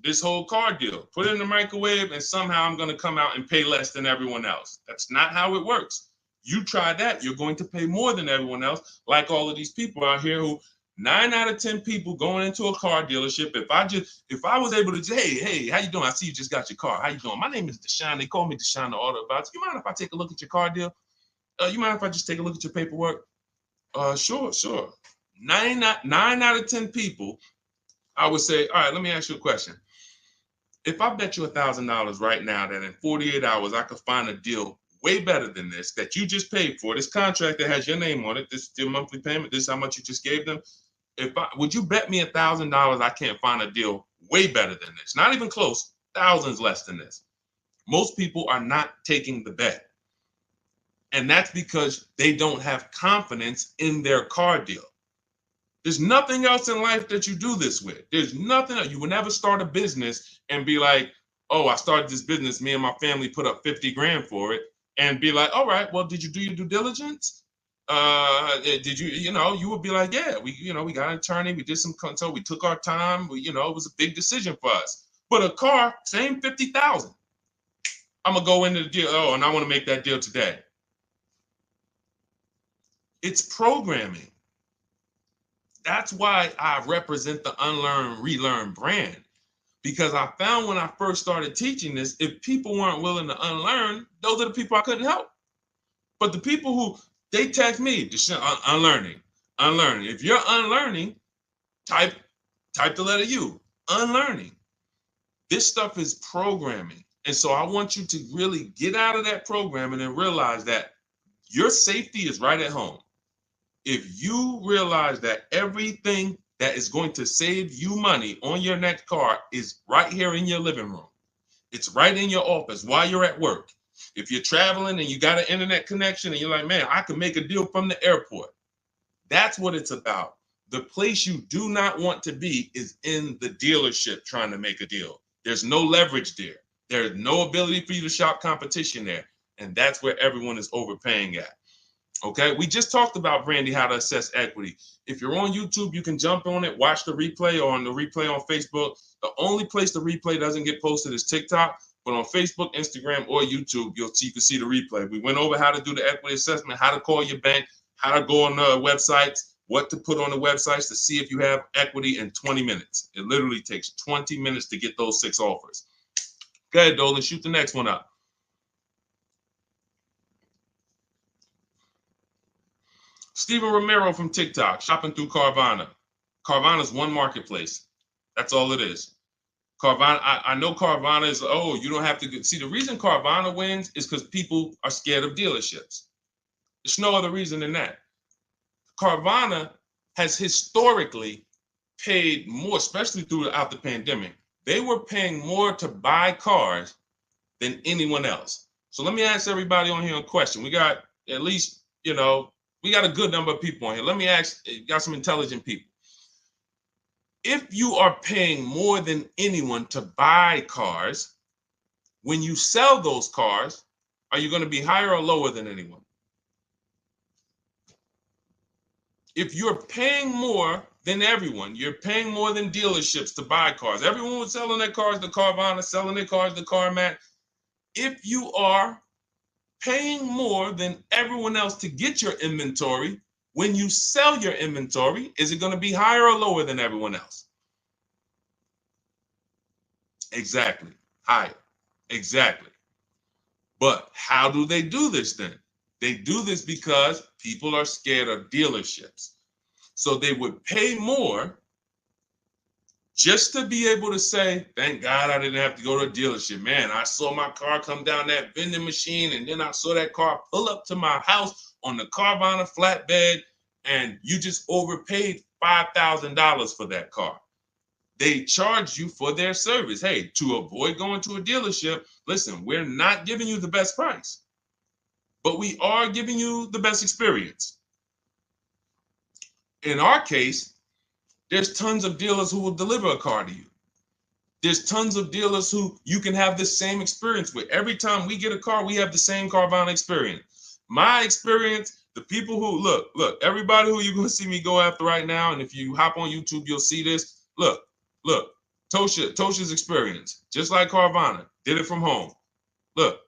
this whole car deal. Put it in the microwave and somehow I'm going to come out and pay less than everyone else. That's not how it works. You try that, you're going to pay more than everyone else, like all of these people out here who 9 out of 10 people going into a car dealership. If I was able to say, hey, how you doing? I see you just got your car. How you doing? My name is Deshone. They call me Deshone the Auto Advisor. You mind if I take a look at your car deal? You mind if I just take a look at your paperwork? Sure. 9 out of 10 people, I would say, all right, let me ask you a question. If I bet you $1,000 right now that in 48 hours I could find a deal way better than this that you just paid for, this contract that has your name on it, this is your monthly payment, this is how much you just gave them. Would you bet me $1,000 I can't find a deal way better than this? Not even close, thousands less than this. Most people are not taking the bet. And that's because they don't have confidence in their car deal. There's nothing else in life that you do this with. There's nothing else. You will never start a business and be like, oh, I started this business. Me and my family put up 50 grand for it, and be like, all right, well, did you do your due diligence? Did you, you would be like, yeah, we got an attorney. We did some consult. We took our time. It was a big decision for us. But a car, same 50,000. I'm going to go into the deal. Oh, and I want to make that deal today. It's programming. That's why I represent the unlearn, relearn brand, because I found when I first started teaching this, if people weren't willing to unlearn, those are the people I couldn't help. But the people who, they text me, unlearning. If you're unlearning, type the letter U, unlearning. This stuff is programming. And so I want you to really get out of that programming and realize that your safety is right at home. If you realize that everything that is going to save you money on your next car is right here in your living room, it's right in your office while you're at work. If you're traveling and you got an internet connection and you're like, man, I can make a deal from the airport. That's what it's about. The place you do not want to be is in the dealership trying to make a deal. There's no leverage there. There's no ability for you to shop competition there. And that's where everyone is overpaying at. Okay, we just talked about, Brandy, how to assess equity. If you're on YouTube, you can jump on it, watch the replay, or on the replay on Facebook. The only place the replay doesn't get posted is TikTok, but on Facebook, Instagram, or YouTube, you can see the replay. We went over how to do the equity assessment, how to call your bank, how to go on the websites, what to put on the websites to see if you have equity in 20 minutes. It literally takes 20 minutes to get those 6 offers. Go ahead, Dolan, shoot the next one up. Steven Romero from TikTok, shopping through Carvana. Carvana is one marketplace. That's all it is. Carvana, I know Carvana is, oh, you don't have to see. The reason Carvana wins is because people are scared of dealerships. There's no other reason than that. Carvana has historically paid more, especially throughout the pandemic. They were paying more to buy cars than anyone else. So let me ask everybody on here a question. We got at least, we got a good number of people on here. Let me ask, got some intelligent people. If you are paying more than anyone to buy cars, when you sell those cars, are you going to be higher or lower than anyone? If you're paying more than everyone, you're paying more than dealerships to buy cars. Everyone was selling their cars to Carvana, selling their cars to CarMax. If you are paying more than everyone else to get your inventory, when you sell your inventory, is it going to be higher or lower than everyone else? Exactly. Higher. Exactly. But how do they do this then? They do this because people are scared of dealerships. So they would pay more just to be able to say, thank God I didn't have to go to a dealership. Man, I saw my car come down that vending machine, and then I saw that car pull up to my house on the Carvana flatbed, and you just overpaid $5,000 for that car. They charge you for their service. Hey, to avoid going to a dealership, listen, we're not giving you the best price, but we are giving you the best experience. In our case, there's tons of dealers who will deliver a car to you. There's tons of dealers who you can have the same experience with. Every time we get a car, we have the same Carvana experience. My experience, the people who, look, everybody who you're going to see me go after right now, and if you hop on YouTube, you'll see this. Look, Tosha's experience, just like Carvana, did it from home. Look,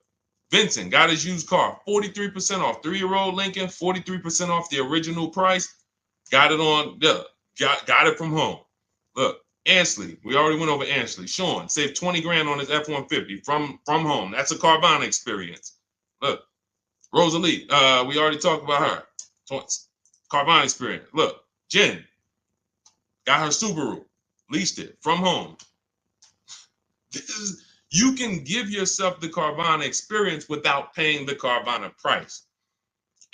Vincent got his used car, 43% off, 3-year-old Lincoln, 43% off the original price. Got it on, got it from home. Look, Ansley, we already went over Ansley. Sean saved 20 grand on his F-150 from home. That's a Carvana experience. Look, Rosalie, we already talked about her. Carvana experience. Look, Jen got her Subaru, leased it from home. You can give yourself the Carvana experience without paying the Carvana price.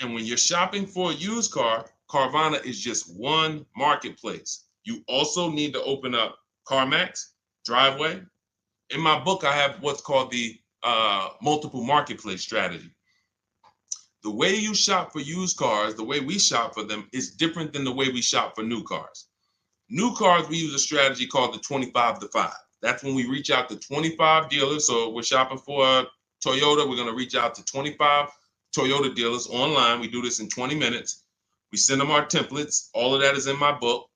And when you're shopping for a used car, Carvana is just one marketplace. You also need to open up CarMax, Driveway. In my book, I have what's called the multiple marketplace strategy. The way you shop for used cars, the way we shop for them, is different than the way we shop for new cars. New cars, we use a strategy called the 25 to 5. That's when we reach out to 25 dealers. So we're shopping for a Toyota. We're going to reach out to 25 Toyota dealers online. We do this in 20 minutes. We send them our templates. All of that is in my book.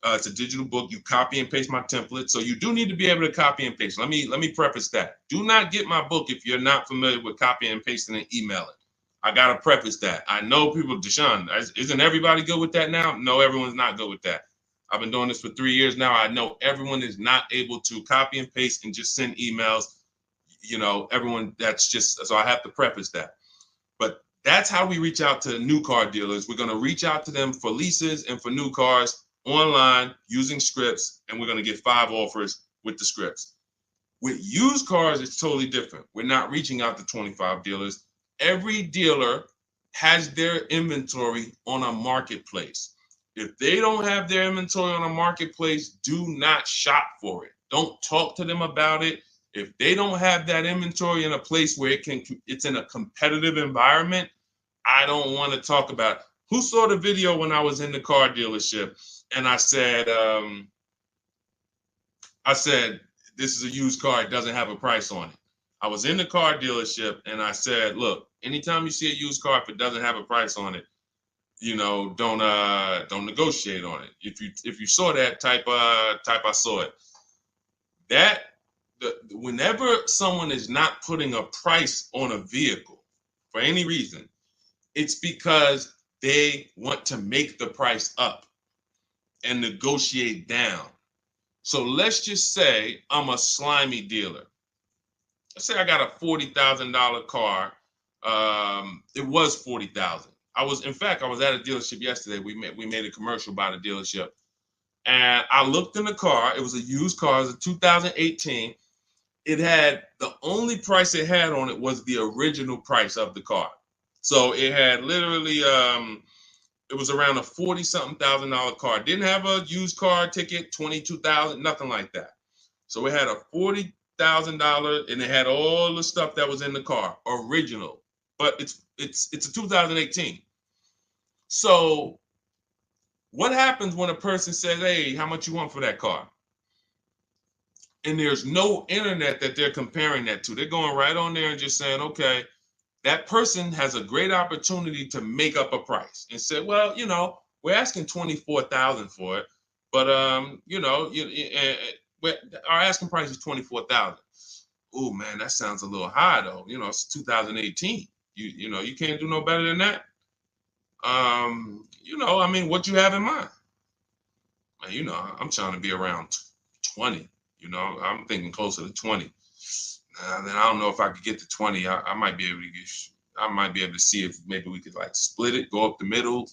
It's a digital book. You copy and paste my template. So you do need to be able to copy and paste. Let me preface that. Do not get my book if you're not familiar with copying and pasting and emailing. I got to preface that. I know people, Deshone, isn't everybody good with that now? No, everyone's not good with that. I've been doing this for 3 years now. I know everyone is not able to copy and paste and just send emails. You know, everyone, that's just, so I have to preface that. But that's how we reach out to new car dealers. We're going to reach out to them for leases and for new cars online using scripts, and we're going to get 5 offers with the scripts. With used cars, it's totally different. We're not reaching out to 25 dealers. Every dealer has their inventory on a marketplace. If they don't have their inventory on a marketplace, do not shop for it. Don't talk to them about it. If they don't have that inventory in a place where it's in a competitive environment, I don't want to talk about it. Who saw the video when I was in the car dealership and I said, this is a used car, it doesn't have a price on it. I was in the car dealership and I said, look, anytime you see a used car, if it doesn't have a price on it, you know, don't negotiate on it. If you saw that, type I saw it. Whenever someone is not putting a price on a vehicle for any reason, it's because they want to make the price up and negotiate down. So let's just say I'm a slimy dealer. Let's say I got a $40,000 car. It was $40,000. I was at a dealership yesterday. We made a commercial about a dealership, and I looked in the car. It was a used car. It was a 2018. It had, the only price it had on it was the original price of the car. So it had literally, it was around a $40-something thousand car. It didn't have a used car ticket, $22,000, nothing like that. So it had a $40,000, and it had all the stuff that was in the car, original. But it's a 2018. So what happens when a person says, hey, how much you want for that car? And there's no internet that they're comparing that to. They're going right on there and just saying, okay, that person has a great opportunity to make up a price and say, well, you know, we're asking $24,000 for it, but you know, our asking price is $24,000. Oh man, that sounds a little high though. You know, it's 2018. You know, you can't do no better than that. You know, I mean, what you have in mind? You know, I'm trying to be around 20. You know, I'm thinking closer to 20. Then I don't know if I could get to 20. I might be able to to see if maybe we could like split it, go up the middle,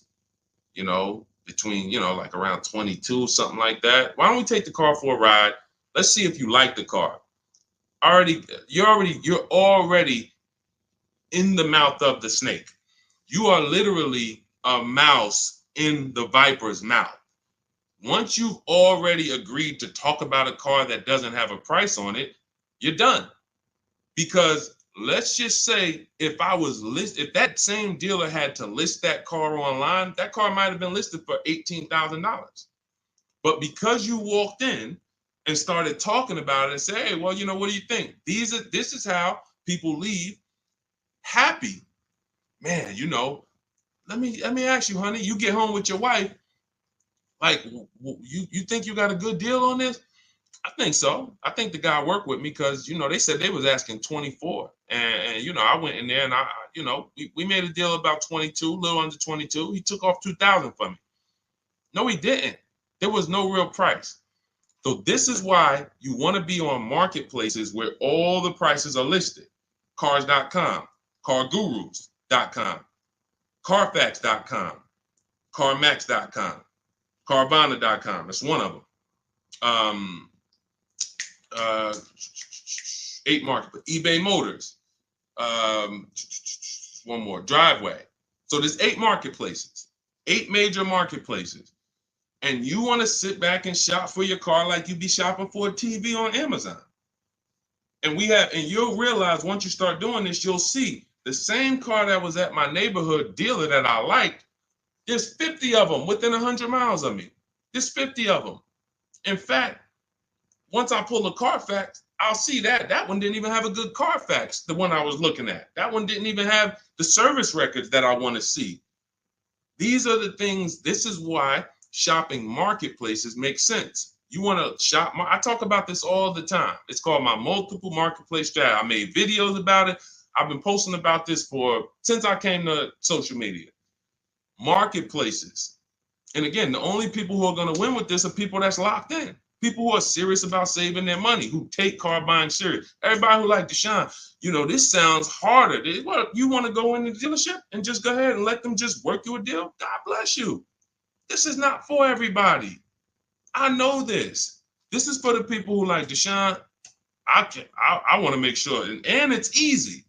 you know, between, you know, like around 22, something like that. Why don't we take the car for a ride? Let's see if you like the car. You're already in the mouth of the snake. You are literally a mouse in the viper's mouth. Once you've already agreed to talk about a car that doesn't have a price on it, you're done. Because let's just say if that same dealer had to list that car online, that car might have been listed for $18,000. But because you walked in and started talking about it and say, hey, well, you know, what do you think? This is how people leave happy. Man, you know, let me ask you, honey, you get home with your wife, like, you think you got a good deal on this? I think so. I think the guy worked with me because, you know, they said they was asking 24. And you know, I went in there and you know, we made a deal about 22, a little under 22. He took off 2,000 from me. No, he didn't. There was no real price. So this is why you want to be on marketplaces where all the prices are listed. Cars.com, cargurus.com, carfax.com, carmax.com, carvana.com. That's one of them. 8 market, eBay Motors, one more, Driveway. So there's 8 marketplaces, 8 major marketplaces. And you want to sit back and shop for your car like you be shopping for a TV on Amazon. And you'll realize once you start doing this, you'll see The same car that was at my neighborhood dealer that I liked, there's 50 of them within 100 miles of me. There's 50 of them. In fact, once I pull a Carfax, I'll see that one didn't even have a good Carfax, the one I was looking at. That one didn't even have the service records that I want to see. These are the things, this is why shopping marketplaces make sense. You want to shop, I talk about this all the time. It's called my multiple marketplace strategy. I made videos about it. I've been posting about this since I came to social media. Marketplaces. And again, the only people who are going to win with this are people that's locked in. People who are serious about saving their money, who take car buying serious. Everybody who like Deshone, this sounds harder. What, you want to go in the dealership and just go ahead and let them just work you a deal? God bless you. This is not for everybody. I know this. This is for the people who like Deshone. I want to make sure, and it's easy.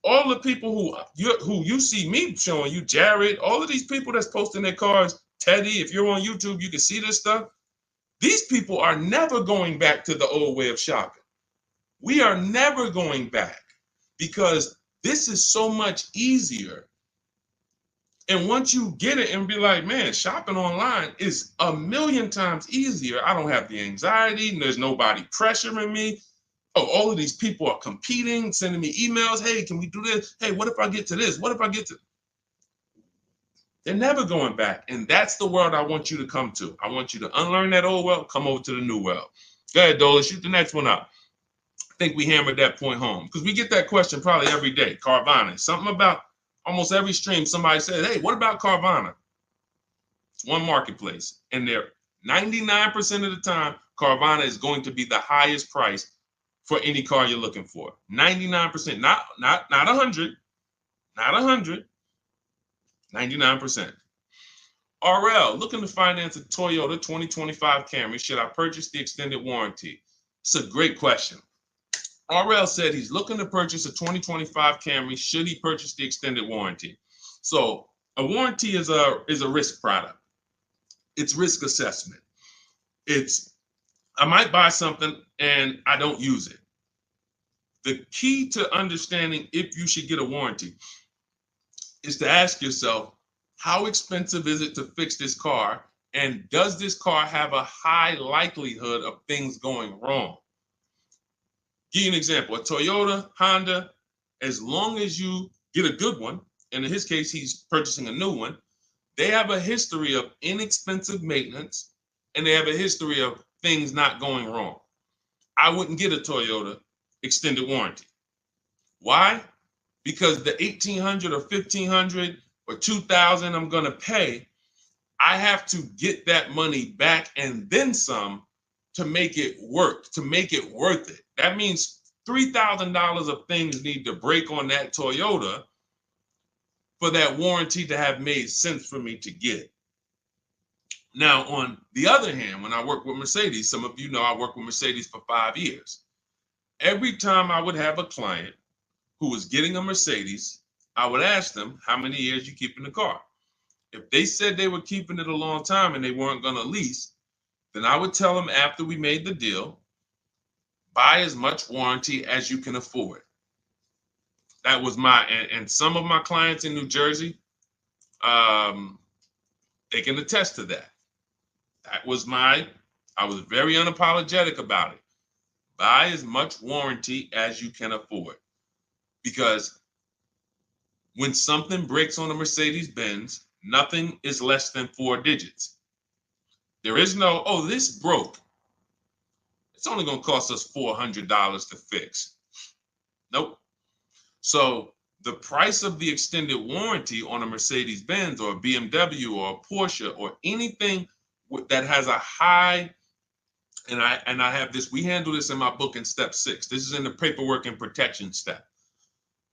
All the people who you see me showing you, Jared, all of these people that's posting their cars, Teddy, if you're on YouTube, you can see this stuff. These people are never going back to the old way of shopping. We are never going back because this is so much easier. And once you get it and be like, man, shopping online is a million times easier. I don't have the anxiety and there's nobody pressuring me. Oh, all of these people are competing, sending me emails. Hey, can we do this? Hey, what if I get to this? What if I get to... They're never going back. And that's the world I want you to come to. I want you to unlearn that old world, come over to the new world. Go ahead, Dola, shoot the next one up. I think we hammered that point home because we get that question probably every day. Carvana, something about almost every stream, somebody said, hey, what about Carvana? It's one marketplace. And they're 99% of the time, Carvana is going to be the highest price for any car you're looking for. 99%, not 100, not 100. 99%. RL, looking to finance a Toyota 2025 Camry. Should I purchase the extended warranty? It's a great question. RL said he's looking to purchase a 2025 Camry. Should he purchase the extended warranty? So a warranty is a risk product. It's risk assessment. I might buy something and I don't use it. The key to understanding if you should get a warranty is to ask yourself, how expensive is it to fix this car? And does this car have a high likelihood of things going wrong? Give you an example, a Toyota, Honda, as long as you get a good one, and in his case, he's purchasing a new one, they have a history of inexpensive maintenance, and they have a history of things not going wrong. I wouldn't get a Toyota extended warranty. Why? Because the $1,800 or $1,500 or $2,000 I'm going to pay, I have to get that money back and then some to make it work, to make it worth it. That means $3,000 of things need to break on that Toyota for that warranty to have made sense for me to get. Now, on the other hand, when I work with Mercedes, some of you know I worked with Mercedes for 5 years. Every time I would have a client who was getting a Mercedes, I would ask them, how many years you keeping the car? If they said they were keeping it a long time and they weren't going to lease, then I would tell them after we made the deal, buy as much warranty as you can afford. That was and some of my clients in New Jersey, they can attest to that. I was very unapologetic about it. Buy as much warranty as you can afford. Because when something breaks on a Mercedes-Benz, nothing is less than 4 digits. There is no, oh, this broke. It's only going to cost us $400 to fix. Nope. So the price of the extended warranty on a Mercedes-Benz or a BMW or a Porsche or anything that has a high, and I have this, we handle this in my book in step 6. This is in the paperwork and protection step.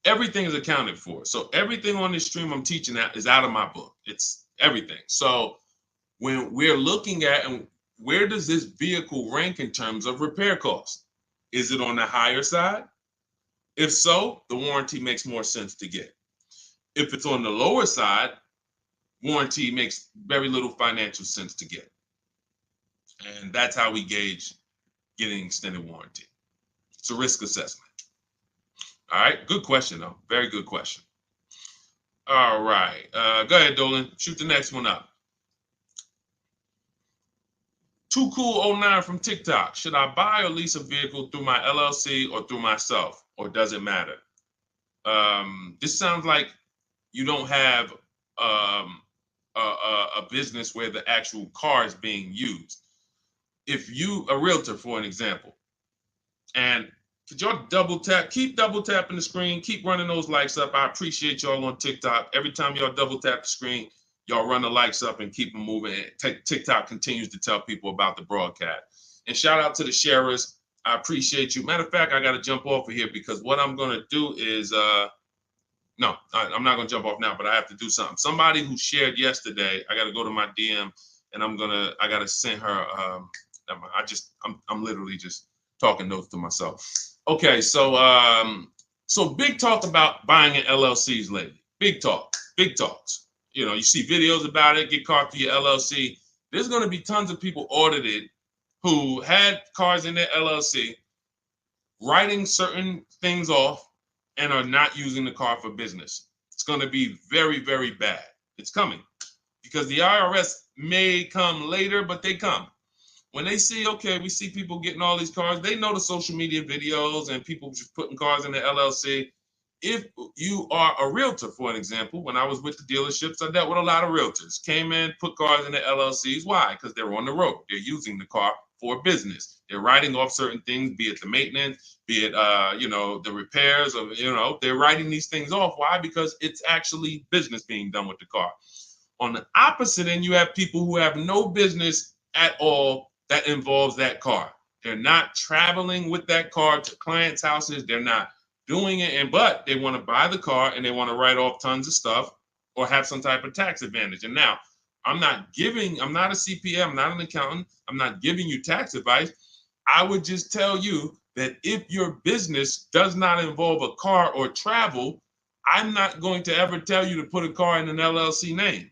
Everything is accounted for. So everything on this stream I'm teaching is out of my book. It's everything. So when we're looking at, and where does this vehicle rank in terms of repair costs? Is it on the higher side? If so, the warranty makes more sense to get. If it's on the lower side, warranty makes very little financial sense to get. And that's how we gauge getting extended warranty. It's a risk assessment. All right, good question though. Very good question. All right, go ahead, Dolan. Shoot the next one up. Too Cool 09 from TikTok. Should I buy or lease a vehicle through my LLC or through myself, or does it matter? This sounds like you don't have a business where the actual car is being used. If you, a realtor, for an example, and could y'all double tap, keep double tapping the screen, keep running those likes up. I appreciate y'all on TikTok. Every time y'all double tap the screen, y'all run the likes up and keep them moving. TikTok continues to tell people about the broadcast. And shout out to the sharers. I appreciate you. Matter of fact, I got to jump off of here because what I'm going to do is, no, I'm not going to jump off now, but I have to do something. Somebody who shared yesterday, I got to go to my DM and I got to send her, I'm literally just talking notes to myself. Okay, so big talk about buying in LLCs lately. Big talks. You know, you see videos about it, get caught through your LLC. There's going to be tons of people audited who had cars in their LLC, writing certain things off and are not using the car for business. It's going to be very, very bad. It's coming because the IRS may come later, but they come. When they see, okay, we see people getting all these cars, they know the social media videos and people just putting cars in the LLC. If you are a realtor, for an example, when I was with the dealerships, I dealt with a lot of realtors. Came in, put cars in the LLCs. Why? Because they're on the road. They're using the car for business. They're writing off certain things, be it the maintenance, be it the repairs, or they're writing these things off. Why? Because it's actually business being done with the car. On the opposite end, you have people who have no business at all that involves that car. They're not traveling with that car to clients' houses. They're not doing it, but they want to buy the car and they want to write off tons of stuff or have some type of tax advantage. And now, I'm not a CPA, I'm not an accountant, I'm not giving you tax advice. I would just tell you that if your business does not involve a car or travel, I'm not going to ever tell you to put a car in an LLC name.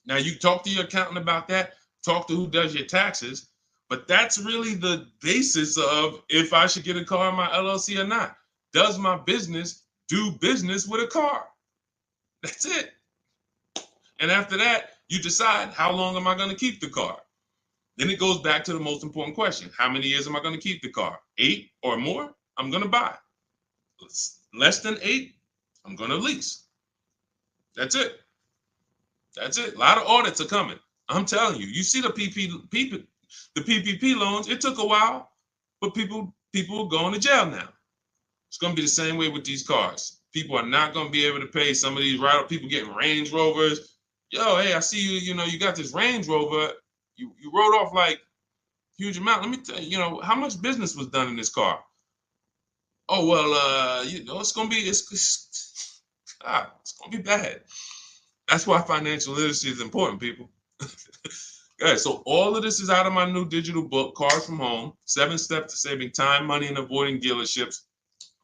Now, you talk to your accountant about that, talk to who does your taxes, but that's really the basis of if I should get a car in my LLC or not. Does my business do business with a car? That's it. And after that, you decide, how long am I going to keep the car? Then it goes back to the most important question. How many years am I going to keep the car? 8 or more, I'm going to buy. Less than 8, I'm going to lease. That's it. That's it. A lot of audits are coming. I'm telling you. You see the PPP loans. It took a while, but people are going to jail now. It's going to be the same way with these cars. People are not going to be able to pay some of these people getting Range Rovers. Yo, hey, I see you. You got this Range Rover. You wrote off like huge amount. Let me tell you, how much business was done in this car? Oh well, it's going to be it's going to be bad. That's why financial literacy is important, people. Okay, so all of this is out of my new digital book, Cars from Home, 7 Steps to Saving Time, Money, and Avoiding Dealerships.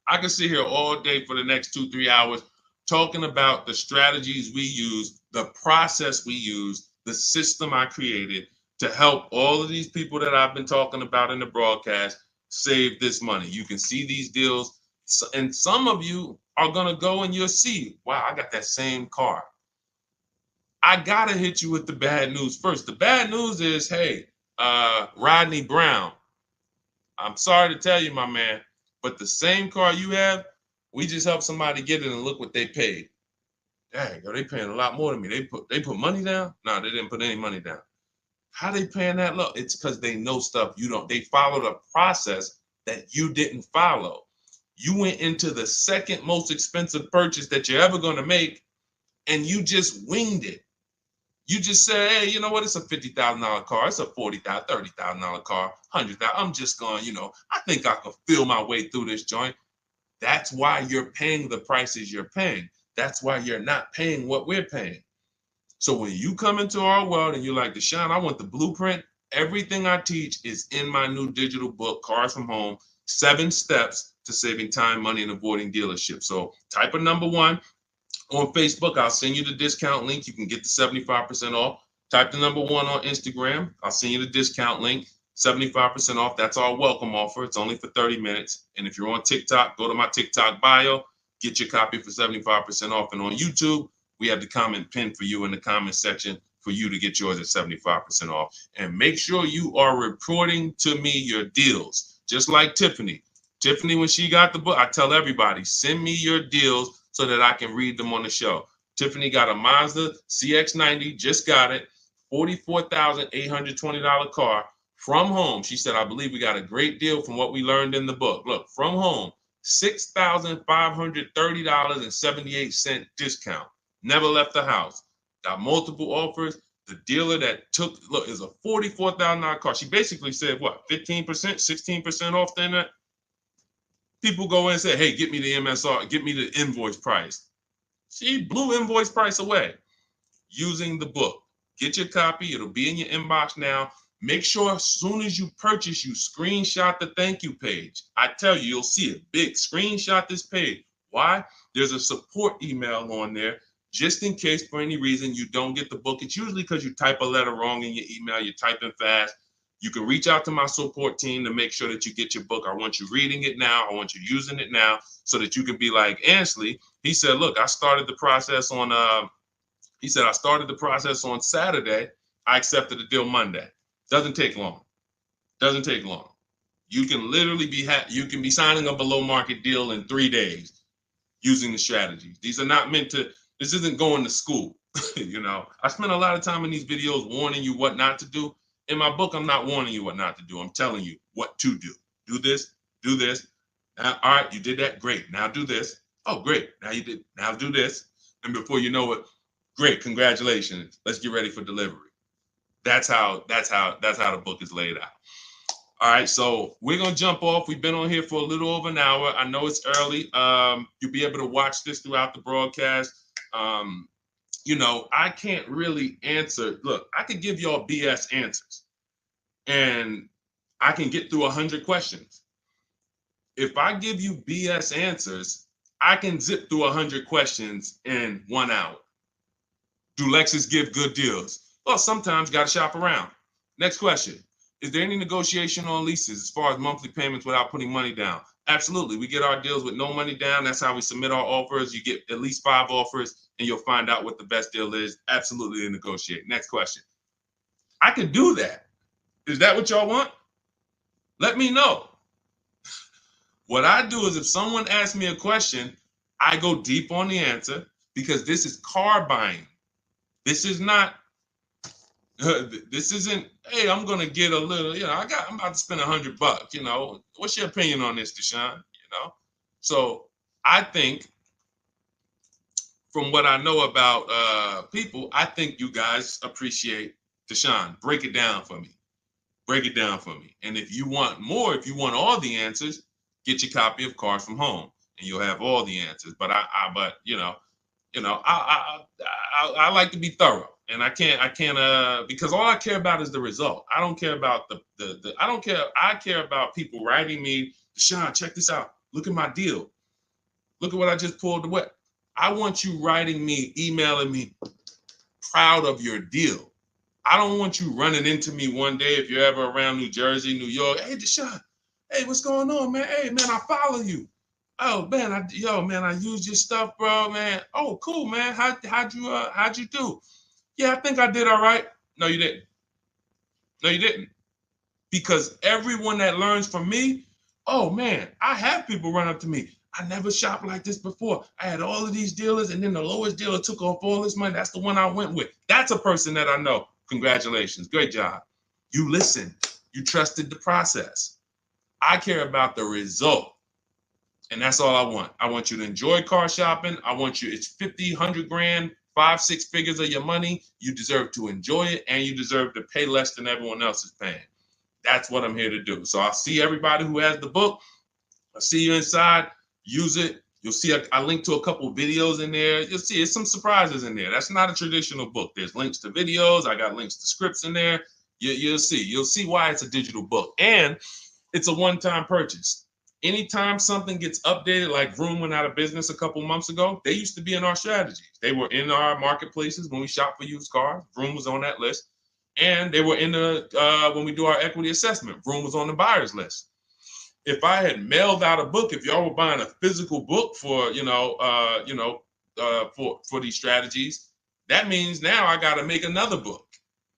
I can sit here all day for the next 2-3 hours talking about the strategies we use, the process we use, the system I created to help all of these people that I've been talking about in the broadcast save this money. You can see these deals, and some of you are going to go and you'll see, wow, I got that same car. I got to hit you with the bad news first. The bad news is, hey, Rodney Brown, I'm sorry to tell you, my man, but the same car you have, we just helped somebody get it and look what they paid. Dang, they paying a lot more than me. They put money down? No, they didn't put any money down. How they paying that low? It's because they know stuff you don't. They followed a process that you didn't follow. You went into the second most expensive purchase that you're ever going to make, and you just winged it. You just say, hey, you know what? It's a $50,000 car. It's a $40,000, $30,000 car, $100,000. I'm just going, I think I can feel my way through this joint. That's why you're paying the prices you're paying. That's why you're not paying what we're paying. So when you come into our world and you're like, Deshone, I want the blueprint. Everything I teach is in my new digital book, Cars from Home, 7 Steps to Saving Time, Money, and Avoiding Dealerships. So type of number 1. On Facebook, I'll send you the discount link. You can get the 75% off. Type the number 1 on Instagram. I'll send you the discount link. 75% off. That's our welcome offer. It's only for 30 minutes. And if you're on TikTok, go to my TikTok bio, get your copy for 75% off. And on YouTube, we have the comment pinned for you in the comment section for you to get yours at 75% off. And make sure you are reporting to me your deals, just like Tiffany. Tiffany, when she got the book, I tell everybody, send me your deals so that I can read them on the show. Tiffany got a Mazda CX-90, just got it, $44,820 car. From home, she said, I believe we got a great deal from what we learned in the book. Look, from home, $6,530.78 discount. Never left the house. Got multiple offers. The dealer that took, look, is a $44,000 car. She basically said, what, 15%, 16% off then that? People go in and say, hey, get me the MSR, get me the invoice price. She blew invoice price away using the book. Get your copy. It'll be in your inbox now. Make sure as soon as you purchase, you screenshot the thank you page. I tell you, you'll see it big. Screenshot this page. Why? There's a support email on there just in case for any reason you don't get the book. It's usually because you type a letter wrong in your email. You're typing fast. You can reach out to my support team to make sure that you get your book. I want you reading it now. I want you using it now so that you can be like Ansley. He said, look, I started the process on, I started the process on Saturday. I accepted the deal Monday. Doesn't take long. Doesn't take long. You can literally be signing a below market deal in 3 days using the strategies. These are not meant to, this isn't going to school. You know, I spend a lot of time in these videos warning you what not to do. In my book, I'm not warning you what not to do. I'm telling you what to do. Do this, do this. Now, all right, you did that. Great. Now do this. Oh, great. Now you did. Now do this. And before you know it, great. Congratulations. Let's get ready for delivery. That's how the book is laid out. All right, so we're gonna jump off. We've been on here for a little over an hour. I know it's early. You'll be able to watch this throughout the broadcast. You know, I can't really answer. Look, I could give y'all BS answers, and I can get through 100 questions. If I give you BS answers, I can zip through 100 questions in 1 hour. Do Lexus give good deals? Well, sometimes got to shop around. Next question. Is there any negotiation on leases as far as monthly payments without putting money down? Absolutely. We get our deals with no money down. That's how we submit our offers. You get at least 5 offers and you'll find out what the best deal is. Absolutely negotiate. Next question. I could do that. Is that what y'all want? Let me know. What I do is if someone asks me a question, I go deep on the answer because this is car buying. This is not, this isn't, hey, I'm going to get a little, you know, I'm about to spend $100, you know, what's your opinion on this, Deshone? You know? So I think from what I know about people, I think you guys appreciate Deshone. Break it down for me. Break it down for me. And if you want more, if you want all the answers, get your copy of Cars from Home and you'll have all the answers. But I like to be thorough. And I can't because all I care about is the result. I don't care about I care about people writing me, Deshone, check this out. Look at my deal. Look at what I just pulled away. I want you writing me, emailing me, proud of your deal. I don't want you running into me one day if you're ever around New Jersey, New York. Hey, Deshone, hey, what's going on, man? Hey, man, I follow you. Oh, man, I used your stuff, bro, man. Oh, cool, man. How'd you do? Yeah, I think I did all right. No, you didn't. No, you didn't. Because everyone that learns from me, oh, man, I have people run up to me. I never shopped like this before. I had all of these dealers, and then the lowest dealer took off all this money. That's the one I went with. That's a person that I know. Congratulations. Great job. You listened. You trusted the process. I care about the result. And that's all I want. I want you to enjoy car shopping. I want you, it's 50, 100 grand, 5, 6 figures of your money. You deserve to enjoy it, and you deserve to pay less than everyone else is paying. That's what I'm here to do. So I'll see everybody who has the book. I'll see you inside. Use it. You'll see I link to a couple videos in there. You'll see it's some surprises in there. That's not a traditional book. There's links to videos. I got links to scripts in there. You'll see. You'll see why it's a digital book. And it's a one-time purchase. Anytime something gets updated, like Vroom went out of business a couple months ago, they used to be in our strategies. They were in our marketplaces when we shop for used cars. Vroom was on that list. And they were in the when we do our equity assessment, Vroom was on the buyers list. If I had mailed out a book, if y'all were buying a physical book for for these strategies, that means now I got to make another book,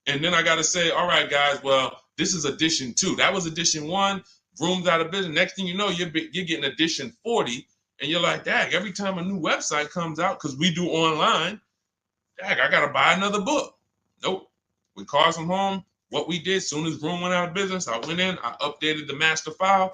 and then I got to say, all right, guys, well, this is edition 2. That was edition 1. Vroom's out of business. Next thing you know, you're getting edition 40, and you're like, dang, every time a new website comes out, because we do online, dang, I got to buy another book. Nope. With Cars from Home, what we did, soon as Vroom went out of business, I went in, I updated the master file,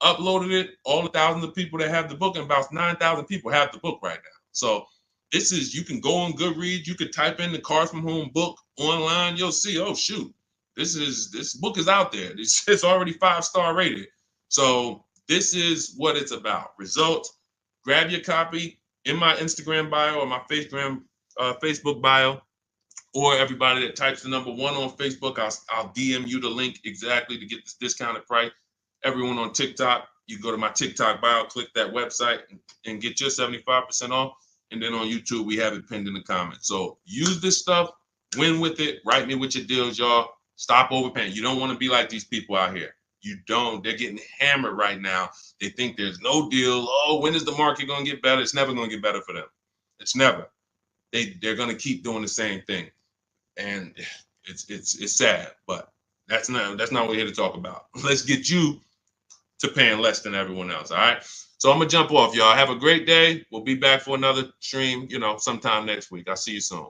uploaded it, all the thousands of people that have the book, and about 9,000 people have the book right now. So this is, you can go on Goodreads, you could type in the Cars from Home book online, you'll see, oh shoot, this book is out there. It's already 5-star rated. So this is what it's about. Results. Grab your copy in my Instagram bio or my Facebook bio, or everybody that types the number 1 on Facebook, I'll DM you the link exactly to get this discounted price. Everyone on TikTok, you go to my TikTok bio, click that website, and get your 75% off. And then on YouTube, we have it pinned in the comments. So use this stuff, win with it, write me with your deals, y'all. Stop overpaying. You don't want to be like these people out here. You don't. They're getting hammered right now. They think there's no deal. Oh, when is the market going to get better? It's never going to get better for them. It's never. They're going to keep doing the same thing. And it's sad, but that's not what we're here to talk about. Let's get you to paying less than everyone else. All right. So I'm gonna jump off, y'all. Have a great day. We'll be back for another stream, sometime next week. I'll see you soon.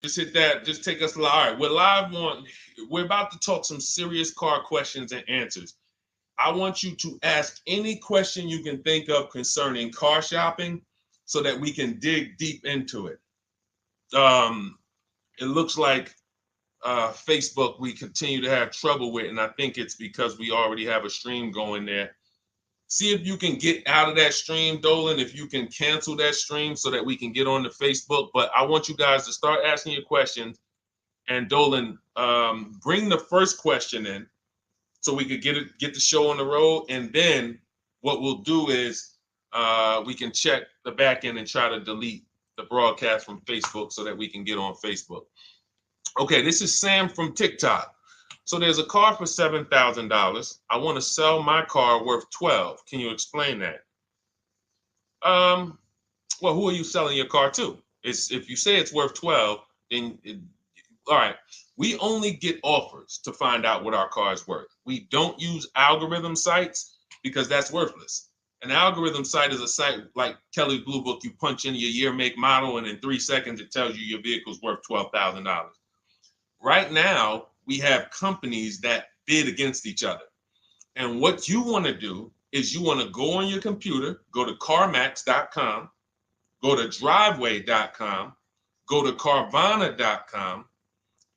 Just hit that. Just take us live. All right, we're about to talk some serious car questions and answers. I want you to ask any question you can think of concerning car shopping so that we can dig deep into it. It looks like Facebook we continue to have trouble with, and I think it's because we already have a stream going there. See if you can get out of that stream, Dolan, if you can cancel that stream so that we can get on the Facebook. But I want you guys to start asking your questions. And Dolan, bring the first question in so we could get the show on the road. And then what we'll do is we can check the back end and try to delete the broadcast from Facebook so that we can get on Facebook. Okay, this is Sam from TikTok. So there's a car for $7,000. I want to sell my car worth $12,000. Can you explain that? Well, who are you selling your car to? If you say it's worth $12,000, then all right. We only get offers to find out what our car is worth. We don't use algorithm sites because that's worthless. An algorithm site is a site like Kelly's Blue Book. You punch in your year, make, model, and in 3 seconds it tells you your vehicle's worth $12,000. Right now, we have companies that bid against each other. And what you want to do is you want to go on your computer, go to CarMax.com, go to Driveway.com, go to Carvana.com,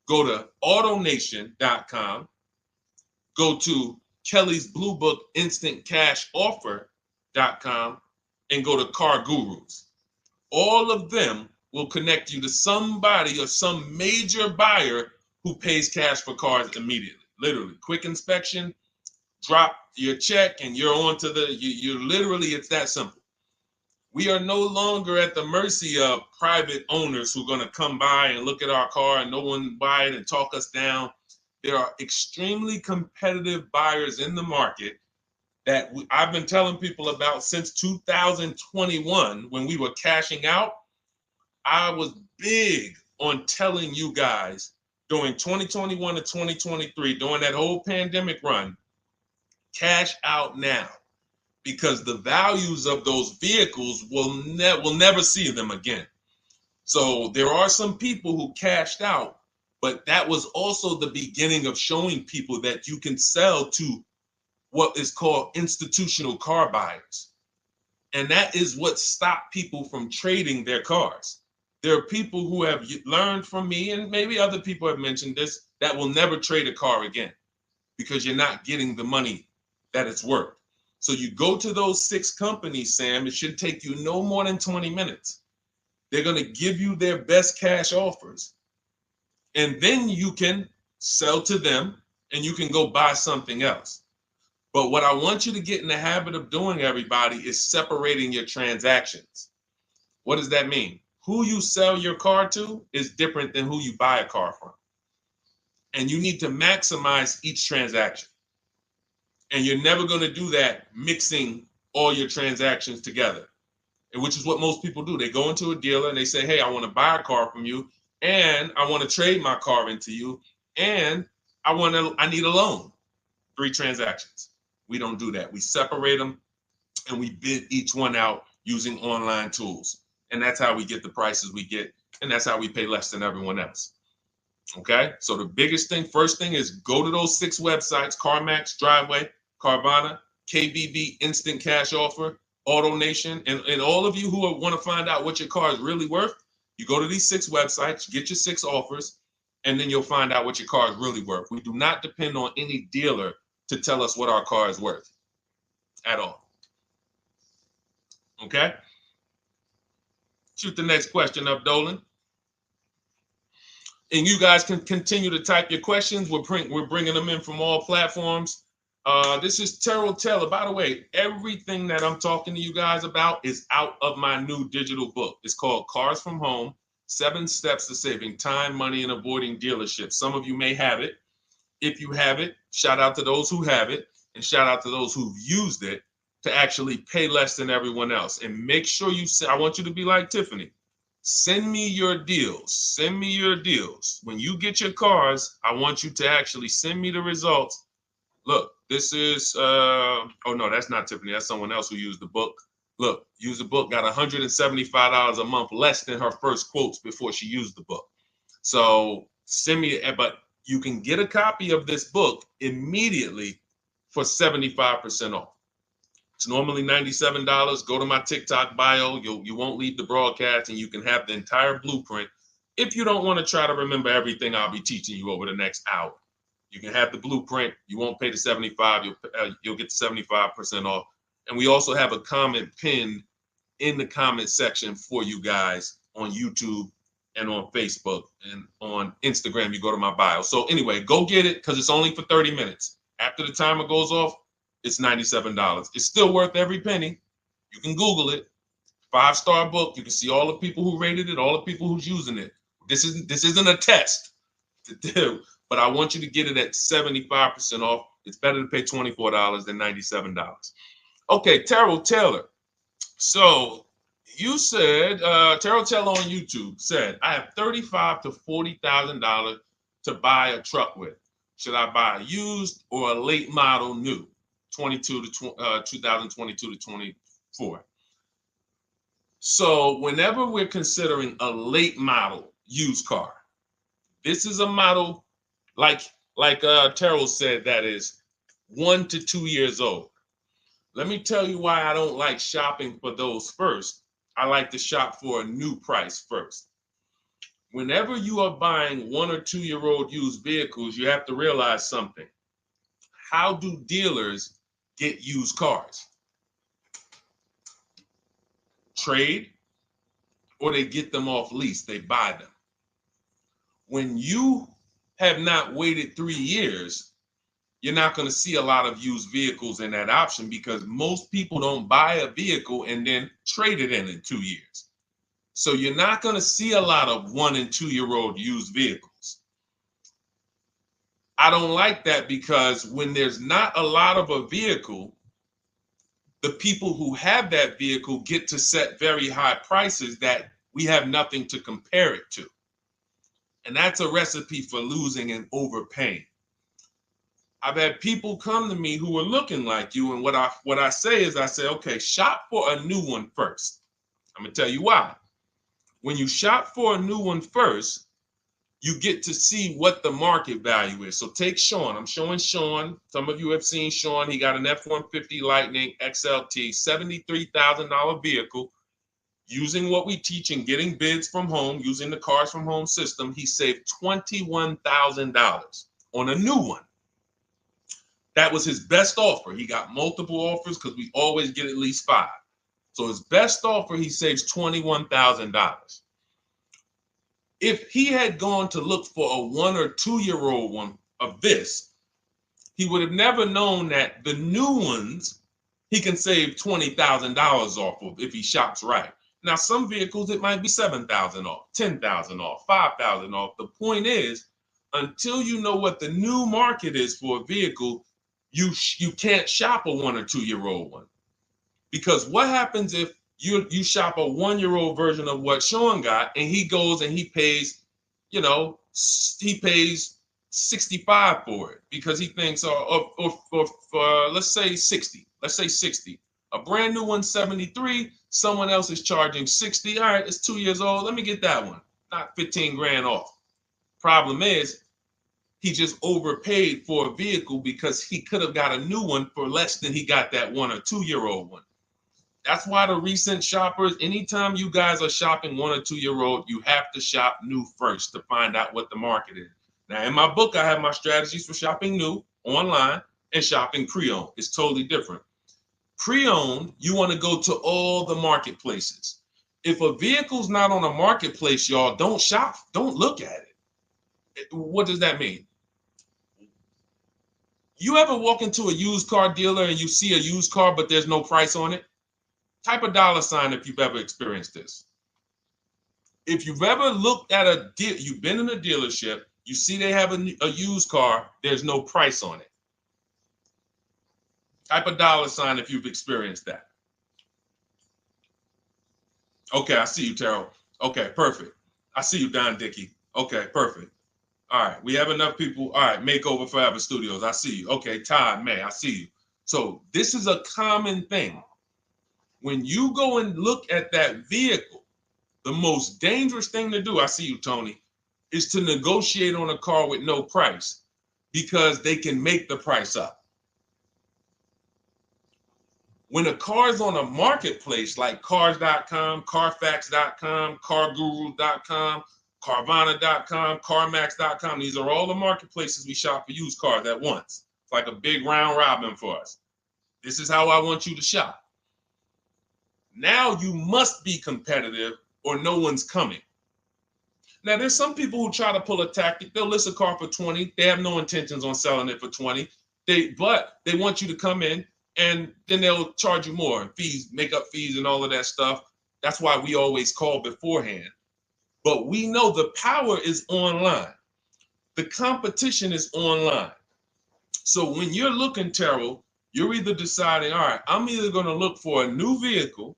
go to AutoNation.com, go to Kelly's Blue Book Instant Cash Offer.com, and go to Car Gurus. All of them will connect you to somebody or some major buyer who pays cash for cars immediately. Literally, quick inspection, drop your check, and you're on to you literally, it's that simple. We are no longer at the mercy of private owners who are going to come by and look at our car and no one buy it and talk us down. There are extremely competitive buyers in the market that I've been telling people about since 2021 when we were cashing out. I was big on telling you guys during 2021 to 2023, during that whole pandemic run, cash out now, because the values of those vehicles will never see them again. So there are some people who cashed out, but that was also the beginning of showing people that you can sell to what is called institutional car buyers. And that is what stopped people from trading their cars. There are people who have learned from me, and maybe other people have mentioned this, that will never trade a car again because you're not getting the money that it's worth. So you go to those 6 companies, Sam, it should take you no more than 20 minutes. They're going to give you their best cash offers. And then you can sell to them and you can go buy something else. But what I want you to get in the habit of doing, everybody, is separating your transactions. What does that mean? Who you sell your car to is different than who you buy a car from. And you need to maximize each transaction. And you're never going to do that mixing all your transactions together, which is what most people do. They go into a dealer and they say, hey, I want to buy a car from you, and I want to trade my car into you, and I need a loan. 3 transactions. We don't do that. We separate them and we bid each one out using online tools. And that's how we get the prices we get. And that's how we pay less than everyone else. Okay. So the biggest thing, first thing, is go to those 6 websites: CarMax, Driveway, Carvana, KBB, Instant Cash Offer, AutoNation. And all of you who want to find out what your car is really worth, you go to these 6 websites, get your 6 offers, and then you'll find out what your car is really worth. We do not depend on any dealer to tell us what our car is worth at all. Okay? Shoot the next question up, Dolan. And you guys can continue to type your questions. We're bringing them in from all platforms. This is Terrell Taylor. By the way, everything that I'm talking to you guys about is out of my new digital book. It's called Cars from Home: 7 Steps to Saving Time, Money, and Avoiding Dealerships. Some of you may have it. If you have it, shout out to those who have it, and shout out to those who've used it to actually pay less than everyone else. And make sure I want you to be like Tiffany. Send me your deals. Send me your deals. When you get your cars, I want you to actually send me the results. Look, this is, oh no, that's not Tiffany. That's someone else who used the book. Look, used the book, got $175 a month less than her first quotes before she used the book. So send me, but you can get a copy of this book immediately for 75% off. It's normally $97. Go to my TikTok bio. You won't leave the broadcast, and you can have the entire blueprint. If you don't want to try to remember everything I'll be teaching you over the next hour, you can have the blueprint. You won't pay the $75. You'll get the 75% off. And we also have a comment pinned in the comment section for you guys on YouTube and on Facebook and on Instagram. You go to my bio. So anyway, go get it, because it's only for 30 minutes. After the timer goes off, it's $97. It's still worth every penny. You can Google it. 5-star book. You can see all the people who rated it, all the people who's using it. This isn't a test to do, but I want you to get it at 75% off. It's better to pay $24 than $97. Okay, Terrell Taylor. So you said, Terrell Taylor on YouTube said, I have $35,000 to $40,000 to buy a truck with. Should I buy a used or a late model new, 2022 to 24? So whenever we're considering a late model used car, this is a model like Terrell said, that is 1 to 2 years old. Let me tell you why I don't like shopping for those first. I like to shop for a new price first. Whenever you are buying 1 or 2 year old used vehicles, you have to realize something. How do dealers get used cars? Trade, or they get them off lease, they buy them. When you have not waited 3 years, you're not going to see a lot of used vehicles in that option, because most people don't buy a vehicle and then trade it in 2 years. So you're not going to see a lot of 1 and 2 year old used vehicles. I don't like that, because when there's not a lot of a vehicle, the people who have that vehicle get to set very high prices that we have nothing to compare it to. And that's a recipe for losing and overpaying. I've had people come to me who are looking like you, and what I say is, I say, okay, shop for a new one first. I'm gonna tell you why. When you shop for a new one first, you get to see what the market value is. So take Sean. I'm showing Sean. Some of you have seen Sean. He got an F-150 Lightning XLT, $73,000 vehicle. Using what we teach in getting bids from home, using the Cars from Home system, he saved $21,000 on a new one. That was his best offer. He got multiple offers because we always get at least 5. So his best offer, he saves $21,000. If he had gone to look for a 1 or 2 year old one of this, he would have never known that the new ones he can save $20,000 off of if he shops right. Now, some vehicles, it might be $7,000 off, $10,000 off, $5,000 off. The point is, until you know what the new market is for a vehicle, you can't shop a 1 or 2 year old one. Because what happens if you shop a 1 year old version of what Sean got, and he goes and he pays, he pays 65 for it because he thinks, or let's say 60. Let's say 60. A brand new one, 73. Someone else is charging 60. All right, it's 2 years old. Let me get that one. Not 15 grand off. Problem is, he just overpaid for a vehicle because he could have got a new one for less than he got that 1 or 2 year old one. That's why the recent shoppers, anytime you guys are shopping 1 or 2 year old, you have to shop new first to find out what the market is. Now, in my book, I have my strategies for shopping new online and shopping pre-owned. It's totally different. Pre-owned, you want to go to all the marketplaces. If a vehicle's not on a marketplace, y'all, don't shop. Don't look at it. What does that mean? You ever walk into a used car dealer and you see a used car, but there's no price on it? Type a $ if you've ever experienced this. If you've ever looked at a deal, you've been in a dealership, you see they have a used car, there's no price on it. Type a $ if you've experienced that. Okay, I see you, Terrell. Okay, perfect. I see you, Don Dickey. Okay, perfect. All right, we have enough people. All right, Makeover Forever Studios. I see you. Okay, Todd May, I see you. So this is a common thing. When you go and look at that vehicle, the most dangerous thing to do, I see you, Tony, is to negotiate on a car with no price because they can make the price up. When a car is on a marketplace like cars.com, carfax.com, carguru.com, carvana.com, carmax.com, these are all the marketplaces we shop for used cars at once. It's like a big round robin for us. This is how I want you to shop. Now you must be competitive or no one's coming. Now, there's some people who try to pull a tactic. They'll list a car for 20. They have no intentions on selling it for 20. But they want you to come in, and then they'll charge you more, fees, makeup fees, and all of that stuff. That's why we always call beforehand. But we know the power is online. The competition is online. So when you're looking, Terrell, you're either deciding, all right, I'm either going to look for a new vehicle,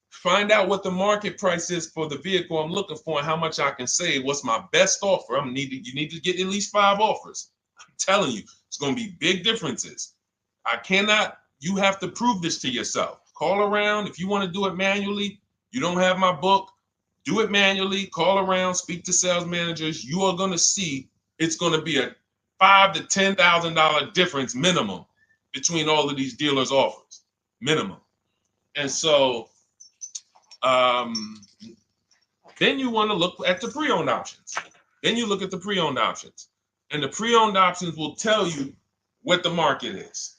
find out what the market price is for the vehicle I'm looking for and how much I can save. What's my best offer? You need to get at least 5 offers. I'm telling you, it's going to be big differences. You have to prove this to yourself. Call around. If you want to do it manually, you don't have my book, do it manually, call around, speak to sales managers. You are going to see it's going to be a $5,000 to $10,000 difference minimum between all of these dealers' offers, minimum. And so then you want to look at the pre-owned options. Then you look at the pre-owned options. And the pre-owned options will tell you what the market is.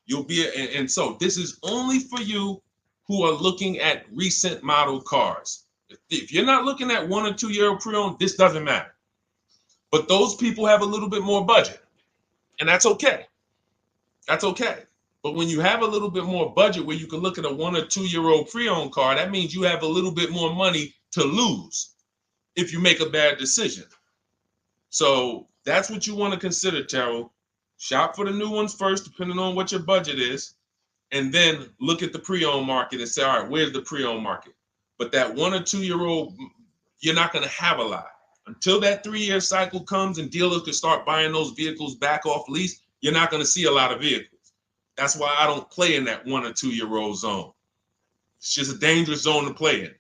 And so this is only for you who are looking at recent model cars. If you're not looking at 1 or 2 year pre-owned, this doesn't matter. But those people have a little bit more budget, and that's okay. That's okay. But when you have a little bit more budget where you can look at a 1 or 2 year old pre-owned car, that means you have a little bit more money to lose if you make a bad decision. So that's what you want to consider, Terrell. Shop for the new ones first, depending on what your budget is, and then look at the pre-owned market and say, all right, where's the pre-owned market? But that 1 or 2 year old, you're not going to have a lot. Until that 3-year cycle comes and dealers can start buying those vehicles back off lease, you're not going to see a lot of vehicles. That's why I don't play in that 1 or 2 year old zone. It's just a dangerous zone to play in.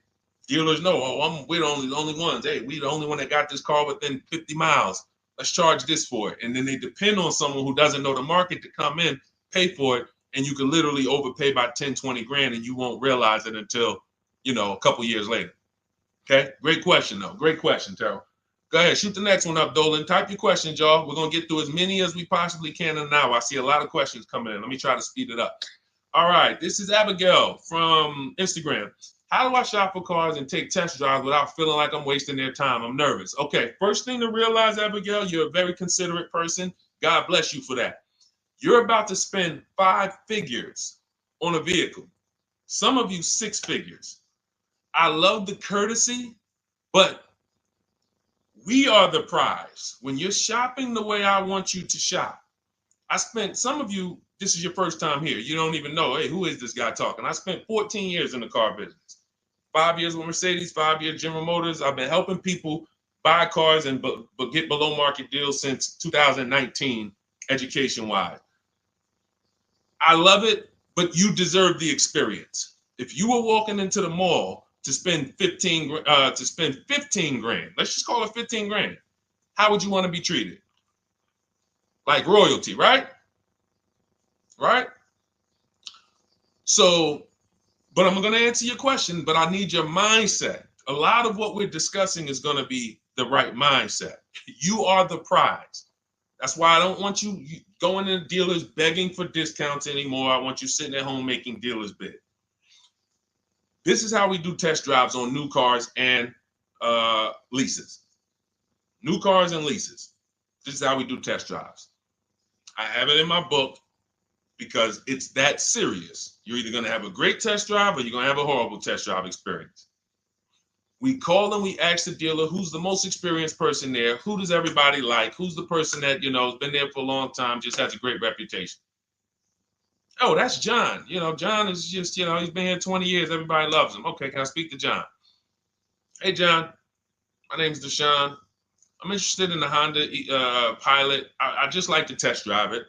Dealers know, oh, we're the only ones. Hey, we the only one that got this car within 50 miles. Let's charge this for it. And then they depend on someone who doesn't know the market to come in, pay for it, and you can literally overpay by 10, 20 grand and you won't realize it until, a couple years later. Okay, great question though. Great question, Terrell. Go ahead, shoot the next one up, Dolan. Type your questions, y'all. We're gonna get through as many as we possibly can in an hour. I see a lot of questions coming in. Let me try to speed it up. All right, this is Abigail from Instagram. How do I shop for cars and take test drives without feeling like I'm wasting their time? I'm nervous. Okay, first thing to realize, Abigail, you're a very considerate person. God bless you for that. You're about to spend 5 figures on a vehicle. Some of you 6 figures. I love the courtesy, but we are the prize. When you're shopping the way I want you to shop, some of you, this is your first time here. You don't even know, hey, who is this guy talking? I spent 14 years in the car business. 5 years with Mercedes, 5 years General Motors. I've been helping people buy cars and get below market deals since 2019, education-wise. I love it, but you deserve the experience. If you were walking into the mall to spend 15 grand, let's just call it 15 grand, how would you want to be treated? Like royalty, right? Right? So, but I'm going to answer your question, but I need your mindset. A lot of what we're discussing is going to be the right mindset. You are the prize. That's why I don't want you going to dealers begging for discounts anymore. I want you sitting at home making dealers bid. This is how we do test drives on new cars and leases. New cars and leases. This is how we do test drives. I have it in my book because it's that serious. You're either going to have a great test drive or you're going to have a horrible test drive experience. We call and we ask the dealer, who's the most experienced person there? Who does everybody like? Who's the person that, has been there for a long time, just has a great reputation? Oh, that's John. John is just, he's been here 20 years. Everybody loves him. Okay, can I speak to John? Hey, John. My name is Deshone. I'm interested in the Honda Pilot. I just like to test drive it.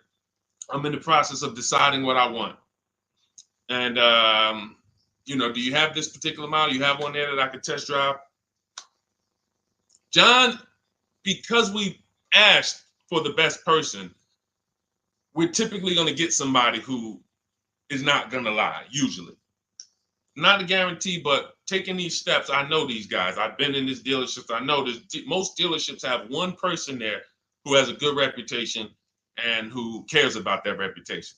I'm in the process of deciding what I want. And, do you have this particular model? You have one there that I could test drive? John, because we asked for the best person, we're typically going to get somebody who is not going to lie, usually. Not a guarantee, but taking these steps, I know these guys. I've been in this dealership. I know most dealerships have one person there who has a good reputation and who cares about that reputation.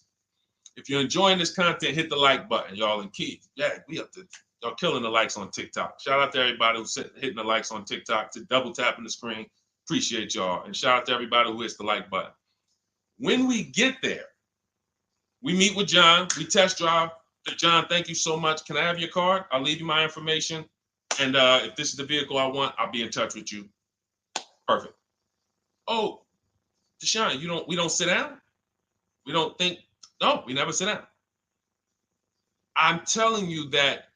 If you're enjoying this content, hit the like button, y'all. And Keith, y'all killing the likes on TikTok. Shout out to everybody who's hitting the likes on TikTok, to double tapping the screen. Appreciate y'all. And shout out to everybody who hits the like button. When we get there, we meet with John, we test drive. John, thank you so much. Can I have your card? I'll leave you my information. And if this is the vehicle I want, I'll be in touch with you. Perfect. Oh, Deshone, we don't sit down? We don't think? No, we never sit down. I'm telling you that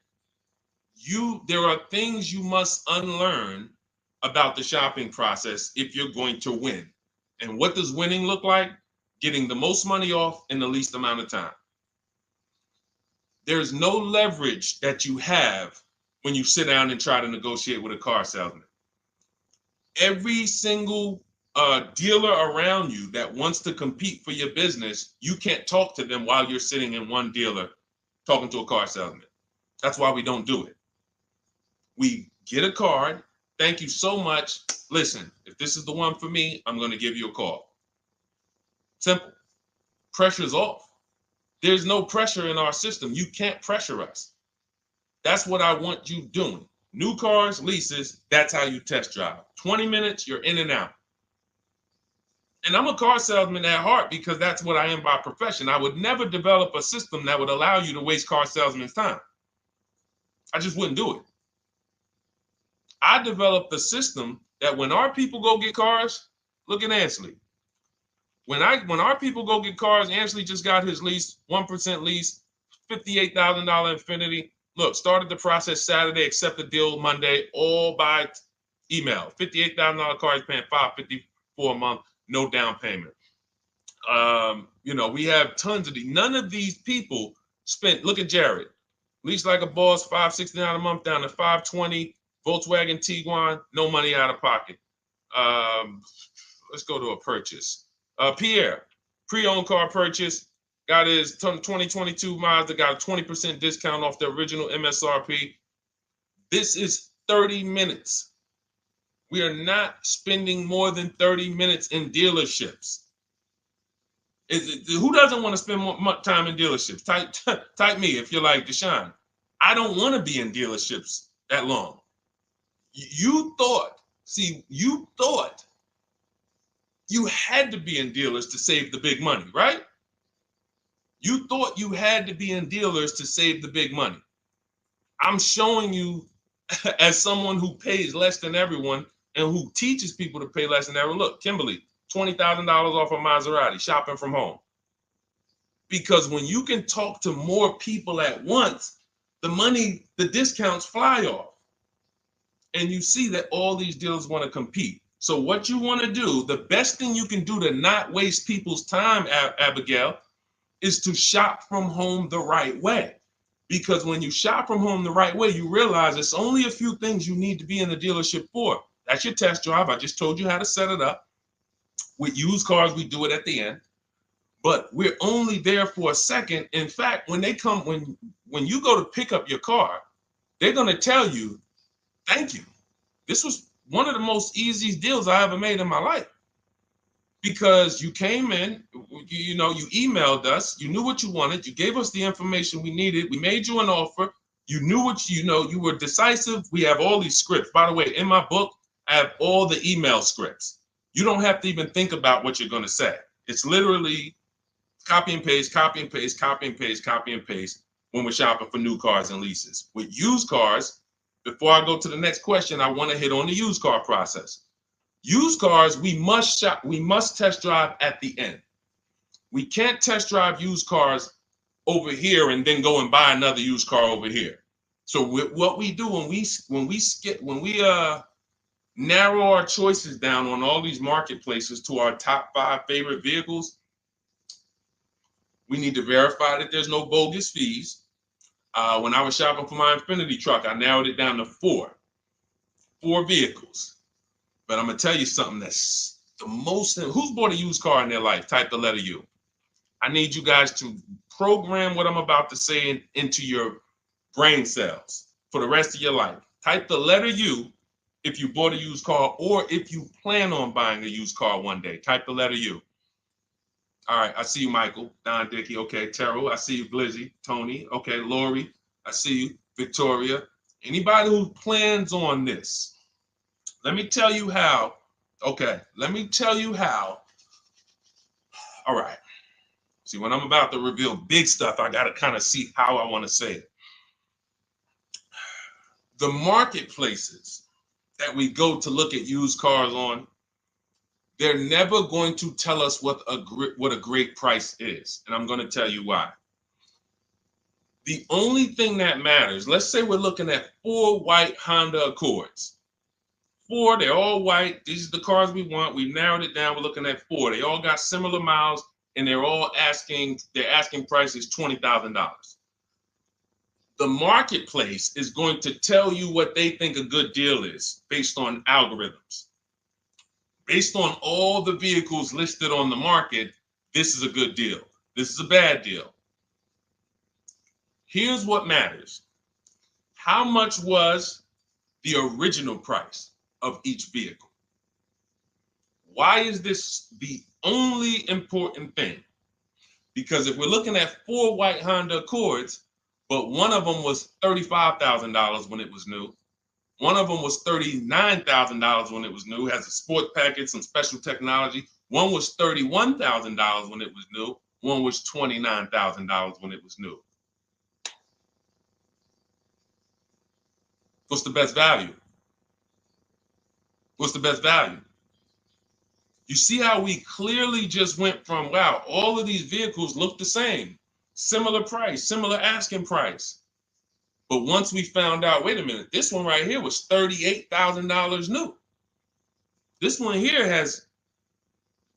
there are things you must unlearn about the shopping process if you're going to win. And what does winning look like? Getting the most money off in the least amount of time. There's no leverage that you have when you sit down and try to negotiate with a car salesman. Every single dealer around you that wants to compete for your business, you can't talk to them while you're sitting in one dealer talking to a car salesman. That's why we don't do it. We get a card. Thank you so much. Listen, if this is the one for me, I'm going to give you a call. Simple. Pressure's off. There's no pressure in our system. You can't pressure us. That's what I want you doing. New cars, leases, that's how you test drive. 20 minutes, you're in and out. And I'm a car salesman at heart because that's what I am by profession. I would never develop a system that would allow you to waste car salesmen's time. I just wouldn't do it. I developed a system that when our people go get cars, look at Ansley. When our people go get cars, Ansley just got his lease, 1% lease, $58,000 Infiniti. Look, started the process Saturday, accepted deal Monday, all by Email. $58,000 car is paying $554 a month, no down payment. You know, we have tons of these. None of these people spent. Look at Jared. Lease like a boss, $569 a month down to $520. Volkswagen Tiguan, no money out of pocket. Let's go to a purchase. Pierre, pre-owned car purchase, got his 2022 Mazda, got a 20% discount off the original MSRP. This is 30 minutes. We are not spending more than 30 minutes in dealerships. Who doesn't want to spend more time in dealerships? Type me if you're like Deshone. I don't want to be in dealerships that long. You thought you had to be in dealers to save the big money, right? You thought you had to be in dealers to save the big money. I'm showing you as someone who pays less than everyone and who teaches people to pay less than everyone. Look, Kimberly, $20,000 off a Maserati, shopping from home. Because when you can talk to more people at once, the discounts fly off. And you see that all these dealers want to compete. So what you want to do, the best thing you can do to not waste people's time, Abigail, is to shop from home the right way. Because when you shop from home the right way, you realize it's only a few things you need to be in the dealership for. That's your test drive. I just told you how to set it up. With used cars, we do it at the end. But we're only there for a second. In fact, when you go to pick up your car, they're going to tell you, thank you. This was one of the most easiest deals I ever made in my life. Because you came in, you emailed us, you knew what you wanted, you gave us the information we needed, we made you an offer, you knew what you were decisive. We have all these scripts. By the way, in my book, I have all the email scripts. You don't have to even think about what you're going to say. It's literally copy and paste, copy and paste, copy and paste, copy and paste when we're shopping for new cars and leases. With used cars, before I go to the next question, I want to hit on the used car process. Used cars, we must test drive at the end. We can't test drive used cars over here and then go and buy another used car over here. So what we do when we narrow our choices down on all these marketplaces to our top 5 favorite vehicles, we need to verify that there's no bogus fees. When I was shopping for my Infinity truck, I narrowed it down to 4 vehicles. But I'm going to tell you something that's the most. Who's bought a used car in their life? Type the letter U. I need you guys to program what I'm about to say into your brain cells for the rest of your life. Type the letter U if you bought a used car or if you plan on buying a used car one day. Type the letter U. All right. I see you, Michael. Don Dickey. Okay. Terrell. I see you, Blizzy. Tony. Okay. Lori. I see you. Victoria. Anybody who plans on this. Let me tell you how. Okay, let me tell you how. All right. See, when I'm about to reveal big stuff, I got to kind of see how I want to say it. The marketplaces that we go to look at used cars on, they're never going to tell us what a great price is. And I'm going to tell you why. The only thing that matters, let's say we're looking at 4 white Honda Accords. 4, they're all white. These are the cars we want. We've narrowed it down. We're looking at 4. They all got similar miles, and their asking price is $20,000. The marketplace is going to tell you what they think a good deal is based on algorithms. Based on all the vehicles listed on the market, this is a good deal. This is a bad deal. Here's what matters. How much was the original price of each vehicle? Why is this the only important thing? Because if we're looking at 4 white Honda Accords, but one of them was $35,000 when it was new, one of them was $39,000 when it was new, has a sport package, some special technology. One was $31,000 when it was new, one was $29,000 when it was new. What's the best value? What's the best value? You see how we clearly just went from, wow, all of these vehicles look the same, similar price, similar asking price. But once we found out, wait a minute, this one right here was $38,000 new. This one here has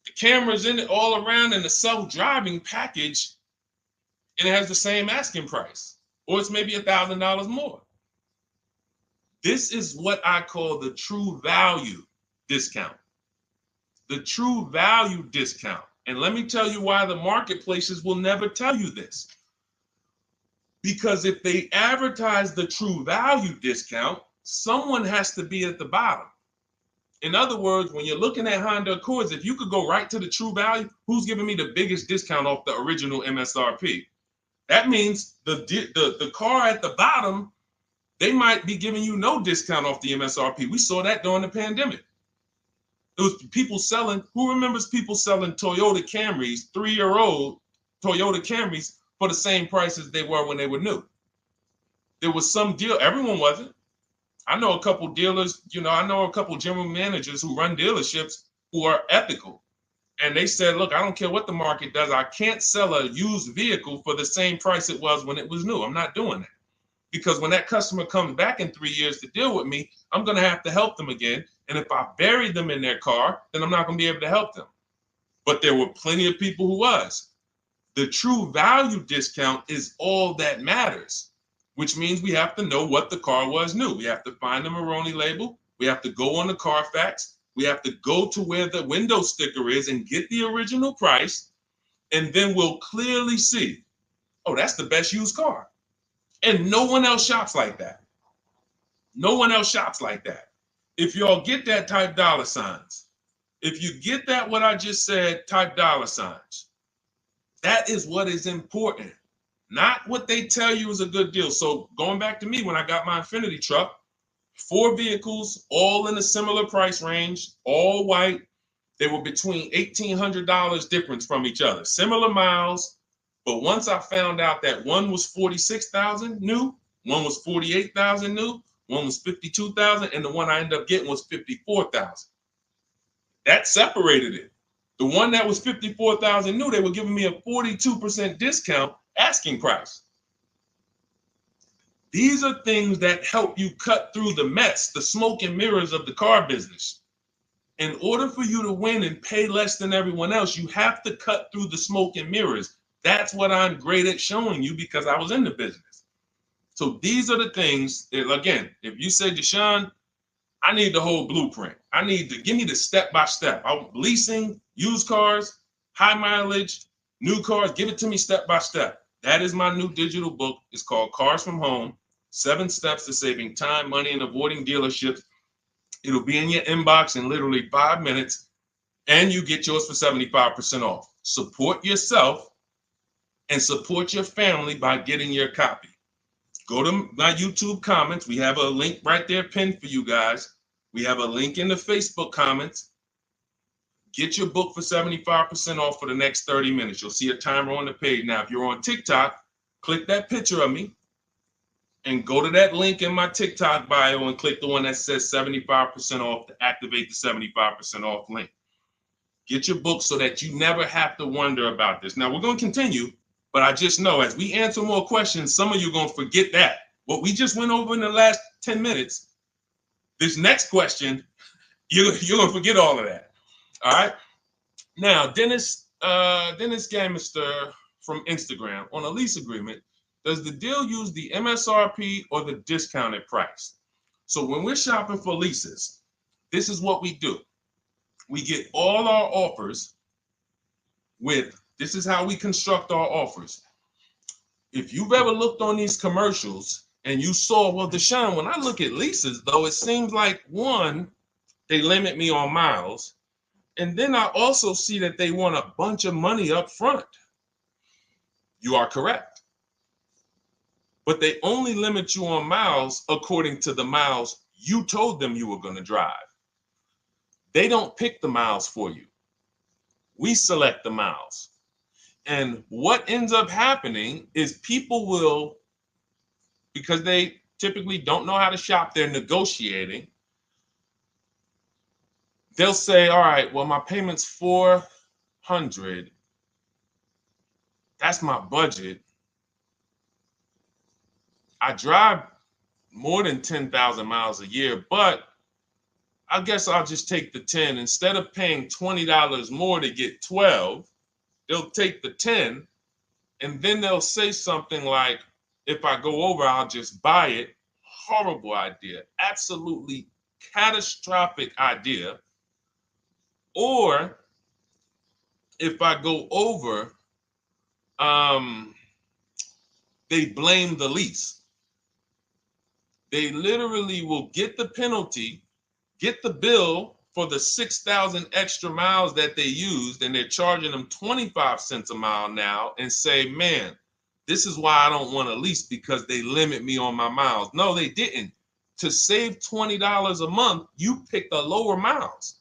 the cameras in it all around and the self-driving package, and it has the same asking price, or it's maybe $1,000 more. This is what I call the true value discount. The true value discount. And let me tell you why the marketplaces will never tell you this. Because if they advertise the true value discount, someone has to be at the bottom. In other words, when you're looking at Honda Accords, if you could go right to the true value, who's giving me the biggest discount off the original MSRP? That means the car at the bottom, they might be giving you no discount off the MSRP. We saw that during the pandemic. It was people selling, who remembers people selling Toyota Camrys, 3-year-old Toyota Camrys, for the same price as they were when they were new? There was some deal, everyone wasn't. I know a couple dealers, I know a couple general managers who run dealerships who are ethical. And they said, look, I don't care what the market does. I can't sell a used vehicle for the same price it was when it was new. I'm not doing that. Because when that customer comes back in 3 years to deal with me, I'm going to have to help them again. And if I buried them in their car, then I'm not going to be able to help them. But there were plenty of people who was. The true value discount is all that matters, which means we have to know what the car was new. We have to find the Maroni label. We have to go on the Carfax. We have to go to where the window sticker is and get the original price. And then we'll clearly see, oh, that's the best used car. And no one else shops like that. No one else shops like that. If y'all get that, type dollar signs. If you get that, what I just said, type dollar signs. That is what is important, not what they tell you is a good deal. So going back to me, when I got my Infiniti truck, 4 vehicles, all in a similar price range, all white. They were between $1,800 difference from each other, similar miles. But once I found out that one was 46,000 new, one was 48,000 new, one was 52,000, and the one I ended up getting was 54,000. That separated it. The one that was 54,000 new, they were giving me a 42% discount asking price. These are things that help you cut through the mess, the smoke and mirrors of the car business. In order for you to win and pay less than everyone else, you have to cut through the smoke and mirrors. That's what I'm great at showing you because I was in the business. So these are the things that, again, if you say, Deshone, I need the whole blueprint. I need to give me the step-by-step. Leasing, used cars, high mileage, new cars, give it to me step-by-step. That is my new digital book. It's called Cars from Home, 7 Steps to Saving Time, Money, and Avoiding Dealerships. It'll be in your inbox in literally 5 minutes, and you get yours for 75% off. Support yourself and support your family by getting your copy. Go to my YouTube comments. We have a link right there pinned for you guys. We have a link in the Facebook comments. Get your book for 75% off for the next 30 minutes. You'll see a timer on the page. Now, if you're on TikTok, click that picture of me and go to that link in my TikTok bio and click the one that says 75% off to activate the 75% off link. Get your book so that you never have to wonder about this. Now, we're going to continue, but I just know as we answer more questions, some of you are going to forget that. What we just went over in the last 10 minutes, this next question, you're going to forget all of that. All right. Now, Dennis Gamister from Instagram, on a lease agreement, does the deal use the MSRP or the discounted price? So when we're shopping for leases, this is what we do. We get all our offers with, this is how we construct our offers. If you've ever looked on these commercials and you saw, well, Deshone, when I look at leases, though, it seems like, one, they limit me on miles. And then I also see that they want a bunch of money up front. You are correct. But they only limit you on miles according to the miles you told them you were going to drive. They don't pick the miles for you. We select the miles. And what ends up happening is people will, because they typically don't know how to shop, they're negotiating. They'll say, all right, well, my payment's $400. That's my budget. I drive more than 10,000 miles a year, but I guess I'll just take the 10. Instead of paying $20 more to get 12, they'll take the 10, and then they'll say something like, if I go over, I'll just buy it. Horrible idea. Absolutely catastrophic idea. Or if I go over, they blame the lease. They literally will get the penalty, get the bill for the 6,000 extra miles that they used, and they're charging them 25 cents a mile now, and say, man, this is why I don't want to lease, because they limit me on my miles. No, they didn't. To save $20 a month, you pick the lower miles.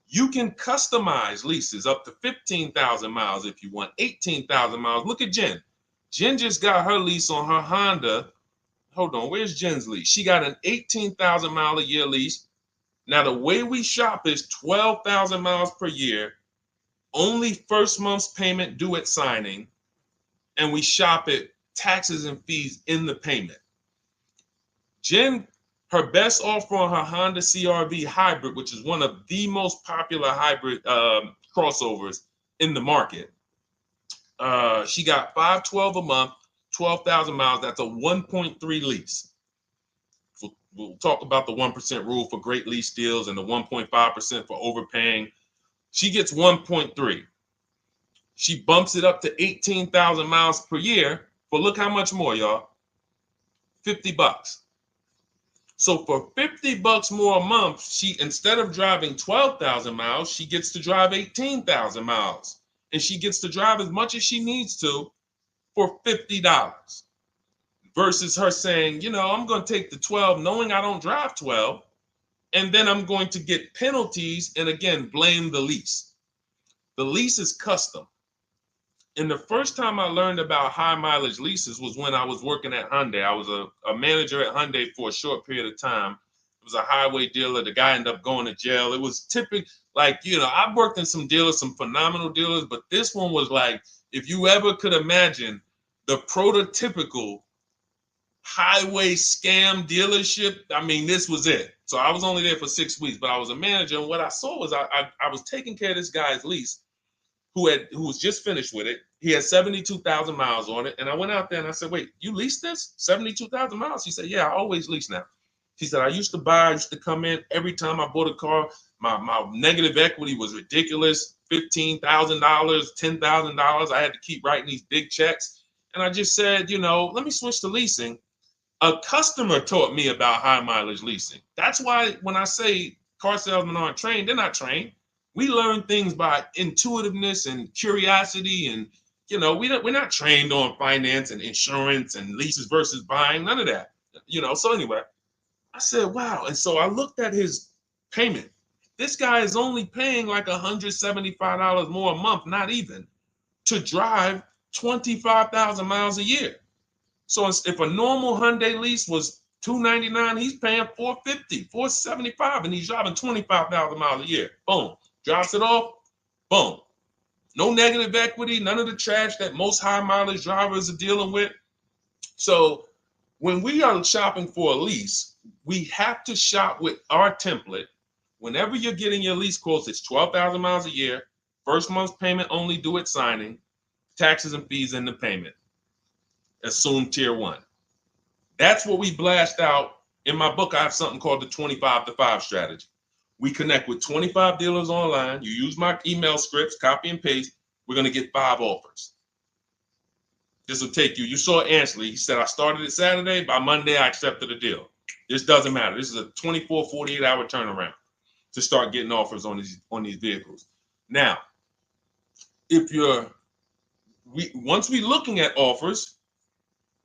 You can customize leases up to 15,000 miles if you want, 18,000 miles. Look at Jen. Jen just got her lease on her Honda. Hold on, where's Jen's lease? She got an 18,000 mile a year lease. Now, the way we shop is 12,000 miles per year, only first month's payment due at signing, and we shop it taxes and fees in the payment. Jen, her best offer on her Honda CR-V hybrid, which is one of the most popular hybrid crossovers in the market, she got $512 a month, 12,000 miles. That's a 1.3 lease. We'll talk about the 1% rule for great lease deals and the 1.5% for overpaying. She gets 1.3. She bumps it up to 18,000 miles per year. But look how much more, y'all. $50. So for $50 more a month, she, instead of driving 12,000 miles, she gets to drive 18,000 miles. And she gets to drive as much as she needs to for $50. Versus her saying, you know, I'm going to take the 12 knowing I don't drive 12, and then I'm going to get penalties and, again, blame the lease. The lease is custom. And the first time I learned about high mileage leases was when I was working at Hyundai. I was a manager at Hyundai for a short period of time. It was a highway dealer. The guy ended up going to jail. It was typical, like, you know, I've worked in some dealers, some phenomenal dealers, but this one was like, if you ever could imagine the prototypical highway scam dealership, I mean, this was it. So I was only there for 6 weeks, but I was a manager. And what I saw was I was taking care of this guy's lease who was just finished with it. He had 72,000 miles on it. And I went out there and I said, wait, you leased this? 72,000 miles? He said, yeah, I always lease now. He said, I used to come in every time I bought a car. My negative equity was ridiculous. $15,000, $10,000. I had to keep writing these big checks. And I just said, you know, let me switch to leasing. A customer taught me about high mileage leasing. That's why when I say car salesmen aren't trained, they're not trained. We learn things by intuitiveness and curiosity, and you know, we're not trained on finance and insurance and leases versus buying, none of that. You know, so anyway, I said, wow. And so I looked at his payment. This guy is only paying like $175 more a month, not even, to drive 25,000 miles a year. So if a normal Hyundai lease was $299, he's paying $450, $475, and he's driving 25,000 miles a year. Boom. Drops it off. Boom. No negative equity, none of the trash that most high mileage drivers are dealing with. So when we are shopping for a lease, we have to shop with our template. Whenever you're getting your lease quotes, it's 12,000 miles a year, first month's payment only due at signing, taxes and fees in the payment. Assume tier 1. That's what we blast out. In my book, I have something called the 25 to 5 strategy. We connect with 25 dealers online. You use my email scripts, copy and paste. We're going to get 5 offers. This will take you. You saw Ansley. He said, I started it Saturday. By Monday, I accepted a deal. This doesn't matter. This is a 24, 48-hour turnaround to start getting offers on these vehicles. Now, once we're looking at offers,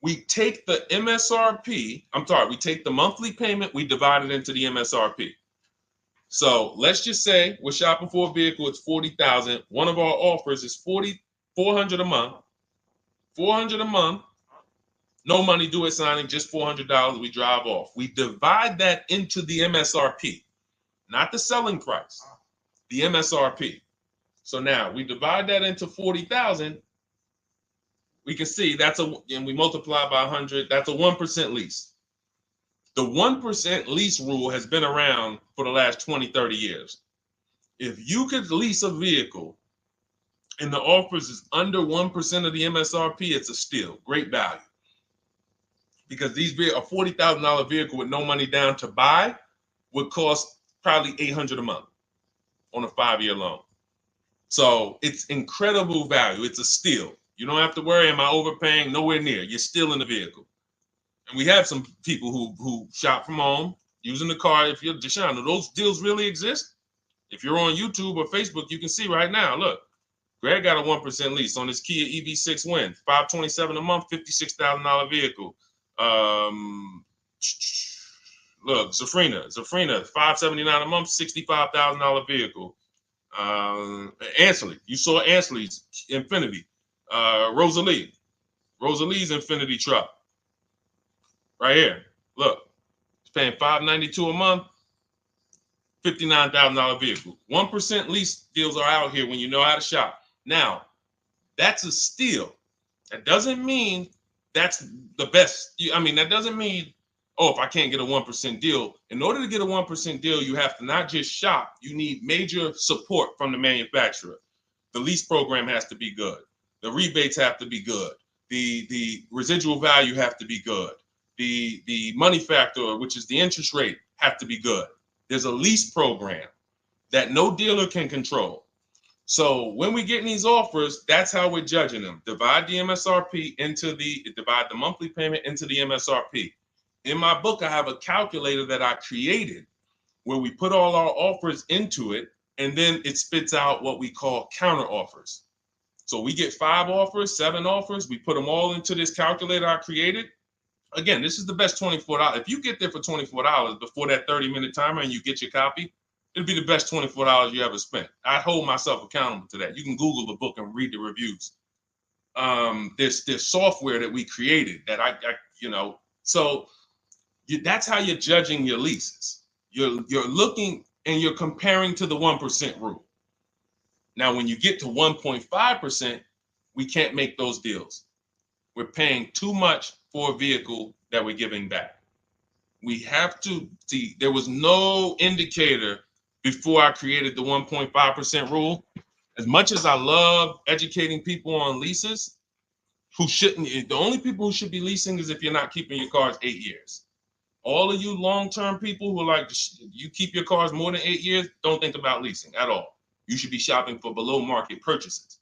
we take the MSRP. We take the monthly payment. We divide it into the MSRP. So let's just say we're shopping for a vehicle. It's $40,000. One of our offers is $400 a month. $400 a month. No money due at signing. Just $400. We drive off. We divide that into the MSRP, not the selling price. The MSRP. So now we divide that into $40,000. we can see and we multiply by 100, that's a 1% lease. The 1% lease rule has been around for the last 20, 30 years. If you could lease a vehicle and the offers is under 1% of the MSRP, it's a steal, great value. Because a $40,000 vehicle with no money down to buy would cost probably $800 a month on a 5-year loan. So it's incredible value. It's a steal. You don't have to worry, am I overpaying? Nowhere near. You're still in the vehicle. And we have some people who shop from home using the car. If you're Deshone, do those deals really exist? If you're on YouTube or Facebook, you can see right now, look, Greg got a 1% lease on his Kia EV6 Win, $527 a month, $56,000 vehicle. Look, Zafrina, $579 a month, $65,000 vehicle. Ansley, you saw Ansley's Infinity. Rosalie's Infinity truck. Right here. Look, it's paying $592 a month, $59,000 vehicle. 1% lease deals are out here when you know how to shop. Now, that's a steal. That doesn't mean that's the best. That doesn't mean, oh, if I can't get a 1% deal. In order to get a 1% deal, you have to not just shop. You need major support from the manufacturer. The lease program has to be good. The rebates have to be good. The residual value have to be good. The money factor, which is the interest rate, have to be good. There's a lease program that no dealer can control. So when we get these offers, that's how we're judging them. Divide the monthly payment into the MSRP. In my book, I have a calculator that I created where we put all our offers into it, and then it spits out what we call counter offers. So we get 5 offers, 7 offers. We put them all into this calculator I created. Again, this is the best $24. If you get there for $24 before that 30-minute timer and you get your copy, it'll be the best $24 you ever spent. I hold myself accountable to that. You can Google the book and read the reviews. There's software that we created that that's how you're judging your leases. You're looking and you're comparing to the 1% rule. Now, when you get to 1.5%, we can't make those deals. We're paying too much for a vehicle that we're giving back. We have to see, there was no indicator before I created the 1.5% rule. As much as I love educating people on leases, the only people who should be leasing is if you're not keeping your cars 8 years. All of you long-term people who are like, you keep your cars more than 8 years, don't think about leasing at all. You should be shopping for below market purchases.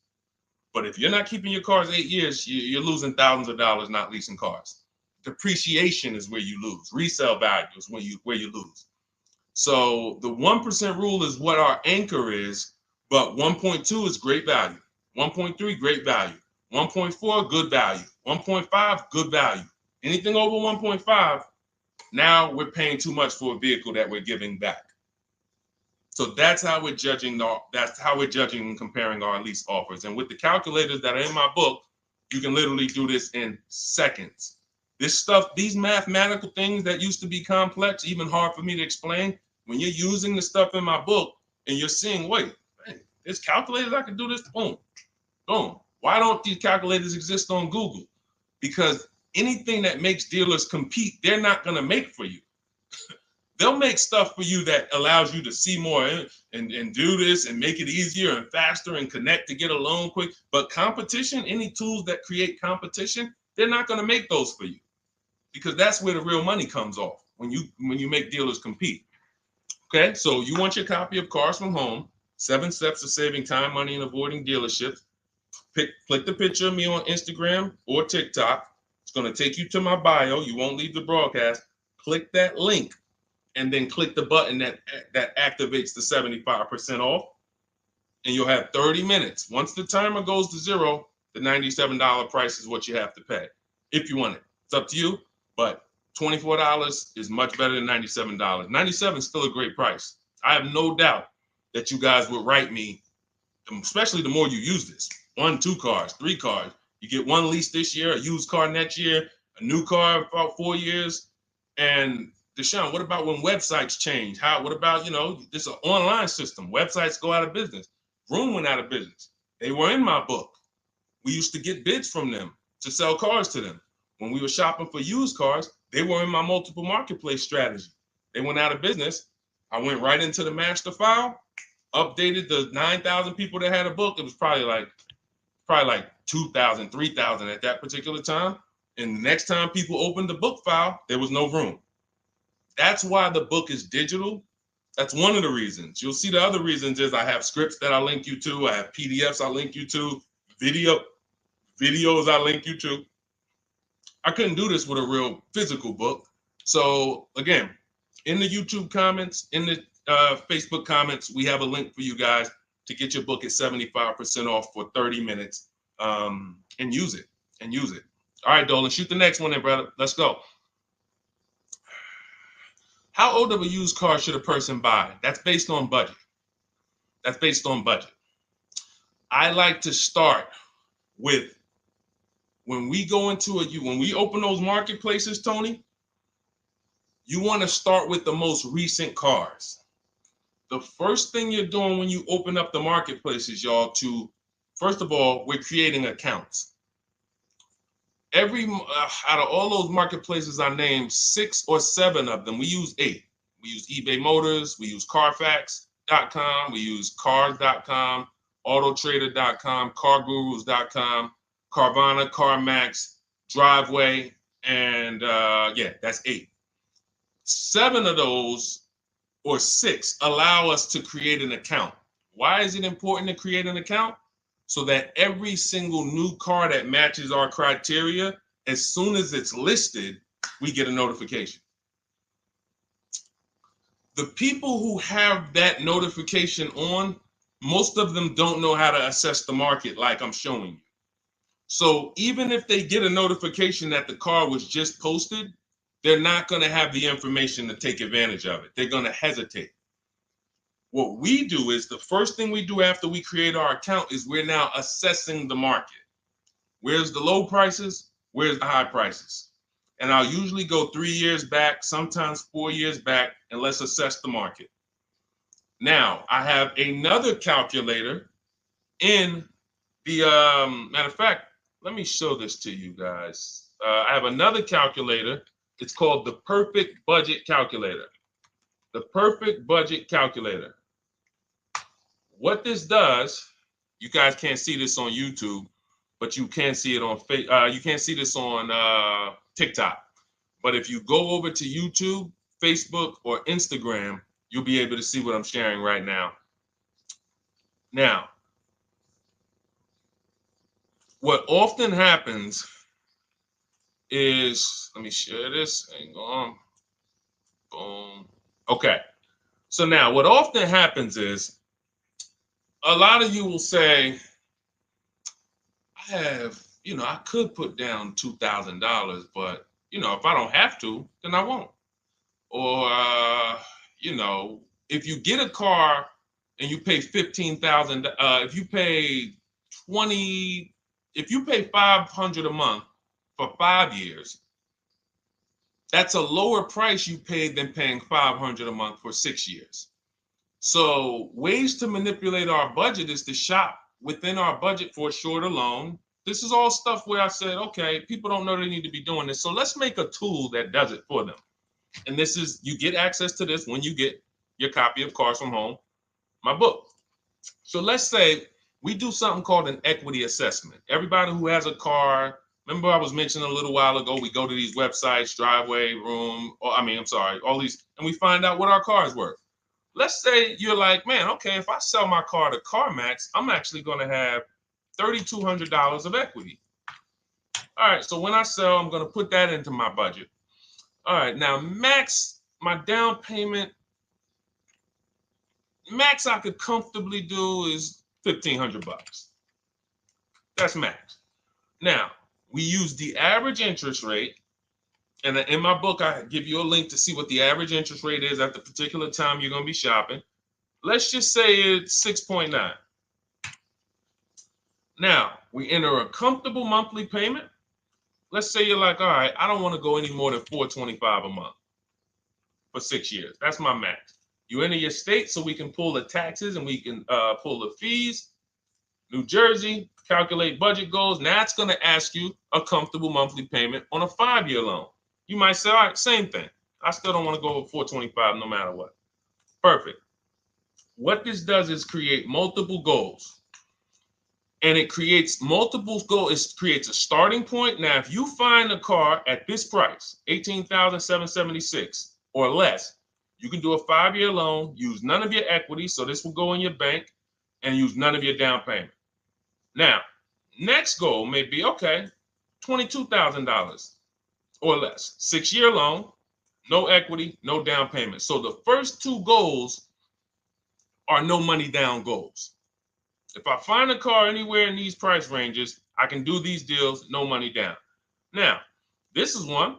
But if you're not keeping your cars 8 years, you're losing thousands of dollars not leasing cars. Depreciation is where you lose. Resale value is where you lose. So the 1% rule is what our anchor is, but 1.2 is great value. 1.3, great value. 1.4, good value. 1.5, good value. Anything over 1.5, now we're paying too much for a vehicle that we're giving back. So that's how we're judging. That's how we're judging and comparing our lease offers. And with the calculators that are in my book, you can literally do this in seconds. This stuff, these mathematical things that used to be complex, even hard for me to explain, when you're using the stuff in my book and you're seeing, wait, man, there's calculators, I can do this, boom, boom. Why don't these calculators exist on Google? Because anything that makes dealers compete, they're not going to make for you. They'll make stuff for you that allows you to see more and do this and make it easier and faster and connect to get a loan quick. But competition, any tools that create competition, they're not going to make those for you, because that's where the real money comes off, when you make dealers compete. Okay, so you want your copy of Cars from Home, 7 Steps to Saving Time, Money, and Avoiding Dealerships. Click the picture of me on Instagram or TikTok. It's going to take you to my bio. You won't leave the broadcast. Click that link and then click the button that activates the 75% off, and you'll have 30 minutes. Once the timer goes to 0, the $97 price is what you have to pay if you want it. It's up to you, but $24 is much better than $97. $97 is still a great price. I have no doubt that you guys would write me, especially the more you use this. 1, 2 cars, 3 cars. You get 1 lease this year, a used car next year, a new car about 4 years. And Deshone, what about when websites change? What about, this is an online system. Websites go out of business. Vroom went out of business. They were in my book. We used to get bids from them. to sell cars to them. When we were shopping for used cars, they were in my multiple marketplace strategy. They went out of business. I went right into the master file, updated the 9,000 people that had a book. It was probably like 2,000, 3,000 at that particular time. And the next time people opened the book file, there was no room. That's why the book is digital. That's one of the reasons. You'll see the other reasons is I have scripts that I link you to. I have PDFs I link you to, videos I link you to. I couldn't do this with a real physical book. So again, in the YouTube comments, in the Facebook comments, we have a link for you guys to get your book at 75% off for 30 minutes and use it. All right, Dolan, shoot the next one then, brother. Let's go. How old of a used car should a person buy? That's based on budget. I like to start with when we open those marketplaces, Tony, you want to start with the most recent cars. The first thing you're doing when you open up the marketplaces, y'all, first of all, we're creating accounts. Out of all those marketplaces I named, 6 or 7 of them, we use 8. We use eBay Motors, we use Carfax.com, we use Cars.com, Autotrader.com, CarGurus.com, Carvana, CarMax, Driveway, and that's 8. 7 of those, or 6, allow us to create an account. Why is it important to create an account? So that every single new car that matches our criteria, as soon as it's listed, we get a notification. The people who have that notification on, most of them don't know how to assess the market like I'm showing you. So even if they get a notification that the car was just posted, they're not going to have the information to take advantage of it. They're going to hesitate. What we do is the first thing we do after we create our account is we're now assessing the market. Where's the low prices? Where's the high prices? And I'll usually go 3 years back, sometimes 4 years back, and let's assess the market. Now, I have another calculator in the, matter of fact, let me show this to you guys. I have another calculator. It's called the Perfect Budget Calculator. The Perfect Budget Calculator. What this does, you guys can't see this on YouTube, but you can see it on you can't see this on TikTok. But if you go over to YouTube, Facebook, or Instagram, you'll be able to see what I'm sharing right now. Now, what often happens is, let me share this. Hang on. Boom. Okay. So now what often happens is a lot of you will say, I could put down $2,000, but, if I don't have to, then I won't. Or, if you get a car and you pay $15,000, if you pay $500 a month for 5 years, that's a lower price you paid than paying $500 a month for 6 years. So ways to manipulate our budget is to shop within our budget for a shorter loan. This is all stuff where I said, okay, people don't know they need to be doing this. So let's make a tool that does it for them. And this is, you get access to this when you get your copy of Cars from Home, my book. So let's say we do something called an equity assessment. Everybody who has a car, remember I was mentioning a little while ago, we go to these websites, Driveway, all these, and we find out what our car is worth. Let's say you're like, man, okay, if I sell my car to CarMax, I'm actually going to have $3,200 of equity. All right, so when I sell, I'm going to put that into my budget. All right, now my down payment, max I could comfortably do is $1,500. That's max. Now, we use the average interest rate. And in my book, I give you a link to see what the average interest rate is at the particular time you're going to be shopping. Let's just say it's 6.9. Now, we enter a comfortable monthly payment. Let's say you're like, all right, I don't want to go any more than $425 a month for 6 years. That's my max. You enter your state so we can pull the taxes and we can pull the fees. New Jersey, calculate budget goals. Now it's going to ask you a comfortable monthly payment on a 5-year loan. You might say, all right, same thing. I still don't want to go over 425 no matter what. Perfect. What this does is create multiple goals. And it creates multiple goals. It creates a starting point. Now, if you find a car at this price, $18,776 or less, you can do a 5-year loan, use none of your equity, so this will go in your bank, and use none of your down payment. Now, next goal may be, okay, $22,000 or less. 6-year loan, no equity, no down payment. So the first two goals are no money down goals. If I find a car anywhere in these price ranges, I can do these deals, no money down. Now, this is one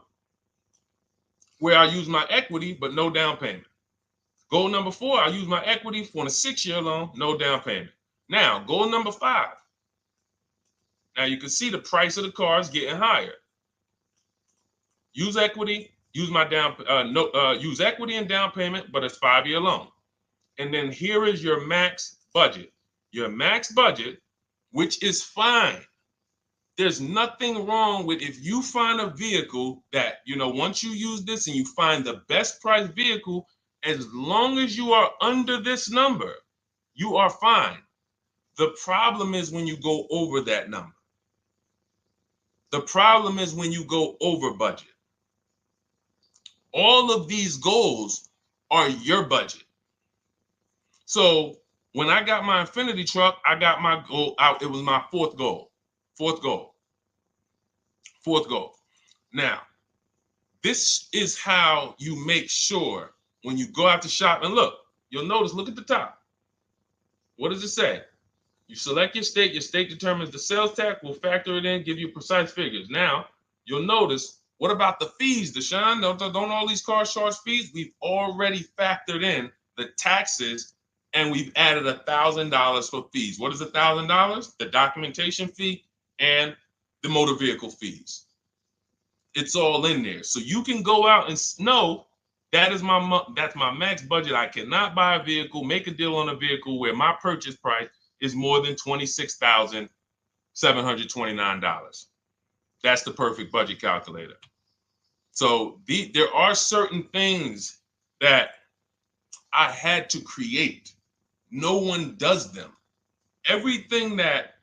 where I use my equity, but no down payment. Goal number 4, I use my equity for a 6-year loan, no down payment. Now, goal number 5. Now you can see the price of the car is getting higher. Use equity, use my use equity and down payment, but it's 5-year loan. And then here is your max budget. Your max budget, which is fine. There's nothing wrong with if you find a vehicle that, once you use this and you find the best price vehicle, as long as you are under this number, you are fine. The problem is when you go over that number. The problem is when you go over budget. All of these goals are your budget. So when I got my Infinity truck, I got my goal out. It was my fourth goal. Now, this is how you make sure when you go out to shop, and look at the top. What does it say? You select your state determines the sales tax, will factor it in, give you precise figures. Now, you'll notice, what about the fees, Deshone? Don't all these cars charge fees? We've already factored in the taxes, and we've added $1,000 for fees. What is $1,000? The documentation fee and the motor vehicle fees. It's all in there. So you can go out and know that's my max budget. I cannot buy a vehicle, make a deal on a vehicle where my purchase price is more than $26,729. That's the perfect budget calculator. So there are certain things that I had to create. No one does them. Everything that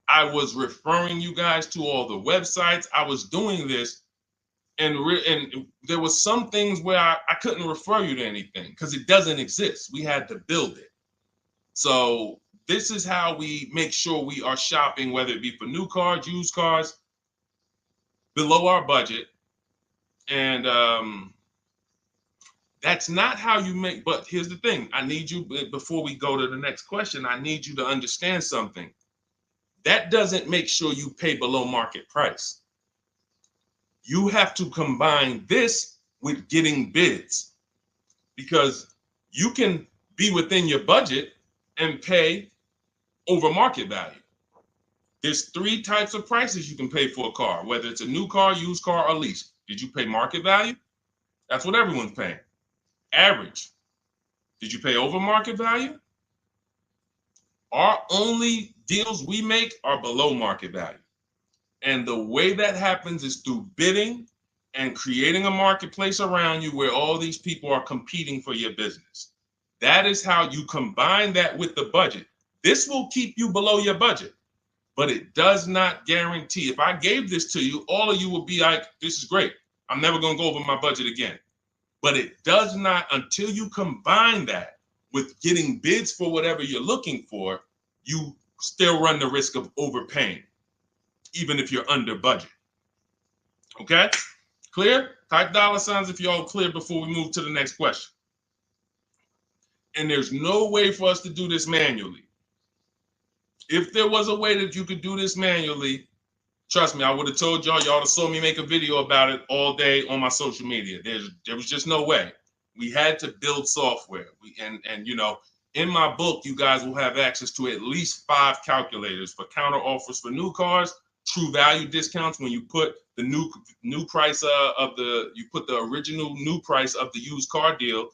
I was referring you guys to, all the websites, I was doing this, and there was some things where I couldn't refer you to anything because it doesn't exist. We had to build it. So this is how we make sure we are shopping, whether it be for new cars, used cars, below our budget. And that's not how you make, but here's the thing. I need you, before we go to the next question, I need you to understand something. That doesn't make sure you pay below market price. You have to combine this with getting bids, because you can be within your budget and pay over market value. There's 3 types of prices you can pay for a car, whether it's a new car, used car, or lease. Did you pay market value? That's what everyone's paying. Average. Did you pay over market value? Our only deals we make are below market value. And the way that happens is through bidding and creating a marketplace around you where all these people are competing for your business. That is how you combine that with the budget. This will keep you below your budget, but it does not guarantee. If I gave this to you, all of you would be like, this is great. I'm never going to go over my budget again. But it does not, until you combine that with getting bids for whatever you're looking for, you still run the risk of overpaying, even if you're under budget. Okay? Clear? Type $ if you're all clear before we move to the next question. And there's no way for us to do this manually. If there was a way that you could do this manually, trust me, I would have told y'all to saw me make a video about it all day on my social media. There was just no way. We had to build software. In my book, you guys will have access to at least 5 calculators for counter offers for new cars, true value discounts when you put the new price you put the original new price of the used car deal,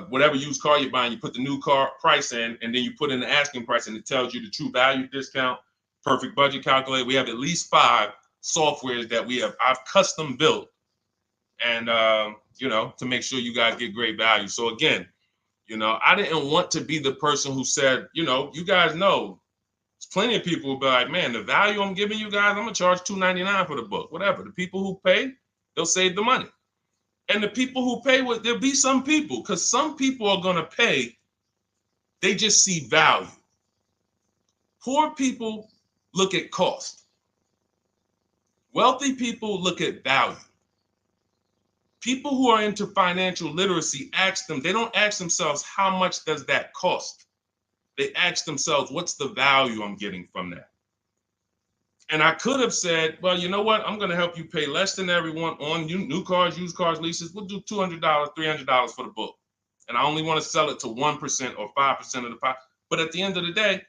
whatever used car you're buying, you put the new car price in, and then you put in the asking price, and it tells you the true value discount, perfect budget calculator. We have at least 5 softwares that I've custom built, and to make sure you guys get great value. So again, I didn't want to be the person who said, you guys know, there's plenty of people who be like, man, the value I'm giving you guys, I'm gonna charge $2.99 for the book. Whatever. The people who pay, they'll save the money. And the people who pay, there'll be some people, because some people are gonna pay, they just see value. Poor people look at cost. Wealthy people look at value. People who are into financial literacy they don't ask themselves, how much does that cost? They ask themselves, what's the value I'm getting from that? And I could have said, well, you know what? I'm going to help you pay less than everyone on new cars, used cars, leases. We'll do $200, $300 for the book. And I only want to sell it to 1% or 5% of the pie. But at the end of the day,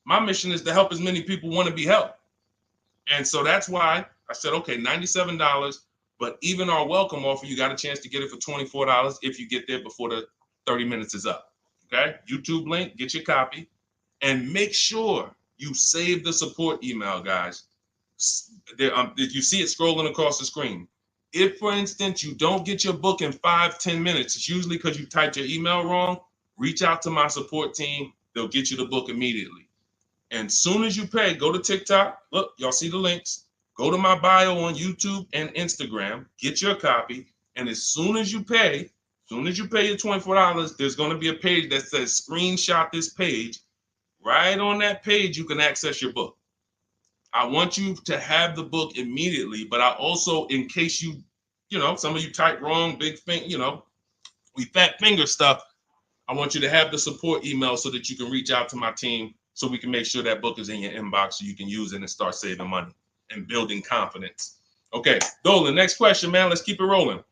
my mission is to help as many people want to be helped. And so that's why I said, okay, $97. But even our welcome offer, you got a chance to get it for $24 if you get there before the 30 minutes is up. Okay? YouTube link, get your copy. And make sure you save the support email, guys. If you see it scrolling across the screen. If, for instance, you don't get your book in 5-10 minutes, it's usually because you typed your email wrong. Reach out to my support team. They'll get you the book immediately. And soon as you pay, go to TikTok. Look, y'all see the links. Go to my bio on YouTube and Instagram. Get your copy. And as soon as you pay your $24, there's going to be a page that says screenshot this page. Right on that page, you can access your book. I want you to have the book immediately, but I also, in case some of you type wrong, big thing, we fat finger stuff. I want you to have the support email so that you can reach out to my team so we can make sure that book is in your inbox so you can use it and start saving money and building confidence. Okay, Dolan, next question, man. Let's keep it rolling.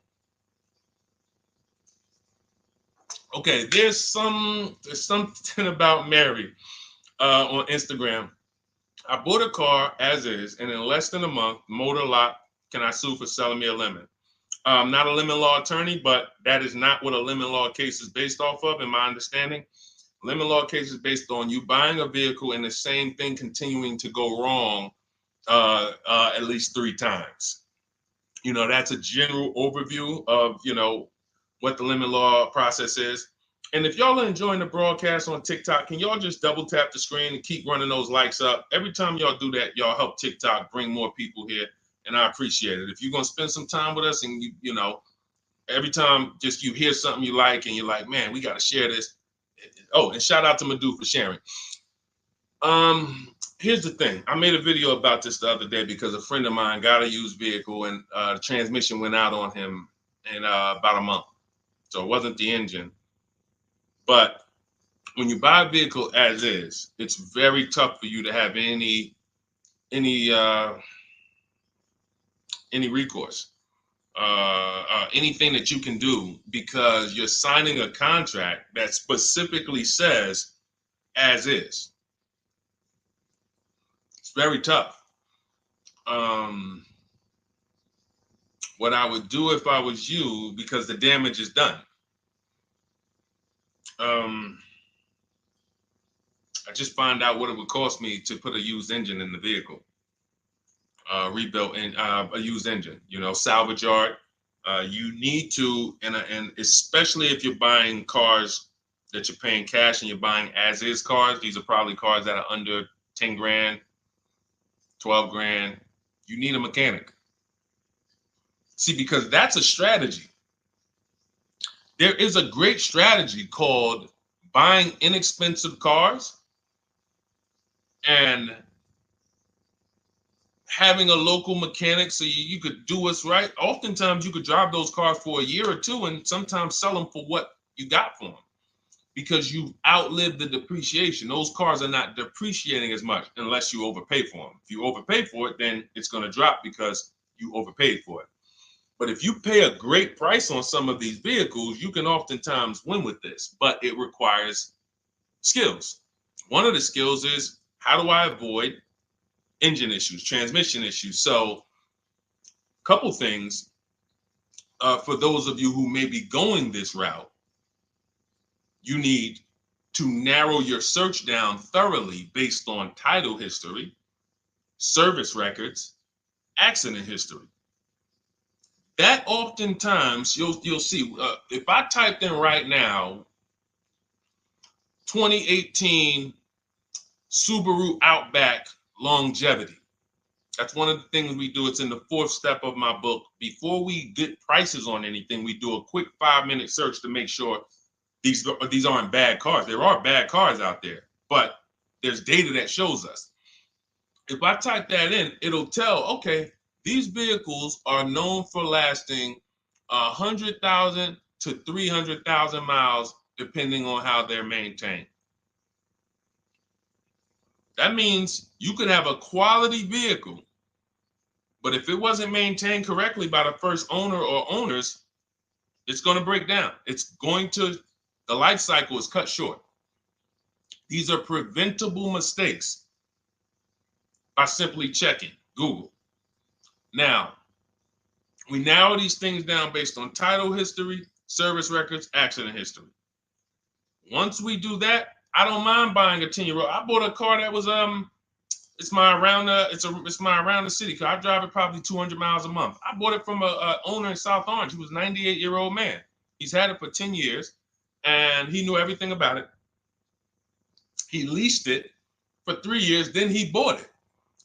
Okay, there's something about Mary on Instagram. I bought a car as is, and in less than a month, motor lock. Can I sue for selling me a lemon? I'm not a lemon law attorney, but that is not what a lemon law case is based off of, in my understanding. Lemon law case is based on you buying a vehicle and the same thing continuing to go wrong at least 3 times. That's a general overview of, what the lemon law process is. And if y'all are enjoying the broadcast on TikTok, can y'all just double tap the screen and keep running those likes up? Every time y'all do that, y'all help TikTok bring more people here, and I appreciate it. If you're going to spend some time with us and, every time just you hear something you like and you're like, man, we got to share this. Oh, and shout out to Madhu for sharing. Here's the thing. I made a video about this the other day because a friend of mine got a used vehicle and the transmission went out on him in about a month. So it wasn't the engine. But when you buy a vehicle as is, it's very tough for you to have any recourse, anything that you can do, because you're signing a contract that specifically says as is. It's very tough. What I would do if I was you, because the damage is done, I just find out what it would cost me to put a used engine in the vehicle, rebuilt in a used engine, salvage yard. You need to, and especially if you're buying cars that you're paying cash and you're buying as is cars, these are probably cars that are under 10 grand, 12 grand. You need a mechanic. See, because that's a strategy. There is a great strategy called buying inexpensive cars and having a local mechanic so you could do what's right. Oftentimes you could drive those cars for a year or two and sometimes sell them for what you got for them because you've outlived the depreciation. Those cars are not depreciating as much unless you overpay for them. If you overpay for it, then it's going to drop because you overpaid for it. But if you pay a great price on some of these vehicles, you can oftentimes win with this, but it requires skills. One of the skills is, how do I avoid engine issues, transmission issues? So a couple things. for those of you who may be going this route, you need to narrow your search down thoroughly based on title history, service records, accident history. That oftentimes you'll see, if I typed in right now 2018 Subaru Outback longevity. That's one of the things we do. It's in the fourth step of my book. Before we get prices on anything, we do a quick 5-minute search to make sure these aren't bad cars. There are bad cars out there, but there's data that shows us. If I type that in, it'll tell, okay, these vehicles are known for lasting 100,000 to 300,000 miles, depending on how they're maintained. That means you could have a quality vehicle, but if it wasn't maintained correctly by the first owner or owners, it's going to break down. The life cycle is cut short. These are preventable mistakes by simply checking Google. Now, we narrow these things down based on title history, service records, accident history. Once we do that, I don't mind buying a 10-year-old. I bought a car that was it's my around the city car. I drive it probably 200 miles a month. I bought it from a owner in South Orange. He was a 98-year-old man. He's had it for 10 years, and he knew everything about it. He leased it for 3 years, then he bought it.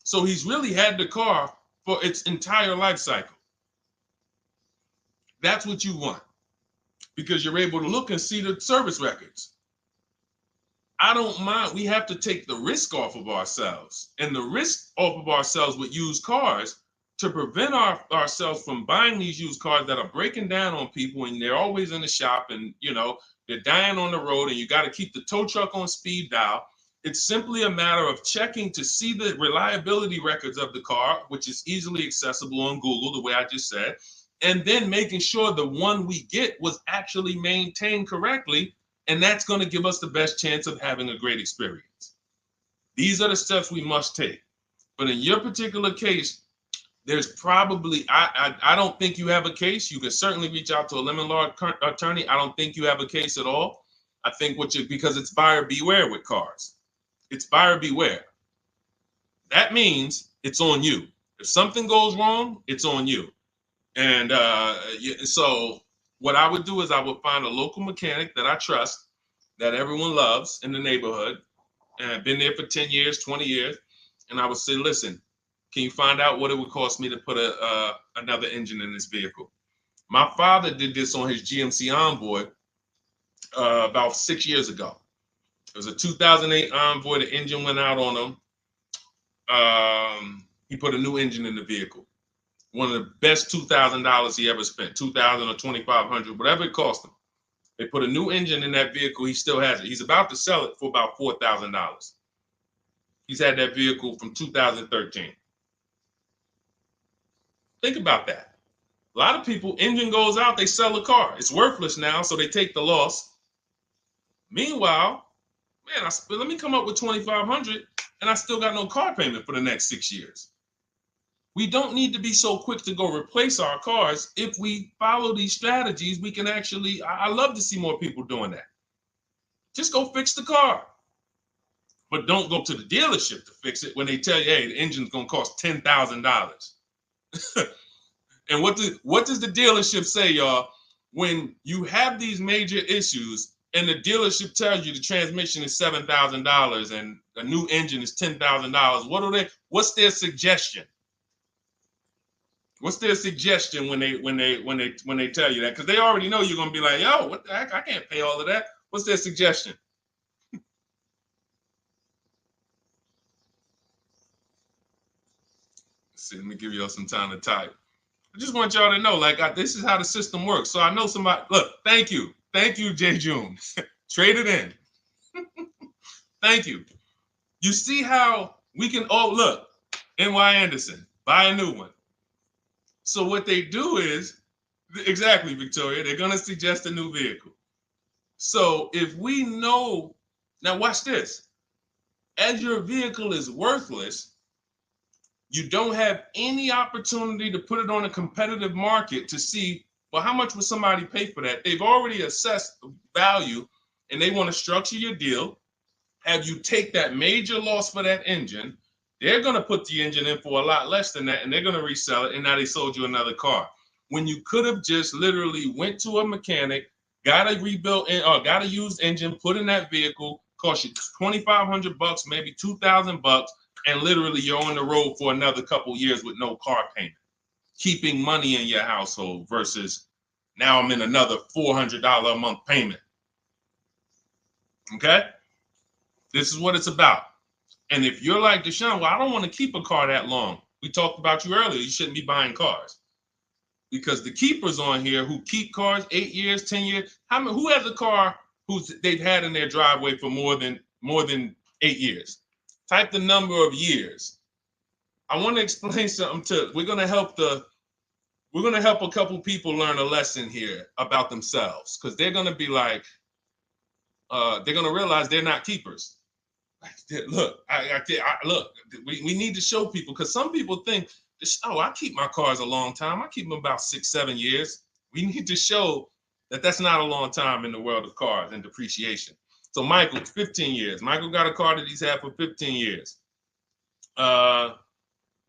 So he's really had the car for its entire life cycle. That's what you want, because you're able to look and see the service records. I don't mind. We have to take the risk off of ourselves, and the risk off of ourselves with used cars to prevent ourselves from buying these used cars that are breaking down on people, and they're always in the shop, and they're dying on the road, and you got to keep the tow truck on speed dial. It's simply a matter of checking to see the reliability records of the car, which is easily accessible on Google, the way I just said, and then making sure the one we get was actually maintained correctly. And that's going to give us the best chance of having a great experience. These are the steps we must take. But in your particular case, there's probably, I don't think you have a case. You can certainly reach out to a lemon law attorney. I don't think you have a case at all. I think because it's buyer beware with cars. It's buyer beware. That means it's on you. If something goes wrong, it's on you. And so what I would do is I would find a local mechanic that I trust, that everyone loves in the neighborhood, and I've been there for 10 years, 20 years. And I would say, listen, can you find out what it would cost me to put another engine in this vehicle? My father did this on his GMC Envoy about 6 years ago. It was a 2008 Envoy. The engine went out on him. He put a new engine in the vehicle. One of the best $2,000 he ever spent, $2,000 or $2,500, whatever it cost him. They put a new engine in that vehicle. He still has it. He's about to sell it for about $4,000. He's had that vehicle from 2013. Think about that. A lot of people, engine goes out, they sell the car. It's worthless now, so they take the loss. Meanwhile, man, let me come up with $2,500, and I still got no car payment for the next 6 years. We don't need to be so quick to go replace our cars. If we follow these strategies, we can actually, I love to see more people doing that. Just go fix the car. But don't go to the dealership to fix it when they tell you, hey, the engine's going to cost $10,000. And what does the dealership say, y'all? When you have these major issues and the dealership tells you the transmission is $7,000 and a new engine is $10,000, what's their suggestion? What's their suggestion when they tell you that? Because they already know you're gonna be like, yo, what the heck? I can't pay all of that. What's their suggestion? Let's see, let me give y'all some time to type. I just want y'all to know, this is how the system works. So I know somebody. Look, thank you, J. June. Trade it in. Thank you. You see how we can? Oh, look, N.Y. Anderson, buy a new one. So what they do is, exactly, Victoria, they're going to suggest a new vehicle. So if we know, now watch this, as your vehicle is worthless, you don't have any opportunity to put it on a competitive market to see Well, how much would somebody pay for that? They've already assessed the value, and they want to structure your deal, have you take that major loss for that engine. They're going to put the engine in for a lot less than that, and they're going to resell it, and now they sold you another car. When you could have just literally went to a mechanic, got a rebuilt or got a used engine, put in that vehicle, cost you $2,500, maybe $2,000, and literally you're on the road for another couple years with no car payment, keeping money in your household versus now I'm in another $400 a month payment. Okay? This is what it's about. And if you're like Deshone, well, I don't want to keep a car that long. We talked about you earlier. You shouldn't be buying cars. Because the keepers on here who keep cars 8 years, 10 years, who has a car they've had in their driveway for more than 8 years? Type the number of years. I want to explain something we're gonna help a couple people learn a lesson here about themselves, because they're gonna be like, they're gonna realize they're not keepers. Look, look, we need to show people, because some people think, oh, I keep my cars a long time. I keep them about 6-7 years. We need to show that that's not a long time in the world of cars and depreciation. So Michael, 15 years. Michael got a car that he's had for 15 years.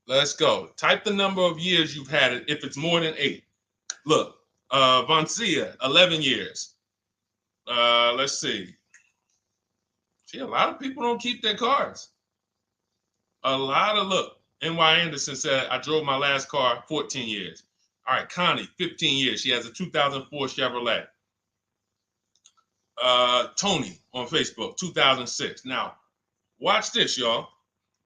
Let's go. Type the number of years you've had it if it's more than 8. Look, Vancia, 11 years. Let's see. See, a lot of people don't keep their cars. Look, N.Y. Anderson said, I drove my last car 14 years. All right, Connie, 15 years. She has a 2004 Chevrolet. Tony on Facebook, 2006. Now, watch this, y'all.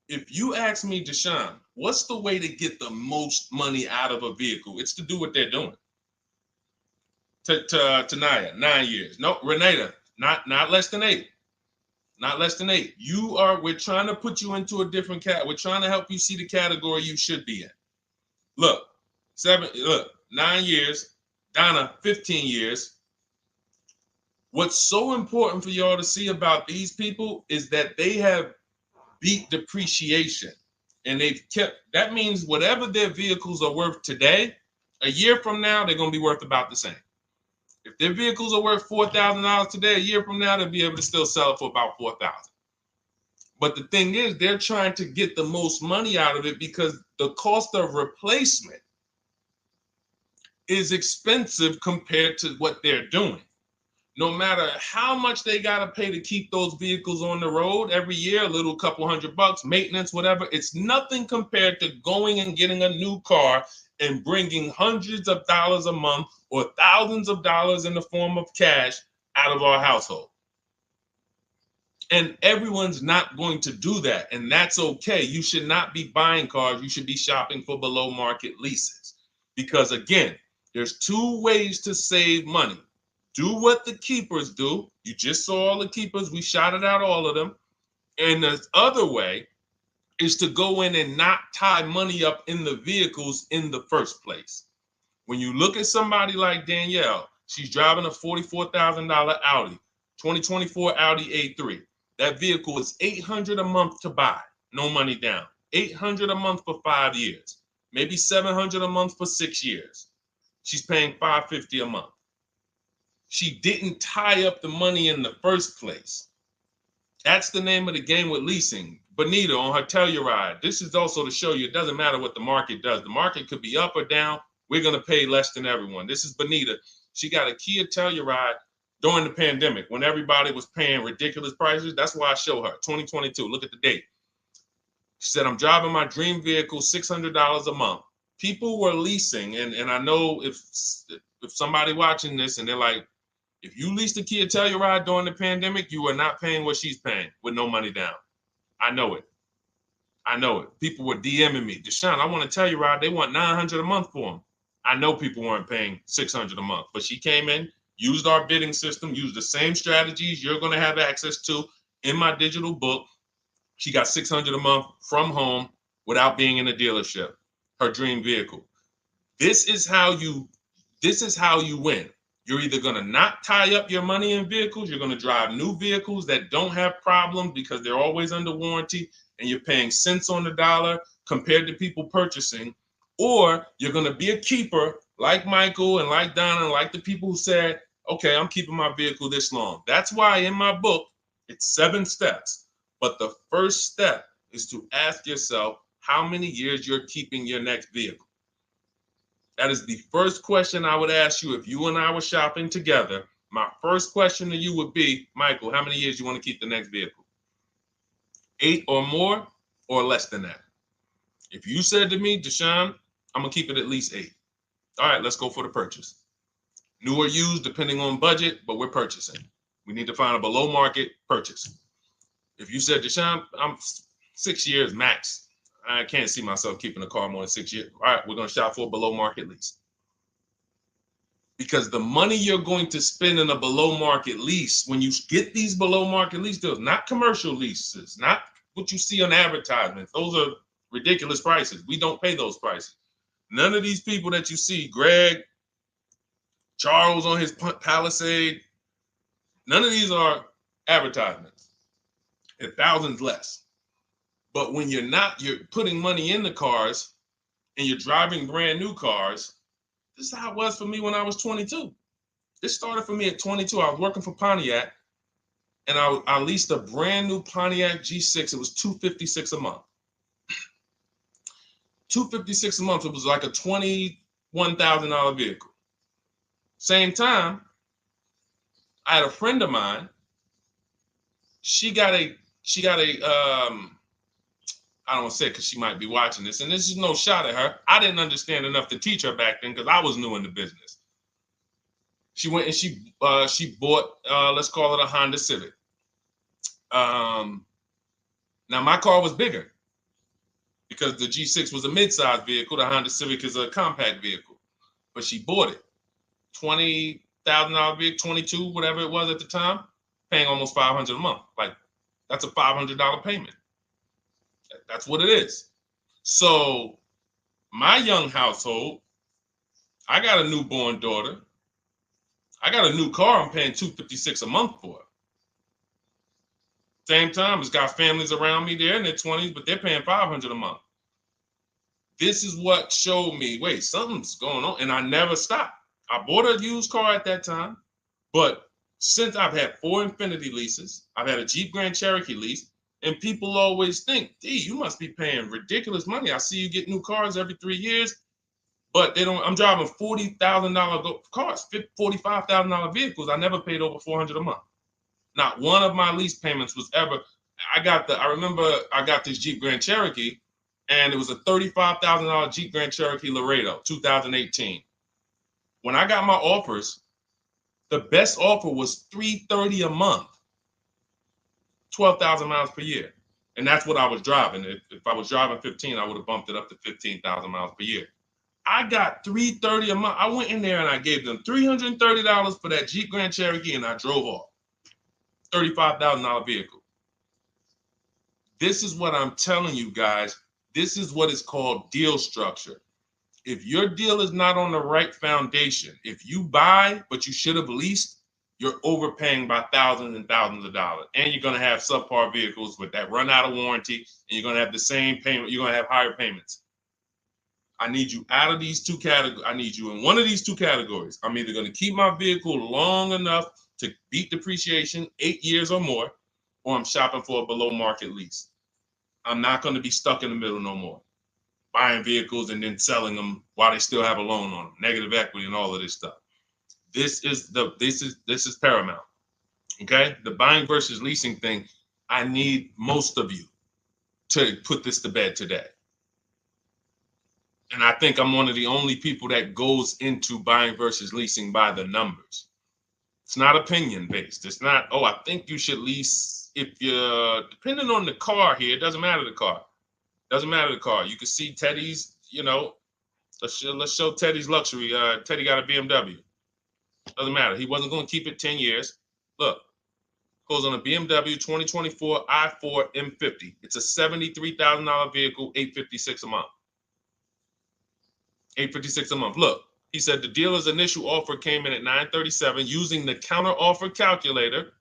If you ask me, Deshone, what's the way to get the most money out of a vehicle? It's to do what they're doing. Tanaya, 9 years. No, Renata, not less than 8. Not less than 8. We're trying to put you into a different cat. We're trying to help you see the category you should be in. Look, 9 years. Donna, 15 years. What's so important for y'all to see about these people is that they have beat depreciation. And that means whatever their vehicles are worth today, a year from now, they're going to be worth about the same. If their vehicles are worth $4,000 today, a year from now, they'll be able to still sell it for about $4,000. But the thing is, they're trying to get the most money out of it because the cost of replacement is expensive compared to what they're doing. No matter how much they got to pay to keep those vehicles on the road every year, a little couple $100, maintenance, whatever, it's nothing compared to going and getting a new car and bringing hundreds of dollars a month or thousands of dollars in the form of cash out of our household. And everyone's not going to do that. And that's okay. You should not be buying cars. You should be shopping for below market leases. Because again, there's 2 ways to save money. Do what the keepers do. You just saw all the keepers. We shouted out all of them. And the other way is to go in and not tie money up in the vehicles in the first place. When you look at somebody like Danielle, she's driving a $44,000 Audi, 2024 Audi A3. That vehicle is $800 a month to buy, no money down. $800 a month for 5 years, maybe $700 a month for 6 years. She's paying $550 a month. She didn't tie up the money in the first place. That's the name of the game with leasing. Bonita on her Telluride. This is also to show you it doesn't matter what the market does. The market could be up or down. We're going to pay less than everyone. This is Bonita. She got a Kia Telluride during the pandemic when everybody was paying ridiculous prices. That's why I show her 2022. Look at the date. She said, I'm driving my dream vehicle, $600 a month. People were leasing. And I know if somebody watching this and they're like, if you leased a Kia Telluride during the pandemic, you are not paying what she's paying with no money down. I know it. I know it. People were DMing me, Deshone, I want a Telluride. They want $900 a month for them. I know people weren't paying $600 a month, but she came in, used our bidding system, used the same strategies you're going to have access to in my digital book. She got $600 a month from home without being in a dealership. Her dream vehicle. This is how you win. You're either going to not tie up your money in vehicles. You're going to drive new vehicles that don't have problems because they're always under warranty and you're paying cents on the dollar compared to people purchasing. Or you're going to be a keeper like Michael and like Donna and like the people who said, okay, I'm keeping my vehicle this long. That's why in my book, it's 7 steps. But the first step is to ask yourself how many years you're keeping your next vehicle. That is the first question I would ask you if you and I were shopping together. My first question to you would be, Michael, how many years you want to keep the next vehicle? 8 or more or less than that? If you said to me, Deshone, I'm going to keep it at least 8. All right, let's go for the purchase. New or used, depending on budget, but we're purchasing. We need to find a below market purchase. If you said, Deshone, I'm 6 years max. I can't see myself keeping a car more than 6 years. All right, we're going to shop for a below market lease. Because the money you're going to spend in a below market lease, when you get these below market lease deals, not commercial leases, not what you see on advertisements. Those are ridiculous prices. We don't pay those prices. None of these people that you see, Greg, Charles on his Palisade, none of these are advertisements. They're thousands less. But when you're putting money in the cars and you're driving brand new cars, this is how it was for me when I was 22. This started for me at 22. I was working for Pontiac, and I leased a brand new Pontiac G6. It was $256 a month. $256 a month. It was like a $21,000 vehicle. Same time, I had a friend of mine. She got a I don't want to say it because she might be watching this, and this is no shot at her. I didn't understand enough to teach her back then because I was new in the business. She went and she bought, let's call it a Honda Civic. Now my car was bigger because the G6 was a mid-size vehicle. The Honda Civic is a compact vehicle, but she bought it. $20,000 vehicle, 22, whatever it was at the time, paying almost $500 a month. Like, that's a $500 payment. That's what it is. So my young household, I got a newborn daughter. I got a new car I'm paying $256 a month for. Same time, it's got families around me. They're in their 20s, but they're paying $500 a month. This is what showed me, wait, something's going on. And I never stopped. I bought a used car at that time, but since I've had 4 Infiniti leases, I've had a Jeep Grand Cherokee lease, and people always think, D, you must be paying ridiculous money. I see you get new cars every 3 years, but they don't. I'm driving $40,000 cars, $45,000 vehicles. I never paid over $400 a month. Not one of my lease payments was ever. I remember I got this Jeep Grand Cherokee, and it was a $35,000 Jeep Grand Cherokee Laredo, 2018. When I got my offers, the best offer was $330 a month. 12,000 miles per year. And that's what I was driving. If I was driving 15, I would have bumped it up to 15,000 miles per year. I got $330 a month. I went in there and I gave them $330 for that Jeep Grand Cherokee, and I drove off. $35,000 vehicle. This is what I'm telling you guys. This is what is called deal structure. If your deal is not on the right foundation, if you buy but you should have leased, you're overpaying by thousands and thousands of dollars. And you're going to have subpar vehicles with that run out of warranty, and you're going to have the same payment. You're going to have higher payments. I need you out of these 2 categories. I need you in one of these 2 categories. I'm either going to keep my vehicle long enough to beat depreciation, 8 years or more, or I'm shopping for a below market lease. I'm not going to be stuck in the middle no more, buying vehicles and then selling them while they still have a loan on them, negative equity and all of this stuff. This is paramount. Okay, the buying versus leasing thing. I need most of you to put this to bed today. And I think I'm one of the only people that goes into buying versus leasing by the numbers. It's not opinion based. It's not, oh, I think you should lease if you're depending on the car here. It doesn't matter the car. Doesn't matter the car. You can see Teddy's, let's show Teddy's luxury. Teddy got a BMW. Doesn't matter. He wasn't going to keep it 10 years. Look, goes on a BMW 2024 i4 M50. It's a $73,000 vehicle, $856 a month. $856 a month. Look, he said the dealer's initial offer came in at $937 using the counter offer calculator.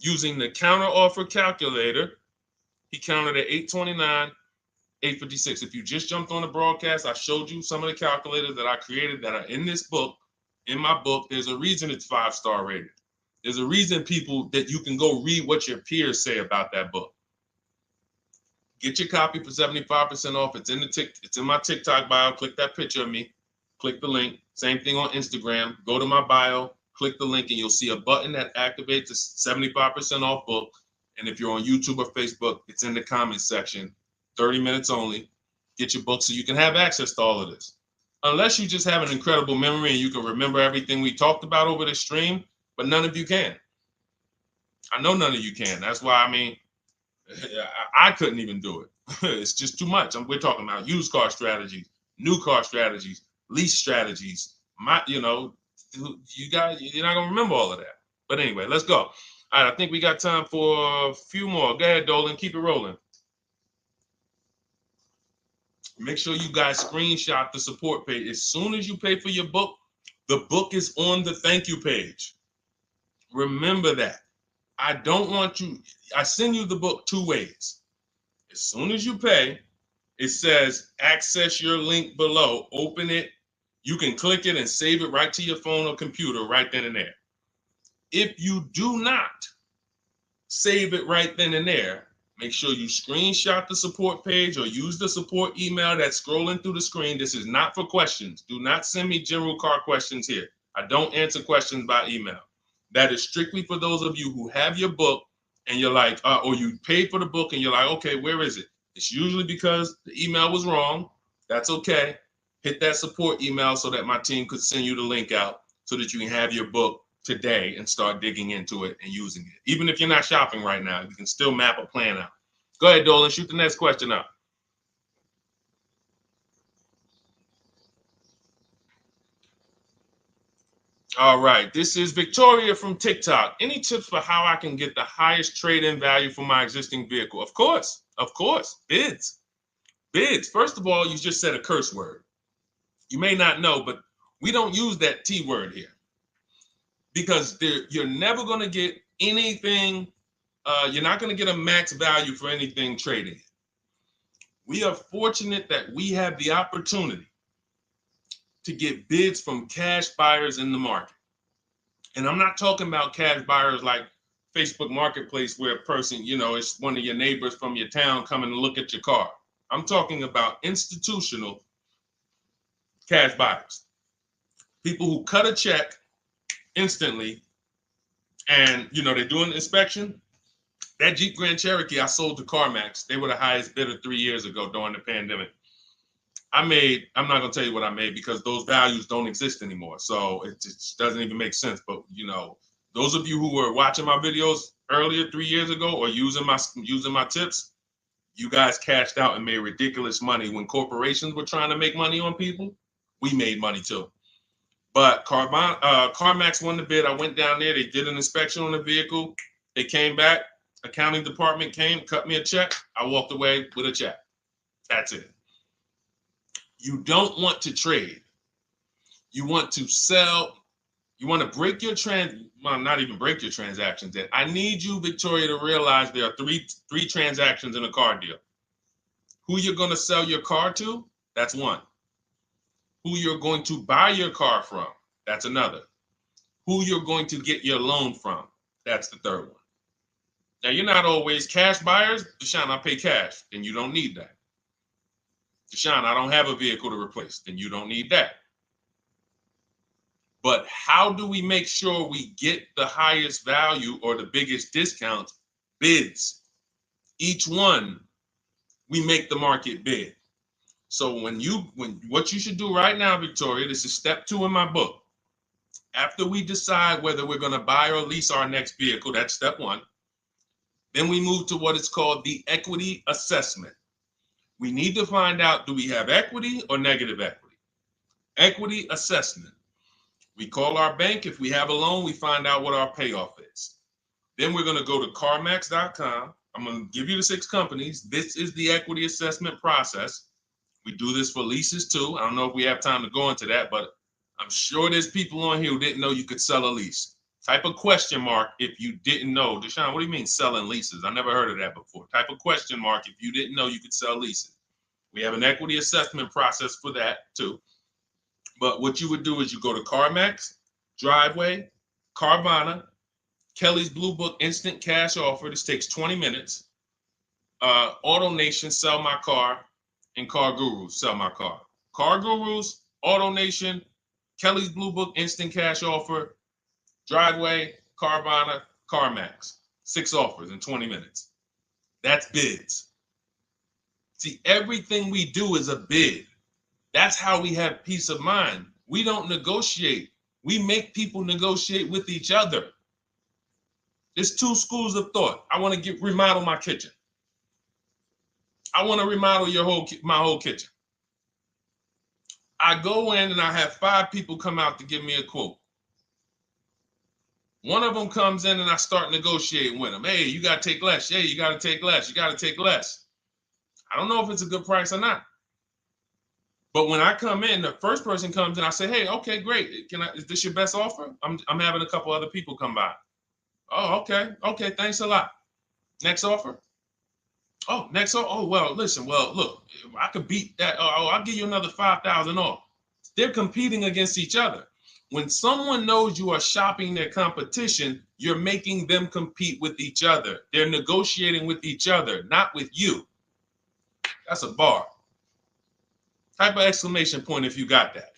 Using the counter offer calculator, he counted at $829. 8:56. If you just jumped on the broadcast, I showed you some of the calculators that I created that are in this book. In my book, there's a reason it's 5-star rated. There's a reason people that you can go read what your peers say about that book. Get your copy for 75% off. It's in my TikTok bio. Click that picture of me. Click the link. Same thing on Instagram. Go to my bio, click the link, and you'll see a button that activates the 75% off book. And if you're on YouTube or Facebook, it's in the comments section. 30 minutes only. Get your book so you can have access to all of this. Unless you just have an incredible memory and you can remember everything we talked about over the stream, but none of you can. I know none of you can. That's why, I couldn't even do it. It's just too much. We're talking about used car strategies, new car strategies, lease strategies. You guys, you're not gonna remember all of that. But anyway, let's go. All right, I think we got time for a few more. Go ahead, Dolan, keep it rolling. Make sure you guys screenshot the support page. As soon as you pay for your book, the book is on the thank you page. Remember that. I don't want you, I send you the book 2 ways. As soon as you pay, it says access your link below, open it. You can click it and save it right to your phone or computer right then and there. If you do not save it right then and there, make sure you screenshot the support page or use the support email that's scrolling through the screen. This is not for questions. Do not send me general car questions here. I don't answer questions by email. That is strictly for those of you who have your book and you're like, or you paid for the book and you're like, okay, where is it? It's usually because the email was wrong. That's okay. Hit that support email so that my team could send you the link out so that you can have your book today and start digging into it and using it. Even if you're not shopping right now, you can still map a plan out. Go ahead, Dolan, shoot the next question up. All right, this is Victoria from TikTok. Any tips for how I can get the highest trade-in value for my existing vehicle? Of course, bids. Bids. First of all, you just said a curse word. You may not know, but we don't use that T word here because you're never going to get anything. You're not going to get a max value for anything trading. We are fortunate that we have the opportunity to get bids from cash buyers in the market. And I'm not talking about cash buyers like Facebook Marketplace where a person, it's one of your neighbors from your town coming to look at your car. I'm talking about institutional cash buyers. People who cut a check instantly and, they do an inspection. That Jeep Grand Cherokee I sold to CarMax, they were the highest bidder 3 years ago during the pandemic. I'm not going to tell you what I made because those values don't exist anymore. So it just doesn't even make sense. But, those of you who were watching my videos earlier 3 years ago or using my tips, you guys cashed out and made ridiculous money. When corporations were trying to make money on people, we made money too. But CarMax won the bid. I went down there. They did an inspection on the vehicle. They came back. Accounting department came, cut me a check. I walked away with a check. That's it. You don't want to trade. You want to sell. You want to break your not even break your transactions. I need you, Victoria, to realize there are three transactions in a car deal. Who you're going to sell your car to, that's one. Who you're going to buy your car from, that's another. Who you're going to get your loan from, that's the third one. Now, you're not always cash buyers. Deshone, I pay cash, then you don't need that. Deshone, I don't have a vehicle to replace, then you don't need that. But how do we make sure we get the highest value or the biggest discount? Bids. Each one, we make the market bid. So what you should do right now, Victoria, this is step 2 in my book. After we decide whether we're going to buy or lease our next vehicle, that's step 1. Then we move to what is called the equity assessment. We need to find out, do we have equity or negative equity? Equity assessment. We call our bank. If we have a loan, we find out what our payoff is. Then we're going to go to CarMax.com. I'm going to give you the 6 companies. This is the equity assessment process. We do this for leases too. I don't know if we have time to go into that, but I'm sure there's people on here who didn't know you could sell a lease. Type a question mark if you didn't know. Deshone, what do you mean selling leases? I never heard of that before. Type a question mark if you didn't know you could sell leases. We have an equity assessment process for that too. But what you would do is you go to CarMax, Driveway, Carvana, Kelly's Blue Book Instant Cash Offer. This takes 20 minutes. Auto Nation, Sell My Car, and Car Gurus, Sell My Car. Car Gurus, Auto Nation, Kelly's Blue Book Instant Cash Offer, Driveway, Carvana, CarMax. 6 offers in 20 minutes. That's bids. See, everything we do is a bid. That's how we have peace of mind. We don't negotiate. We make people negotiate with each other. There's 2 schools of thought. I want to remodel my kitchen. I want to remodel my whole kitchen. I go in and I have 5 people come out to give me a quote. One of them comes in and I start negotiating with them. Hey, you got to take less. Hey, you got to take less. You got to take less. I don't know if it's a good price or not. But when I come in, the first person comes in, I say, hey, okay, great. Is this your best offer? I'm having a couple other people come by. Oh, okay. Okay, thanks a lot. Next offer? Oh, next offer? Oh, well, listen, look, I could beat that. Oh, I'll give you another 5,000 off. They're competing against each other. When someone knows you are shopping their competition, you're making them compete with each other. They're negotiating with each other, not with you. That's a bar. Type of exclamation point if you got that.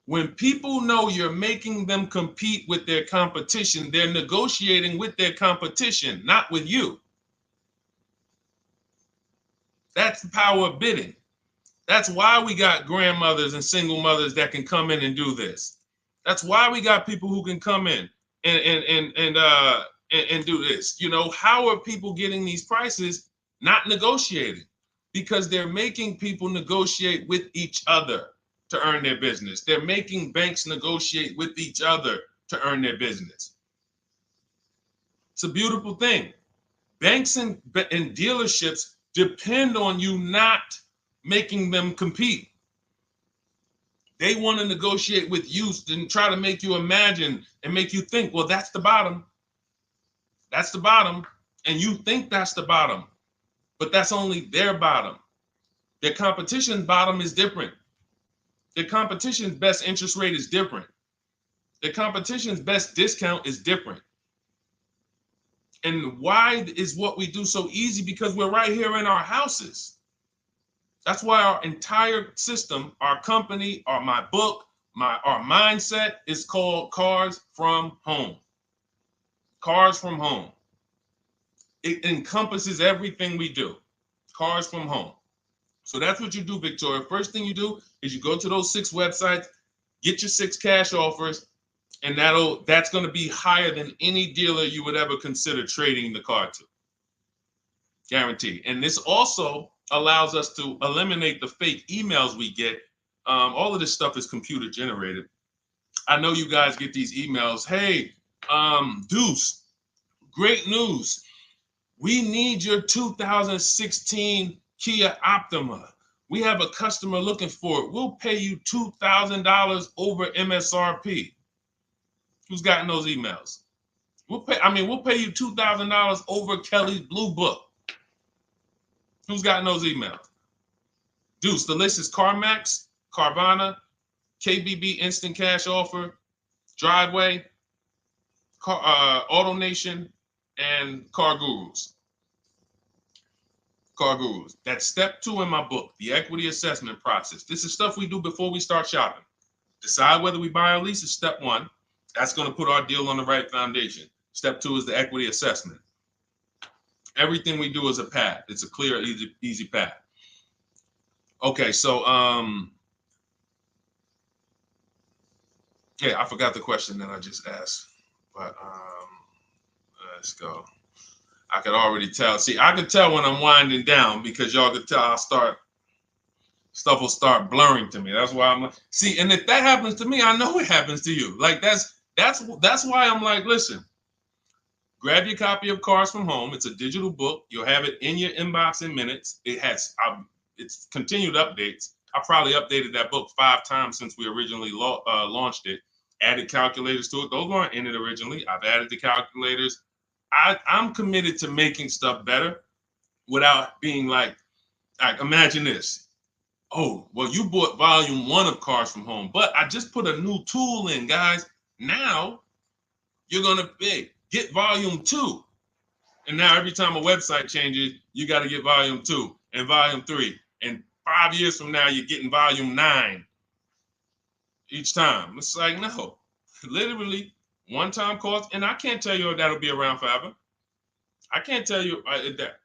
When people know you're making them compete with their competition, they're negotiating with their competition, not with you. That's the power of bidding. That's why we got grandmothers and single mothers that can come in and do this. That's why we got people who can come in and do this. You know, how are people getting these prices? Not negotiating, because they're making people negotiate with each other to earn their business. They're making banks negotiate with each other to earn their business. It's a beautiful thing. Banks and dealerships depend on you not making them compete. They want to negotiate with you and try to make you imagine and make you think, well, that's the bottom. That's the bottom. And you think that's the bottom, but that's only their bottom. Their competition's bottom is different. Their competition's best interest rate is different. Their competition's best discount is different. And why is what we do so easy? Because we're right here in our houses. That's why our entire system, our company, my book, our mindset is called Cars from Home. Cars from Home. It encompasses everything we do. Cars from Home. So that's what you do, Victoria. First thing you do is you go to those 6 websites, get your 6 cash offers, and that's going to be higher than any dealer you would ever consider trading the car to. Guaranteed. And this also allows us to eliminate the fake emails we get. All of this stuff is computer generated. I know you guys get these emails. Hey, Deuce, great news. We need your 2016 Kia Optima. We have a customer looking for it. We'll pay you $2,000 over MSRP. Who's gotten those emails? We'll pay you $2,000 over Kelly's Blue Book. Who's gotten those emails? Deuce, the list is CarMax, Carvana, KBB Instant Cash Offer, Driveway, Auto Nation, and Car Gurus. Car Gurus. That's step 2 in my book, the equity assessment process. This is stuff we do before we start shopping. Decide whether we buy or lease is step 1. That's going to put our deal on the right foundation. Step 2 is the equity assessment. Everything we do is a path. It's a clear, easy path. Okay, so yeah, I forgot the question that I just asked, but let's go. I could already tell. See, I could tell when I'm winding down because y'all could tell stuff will start blurring to me. That's why I'm like, see, and if that happens to me, I know it happens to you. Like that's why I'm like, listen, grab your copy of Cars from Home. It's a digital book. You'll have it in your inbox in minutes. It's continued updates. I probably updated that book 5 times since we originally launched it. Added calculators to it. Those weren't in it originally. I've added the calculators. I'm committed to making stuff better without being like, Like, imagine this. Oh, well, you bought volume 1 of Cars from Home, but I just put a new tool in, guys. Now you're going to get volume 2. And now every time a website changes, you got to get volume 2 and volume 3. And 5 years from now, you're getting volume 9 each time. It's like, no, literally one-time cost. And I can't tell you if that'll be around forever. I can't tell you that.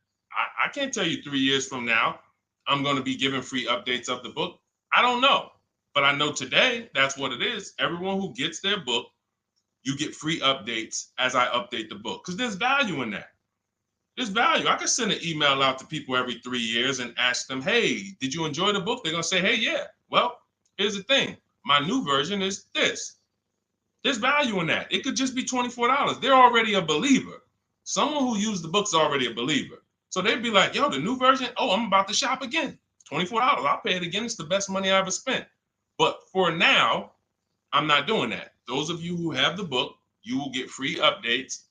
I can't tell you 3 years from now I'm going to be giving free updates of the book. I don't know, but I know today that's what it is. Everyone who gets their book, you get free updates as I update the book, because there's value in that. There's value. I can send an email out to people every 3 years and ask them, hey, did you enjoy the book? They're going to say, hey, yeah. Well, here's the thing. My new version is this. There's value in that. It could just be $24. They're already a believer. Someone who used the book's already a believer. So they'd be like, yo, the new version, oh, I'm about to shop again. $24. I'll pay it again. It's the best money I ever spent. But for now, I'm not doing that. Those of you who have the book, you will get free updates,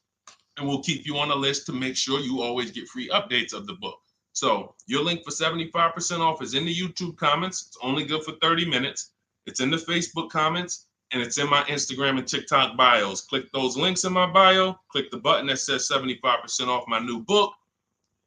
and we'll keep you on the list to make sure you always get free updates of the book. So your link for 75% off is in the YouTube comments. It's only good for 30 minutes. It's in the Facebook comments, and it's in my Instagram and TikTok bios. Click those links in my bio. Click the button that says 75% off my new book.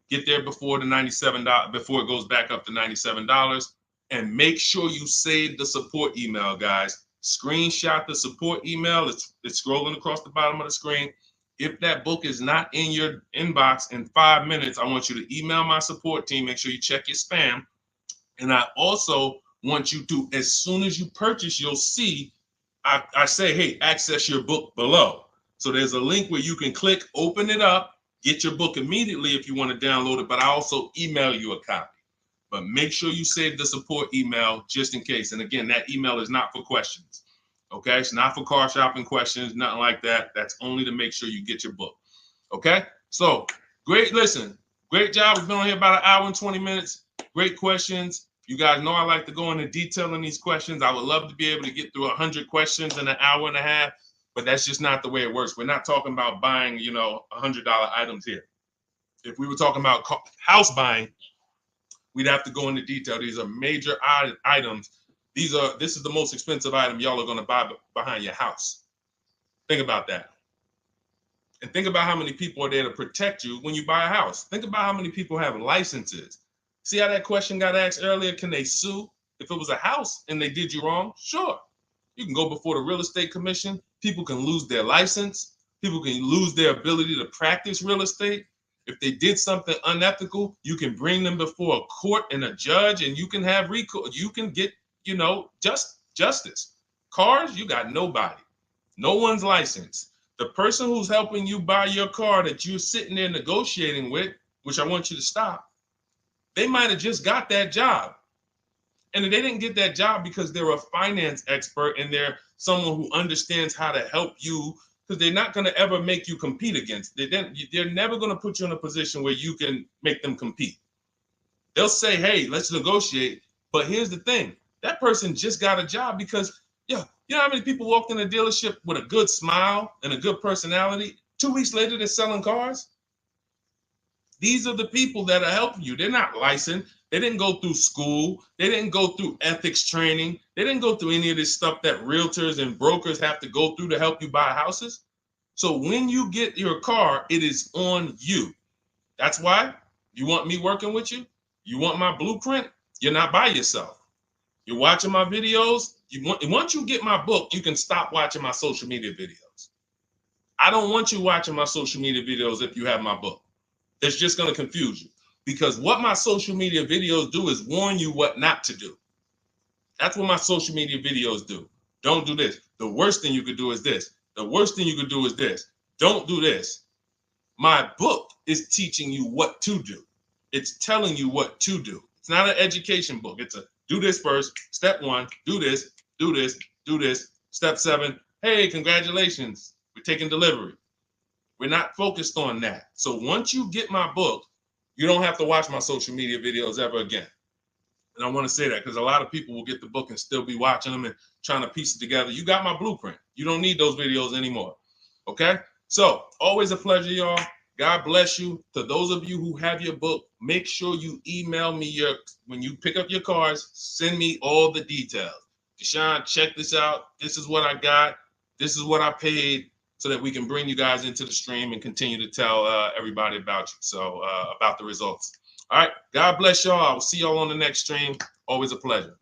Get there before the $97, before it goes back up to $97. And make sure you save the support email, guys. Screenshot the support email. It's scrolling across the bottom of the screen. If that book is not in your inbox in 5 minutes, I want you to email my support team. Make sure you check your spam. And I also want you to, as soon as you purchase, you'll see, I say, hey, access your book below. So there's a link where you can click, open it up, get your book immediately if you want to download it, but I also email you a copy. But make sure you save the support email just in case. And again, that email is not for questions. Okay, it's not for car shopping questions, nothing like that. That's only to make sure you get your book. Okay, so great. Listen, great job. We've been on here about 1 hour and 20 minutes. Great questions. You guys know I like to go into detail in these questions. I would love to be able to get through 100 questions in 1.5 hours, but that's just not the way it works. We're not talking about buying, $100 items here. If we were talking about house buying, we'd have to go into detail. These are major items. This is the most expensive item y'all are going to buy behind your house. Think about that. And think about how many people are there to protect you when you buy a house. Think about how many people have licenses. See how that question got asked earlier? Can they sue if it was a house and they did you wrong? Sure. You can go before the real estate commission. People can lose their license. People can lose their ability to practice real estate. If they did something unethical, you can bring them before a court and a judge, and you can have recourse. You can get, justice. Cars, you got nobody. No one's licensed. The person who's helping you buy your car that you're sitting there negotiating with, which I want you to stop, they might have just got that job. And they didn't get that job because they're a finance expert and they're someone who understands how to help you, because they're not going to ever make you compete against. They're never going to put you in a position where you can make them compete. They'll say, hey, let's negotiate. But here's the thing. That person just got a job because, you know how many people walked in a dealership with a good smile and a good personality? 2 weeks later, they're selling cars. These are the people that are helping you. They're not licensed. They didn't go through school. They didn't go through ethics training. They didn't go through any of this stuff that realtors and brokers have to go through to help you buy houses. So when you get your car, it is on you. That's why you want me working with you. You want my blueprint. You're not by yourself. You're watching my videos. Once you get my book, you can stop watching my social media videos. I don't want you watching my social media videos if you have my book. It's just going to confuse you, because what my social media videos do is warn you what not to do. That's what my social media videos do. Don't do this. The worst thing you could do is this. The worst thing you could do is this. Don't do this. My book is teaching you what to do. It's telling you what to do. It's not an education book. It's a do this first. Step 1, do this, do this, do this. Step 7, hey, congratulations, we're taking delivery. We're not focused on that. So once you get my book, you don't have to watch my social media videos ever again. And I want to say that because a lot of people will get the book and still be watching them and trying to piece it together. You got my blueprint. You don't need those videos anymore. Okay? So always a pleasure, y'all. God bless you. To those of you who have your book, make sure you email me when you pick up your cars, send me all the details. Deshone, check this out. This is what I got. This is what I paid, so that we can bring you guys into the stream and continue to tell everybody about you. So about the results. All right. God bless y'all. I will see y'all on the next stream. Always a pleasure.